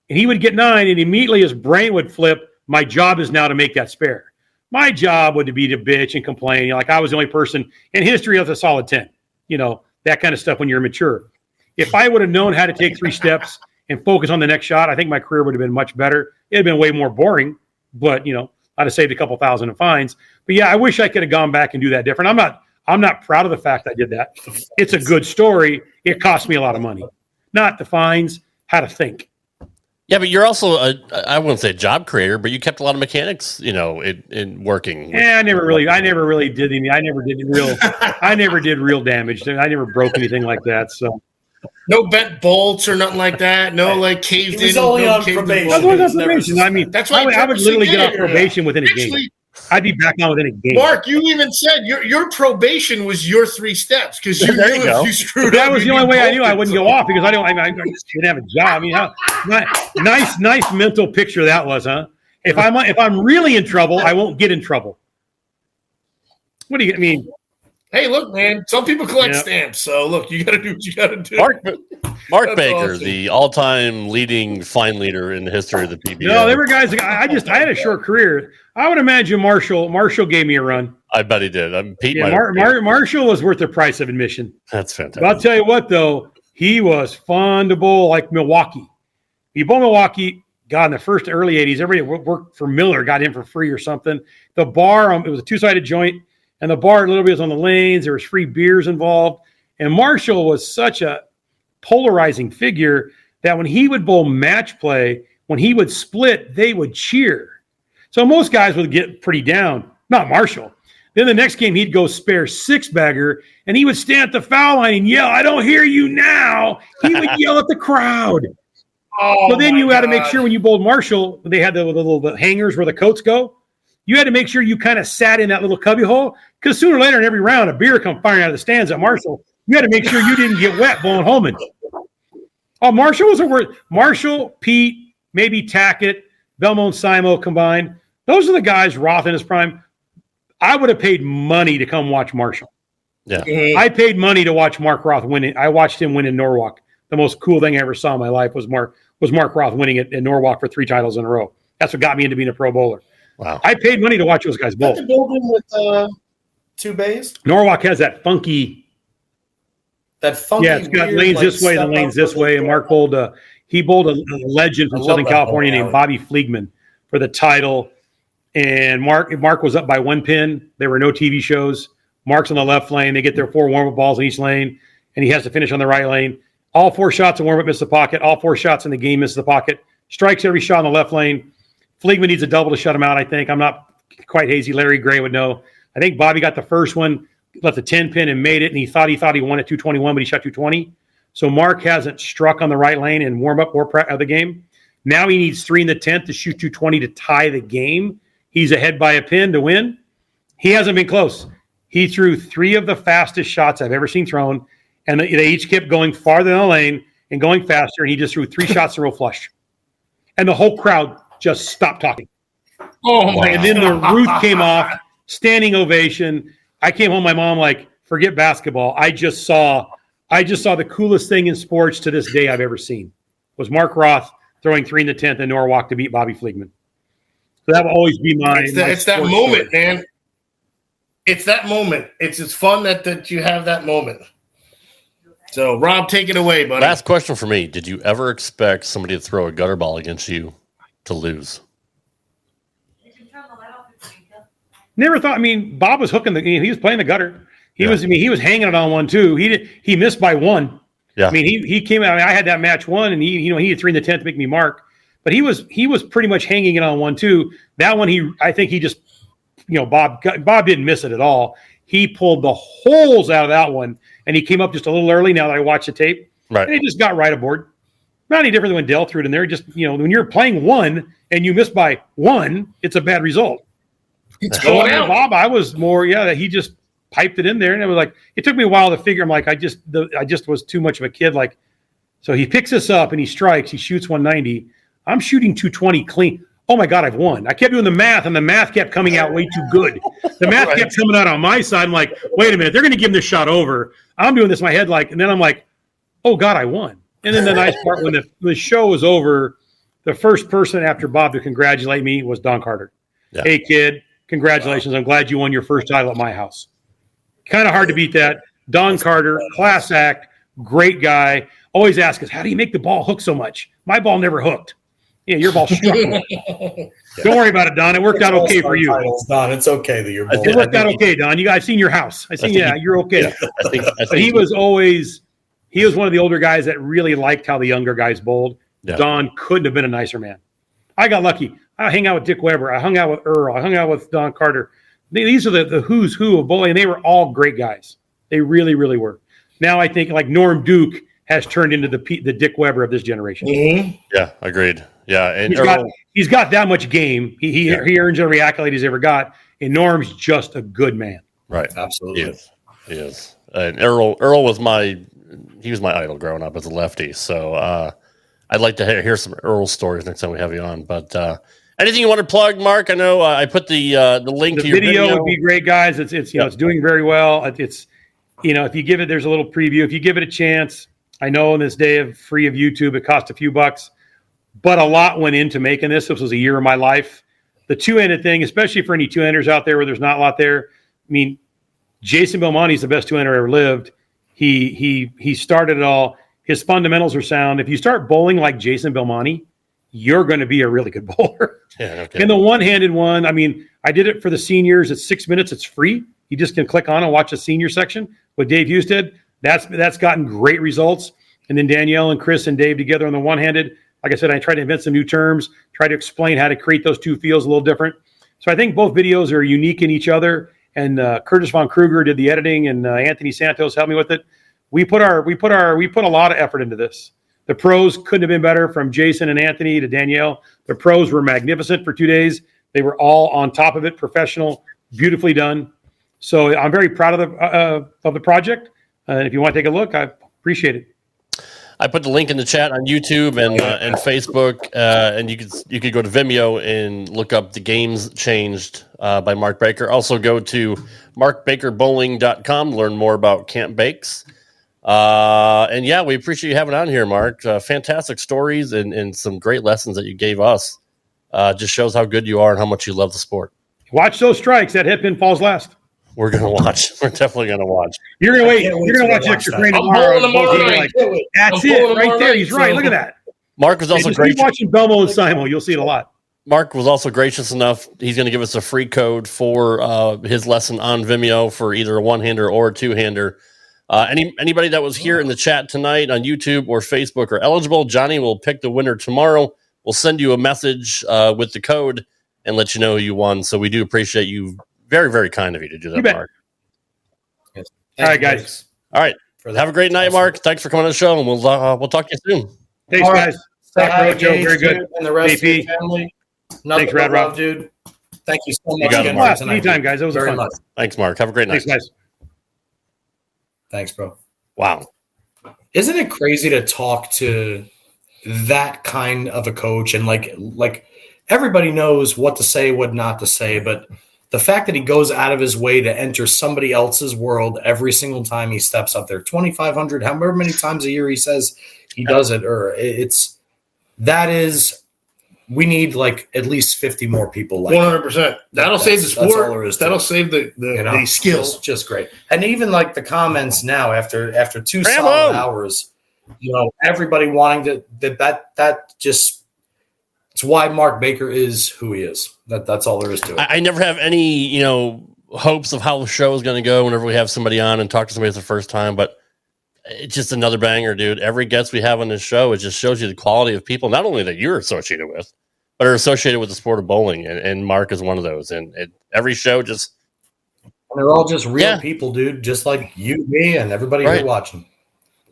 And he would get 9, and immediately his brain would flip. My job is now to make that spare. My job would be to bitch and complain. Like I was the only person in history with a solid 10. That kind of stuff when you're mature. If I would have known how to take 3 steps and focus on the next shot, I think my career would have been much better. It'd been way more boring, but I'd have saved a couple thousand in fines. But yeah, I wish I could have gone back and do that different. I'm not proud of the fact I did that. It's a good story. It cost me a lot of money. Not the fines, how to think. Yeah, but you're also I wouldn't say a job creator, but you kept a lot of mechanics, in working. Yeah, I never really did any. I never did real damage. I never broke anything like that. So no bent bolts or nothing like that. No caved in. He was only on probation. I was on probation. I mean, that's why I would literally get off probation within a game. I'd be back on within a game. Mark, you even said your probation was your 3 steps because you knew if you screwed up. That was the only way I knew I wouldn't go off because I didn't have a job. I mean, nice mental picture that was, huh? If I'm really in trouble, I won't get in trouble. What do you mean? Hey, look, man. Some people collect stamps, so look, you got to do what you got to do. Mark Baker, awesome. The all-time leading fine leader in the history of the PBA. No, there were guys. I had a short career. I would imagine Marshall gave me a run. I bet he did. Marshall was worth the price of admission. That's fantastic. But I'll tell you what, though, he was fun to bowl like Milwaukee. You bowl Milwaukee. God, in the first early 80s, everybody worked for Miller, got in for free or something. The bar, it was a 2-sided joint, and the bar a little bit was on the lanes. There was free beers involved. And Marshall was such a polarizing figure that when he would bowl match play, when he would split, they would cheer. So most guys would get pretty down. Not Marshall. Then the next game, he'd go spare 6-bagger, and he would stand at the foul line and yell, "I don't hear you now." He would yell at the crowd. So then you had to make sure when you bowled Marshall, they had the little hangers where the coats go. You had to make sure you kind of sat in that little cubby hole, because sooner or later in every round, a beer come firing out of the stands at Marshall. You had to make sure you didn't get wet bowling Holman. Oh, Marshall was a word. Marshall, Pete, maybe Tackett, Belmont, Simo combined. Those are the guys, Roth in his prime. I would have paid money to come watch Marshall. Yeah. I paid money to watch Mark Roth win. I watched him win in Norwalk. The most cool thing I ever saw in my life was Mark Roth winning it in Norwalk for 3 titles in a row. That's what got me into being a pro bowler. Wow. I paid money to watch those guys bowl. The building with 2 bays? Norwalk has that funky. Yeah, it's got weird, lanes like, this way and lanes this way. And Mark bowled a legend from Southern California named Bobby Fleegman for the title. And Mark was up by 1 pin. There were no TV shows. Mark's on the left lane. They get their 4 warm-up balls in each lane, and he has to finish on the right lane. All 4 shots in warm-up miss the pocket. All 4 shots in the game miss the pocket. Strikes every shot on the left lane. Fleegman needs a double to shut him out, I think. I'm not quite hazy. Larry Gray would know. I think Bobby got the first one, left the 10 pin and made it, and he thought he won at 221, but he shot 220. So Mark hasn't struck on the right lane in warm-up or the game. Now he needs 3 in the 10th to shoot 220 to tie the game. He's ahead by a pin to win. He hasn't been close. He threw 3 of the fastest shots I've ever seen thrown, and they each kept going farther in the lane and going faster, and he just threw 3 shots in a row flush. And the whole crowd just stopped talking. Oh, my And then the roof came off, standing ovation. I came home, my mom like, forget basketball. I just saw the coolest thing in sports to this day I've ever seen. Was Mark Roth throwing 3 in the 10th in Norwalk to beat Bobby Fleegman. So that will always be mine. It's that moment, man. It's that moment. It's fun that you have that moment. So, Rob, take it away, buddy. Last question for me. Did you ever expect somebody to throw a gutter ball against you to lose? Never thought. I mean, Bob was hooking he was playing the gutter. He was hanging it on 1 too. He missed by 1. Yeah. I mean, he came out. I mean, I had that match 1, and he had 3 in the 10th to make me mark. But he was pretty much hanging it on 1 too. That one, I think he just, Bob didn't miss it at all. He pulled the holes out of that one, and he came up just a little early. Now that I watched the tape, right, and he just got right aboard. Not any different than when Dell threw it in there. Just when you're playing 1 and you miss by 1, it's a bad result. It's going out. Bob, I was more that he just piped it in there, and it was like it took me a while to figure. I'm like I just was too much of a kid. Like, so he picks this up and he strikes. He shoots 190. I'm shooting 220 clean. Oh my God, I've won. I kept doing the math, and the math kept coming out way too good. The math kept coming out on my side. I'm like, wait a minute, they're going to give him this shot over. I'm doing this in my head, and then I'm like, oh God, I won. And then the nice part, when the show was over, the first person after Bob to congratulate me was Don Carter. Yeah. Hey kid, congratulations. I'm glad you won your first title at my house. Kind of hard to beat that. Don Carter, class act, great guy. Always asks us, how do you make the ball hook so much? My ball never hooked. Yeah, your ball struck me. Don't worry about it, Don. It worked out okay for you. Don, it's okay that you're. It worked out okay, Don. I've seen your house. You're okay. Yeah, I think he was one of the older guys that really liked how the younger guys bowled. Yeah. Don couldn't have been a nicer man. I got lucky. I hang out with Dick Weber. I hung out with Earl. I hung out with Don Carter. These are the who's who of bowling, and they were all great guys. They really, really were. Now I think like Norm Duke has turned into the Dick Weber of this generation. Mm-hmm. Yeah, agreed. Yeah, and he's got that much game. He earns every accolade he's ever got. And Norm's just a good man. Right, absolutely. He is. And Earl was my idol growing up as a lefty. So I'd like to hear some Earl stories next time we have you on. But anything you want to plug, Mark? I know I put the link to your video. Would be great, guys. It's doing very well. It's if you give it, there's a little preview. If you give it a chance, I know in this day of free of YouTube, it cost a few bucks. But a lot went into making this. This was a year of my life. The two-handed thing, especially for any two-handers out there where there's not a lot there. I mean, Jason Belmonte's the best two-hander ever lived. He started it all. His fundamentals are sound. If you start bowling like Jason Belmonte, you're going to be a really good bowler. Yeah, okay. And the one-handed one, I mean, I did it for the seniors. It's 6 minutes. It's free. You just can click on and watch the senior section with Dave Husted. That's gotten great results. And then Danielle and Chris and Dave together on the one-handed. Like I said, I tried to invent some new terms, try to explain how to create those two feels a little different. So I think both videos are unique in each other, and Curtis Von Kruger did the editing, and Anthony Santos helped me with it. We put a lot of effort into this. The pros couldn't have been better, from Jason and Anthony to Danielle. The pros were magnificent for 2 days. They were all on top of it, professional, beautifully done. So I'm very proud of the project. And if you want to take a look, I appreciate it. I put the link in the chat on YouTube and Facebook, and you could go to Vimeo and look up The Games Changed by Mark Baker. Also go to markbakerbowling.com to learn more about Camp Bakes. And yeah, we appreciate you having on here, Mark. Fantastic stories and some great lessons that you gave us. Just shows how good you are and how much you love the sport. Watch those strikes. That hit pin falls last. We're gonna watch. We're definitely gonna watch. You're gonna wait. You're gonna watch extra frame tomorrow. That's it, right there. He's right. Look at that. Mark was also great. Keep watching Belmo and Simon. You'll see it a lot. Mark was also gracious enough. He's going to give us a free code for his lesson on Vimeo for either a one-hander or a two-hander. Anybody that was here in the chat tonight on YouTube or Facebook are eligible. Johnny will pick the winner tomorrow. We'll send you a message with the code and let you know who you won. So we do appreciate you. Very, very kind of you to do that, Mark. Yes. All right, guys. All right. Have a great night, Mark. Thanks for coming on the show, and we'll talk to you soon. Thanks, guys. Dr. Ocho, very good. And the rest of the family. Thanks, Rad Rob. Dude. Thank you so much again, Mark. Anytime, guys. That was very fun. much. Thanks, Mark. Have a great night. Thanks, guys. Thanks, bro. Wow. Isn't it crazy to talk to that kind of a coach? And like everybody knows what to say, what not to say, but the fact that he goes out of his way to enter somebody else's world every single time he steps up there, 2,500, however many times a year he says he does it, or we need like at least 50 more people like 100%. That'll save the sport. That's all there is That'll save the skills. Just great. And even like the comments now after 2 solid hours, everybody wanting to that just. It's why Mark Baker is who he is. That's all there is to it. I never have any, hopes of how the show is going to go whenever we have somebody on and talk to somebody for the first time, but it's just another banger, dude. Every guest we have on this show, it just shows you the quality of people, not only that you're associated with, but are associated with the sport of bowling. And Mark is one of those. And every show just... And they're all just real people, dude, just like you, me, and everybody here watching.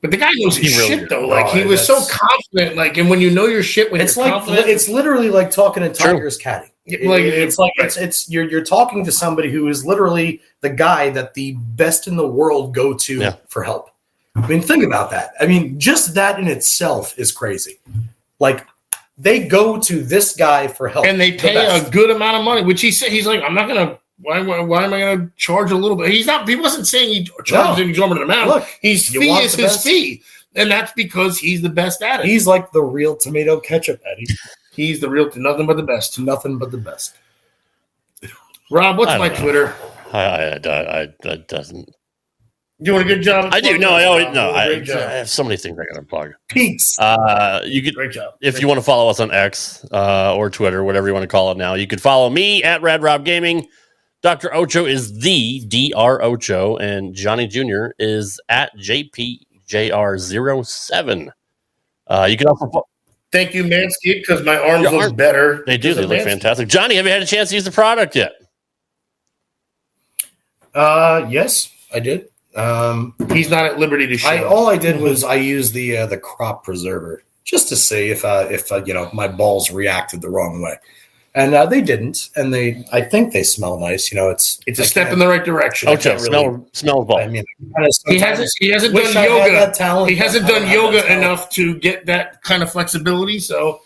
But the guy knows his shit, though. Like, he was so confident. Like, and when you know your shit, when it's you're confident, it's literally like talking to Tiger's caddy. You're talking to somebody who is literally the guy that the best in the world go to for help. I mean, think about that. I mean, just that in itself is crazy. Like, they go to this guy for help, and they pay a good amount of money. Which he said, he's like, I'm not gonna. Why am I going to charge a little bit? He wasn't saying he charges an exorbitant amount. Look, his fee is his fee, and that's because he's the best at it. He's like the real tomato ketchup, Eddie. He's the real nothing but the best. Nothing but the best. Rob, what's my Twitter? I doesn't. You want a good job? I do. No, I have so many things I got to plug. Peace. You could, great job. If you want to follow us on X or Twitter, whatever you want to call it now, you could follow me at Rad Rob Gaming. Dr. Ocho is the Dr. Ocho, and Johnny Jr. is at JPJR07. You can also thank you, Manscaped, because my arms look better. They do. They look fantastic. Johnny, have you had a chance to use the product yet? Yes, I did. He's not at liberty to show. All I did was I used the crop preserver just to see if my balls reacted the wrong way. And they didn't, and I think they smell nice. It's a step in the right direction. Okay, smell ball. I mean, he hasn't done yoga. He hasn't done yoga enough to get that kind of flexibility. So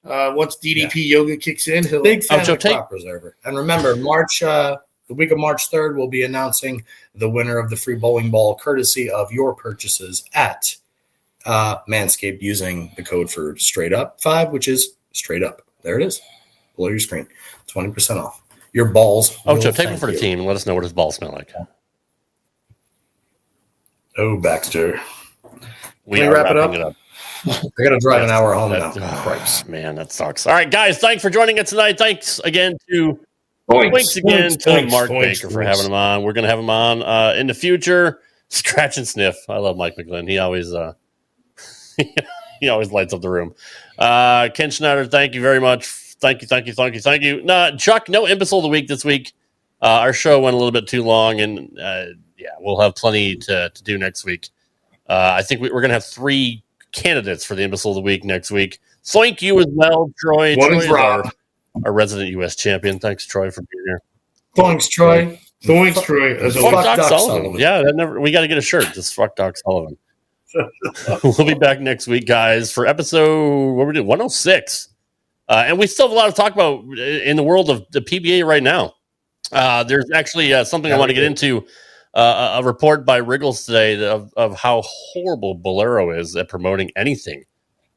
once DDP yoga kicks in, he'll big fan of the crop preserver. And remember, the week of March 3rd, we'll be announcing the winner of the free bowling ball, courtesy of your purchases at Manscaped using the code for Straight Up 5, which is Straight Up. There it is. Below your screen, 20% off. Your balls. Ocho, take one for the team and let us know what his balls smell like. Oh, Baxter. We Can we wrap it up? I got to drive an hour home now. Christ. Man, that sucks. All right, guys, thanks for joining us tonight. Thanks again to Mark Baker for having him on. We're going to have him on in the future. Scratch and sniff. I love Mike McGlynn. He always lights up the room. Ken Schneider, thank you very much. Thank you. No, Chuck, no imbecile of the week this week. Our show went a little bit too long, and we'll have plenty to do next week. I think we're going to have 3 candidates for the Imbecile of the Week next week. Thank you as well, Troy. One Troy is Rob. Our resident U.S. champion. Thanks, Troy, for being here. Thanks, Troy. Thanks, Troy. As Fuck always. Doc Sullivan. Yeah, we got to get a shirt. Just fuck Doc Sullivan. We'll be back next week, guys, for episode 106. And we still have a lot to talk about in the world of the PBA right now. There's actually something I want to get into. A report by Wriggles today of how horrible Bolero is at promoting anything.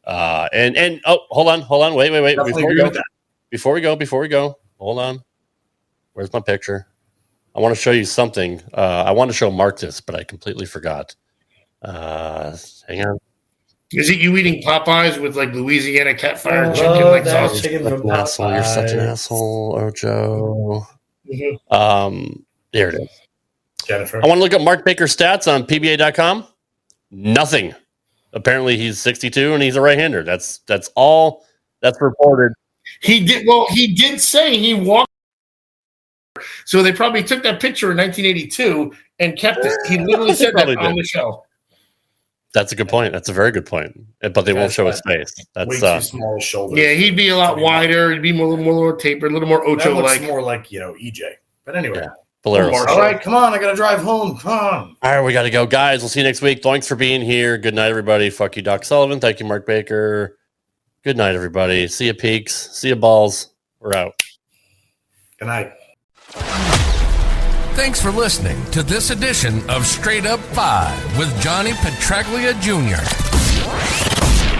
And hold on, wait. Before we go, hold on. Where's my picture? I want to show you something. I want to show Mark this, but I completely forgot. Hang on. Is it you eating Popeyes with like Louisiana cat fire chicken like sausage? Asshole. You're such an asshole, Ocho. Mm-hmm. There it is. Jennifer. I want to look up Mark Baker's stats on PBA.com. Nothing. Apparently he's 62 and he's a right-hander. That's all that's reported. He did say he walked. So they probably took that picture in 1982 and kept it. He literally said that on the show. That's a good point. That's a very good point. But they won't show his face. That's way too small shoulders. Yeah, he'd be a lot wider. He'd be more tapered, a little more Ocho-like. More like EJ. But anyway. Yeah. Bolero. All right, come on. I got to drive home. Come on. All right, we got to go. Guys, we'll see you next week. Thanks for being here. Good night, everybody. Fuck you, Doc Sullivan. Thank you, Mark Baker. Good night, everybody. See you, Peaks. See you, Balls. We're out. Good night. Thanks for listening to this edition of Straight Up 5 with Johnny Petraglia Jr.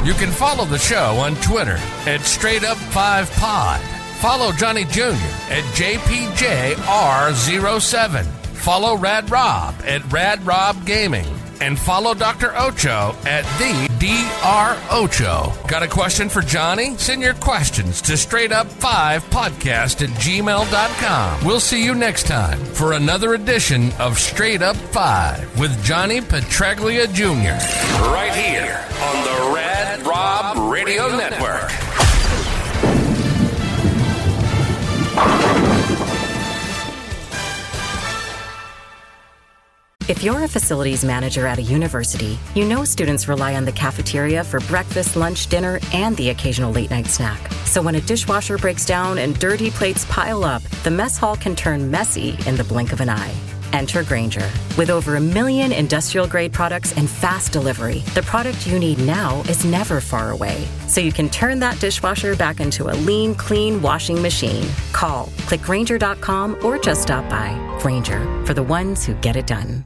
You can follow the show on Twitter at Straight Up 5 Pod. Follow Johnny Jr. at JPJR07. Follow Rad Rob at Rad Rob Gaming. And follow Dr. Ocho at the Dr. Ocho. Got a question for Johnny? Send your questions to straightup5podcast@gmail.com. We'll see you next time for another edition of Straight Up 5 with Johnny Petraglia Jr. Right here on the Rad Rob Radio Network. If you're a facilities manager at a university, you know students rely on the cafeteria for breakfast, lunch, dinner, and the occasional late-night snack. So when a dishwasher breaks down and dirty plates pile up, the mess hall can turn messy in the blink of an eye. Enter Grainger. With over 1 million industrial-grade products and fast delivery, the product you need now is never far away. So you can turn that dishwasher back into a lean, clean washing machine. Call, click Grainger.com, or just stop by. Grainger, for the ones who get it done.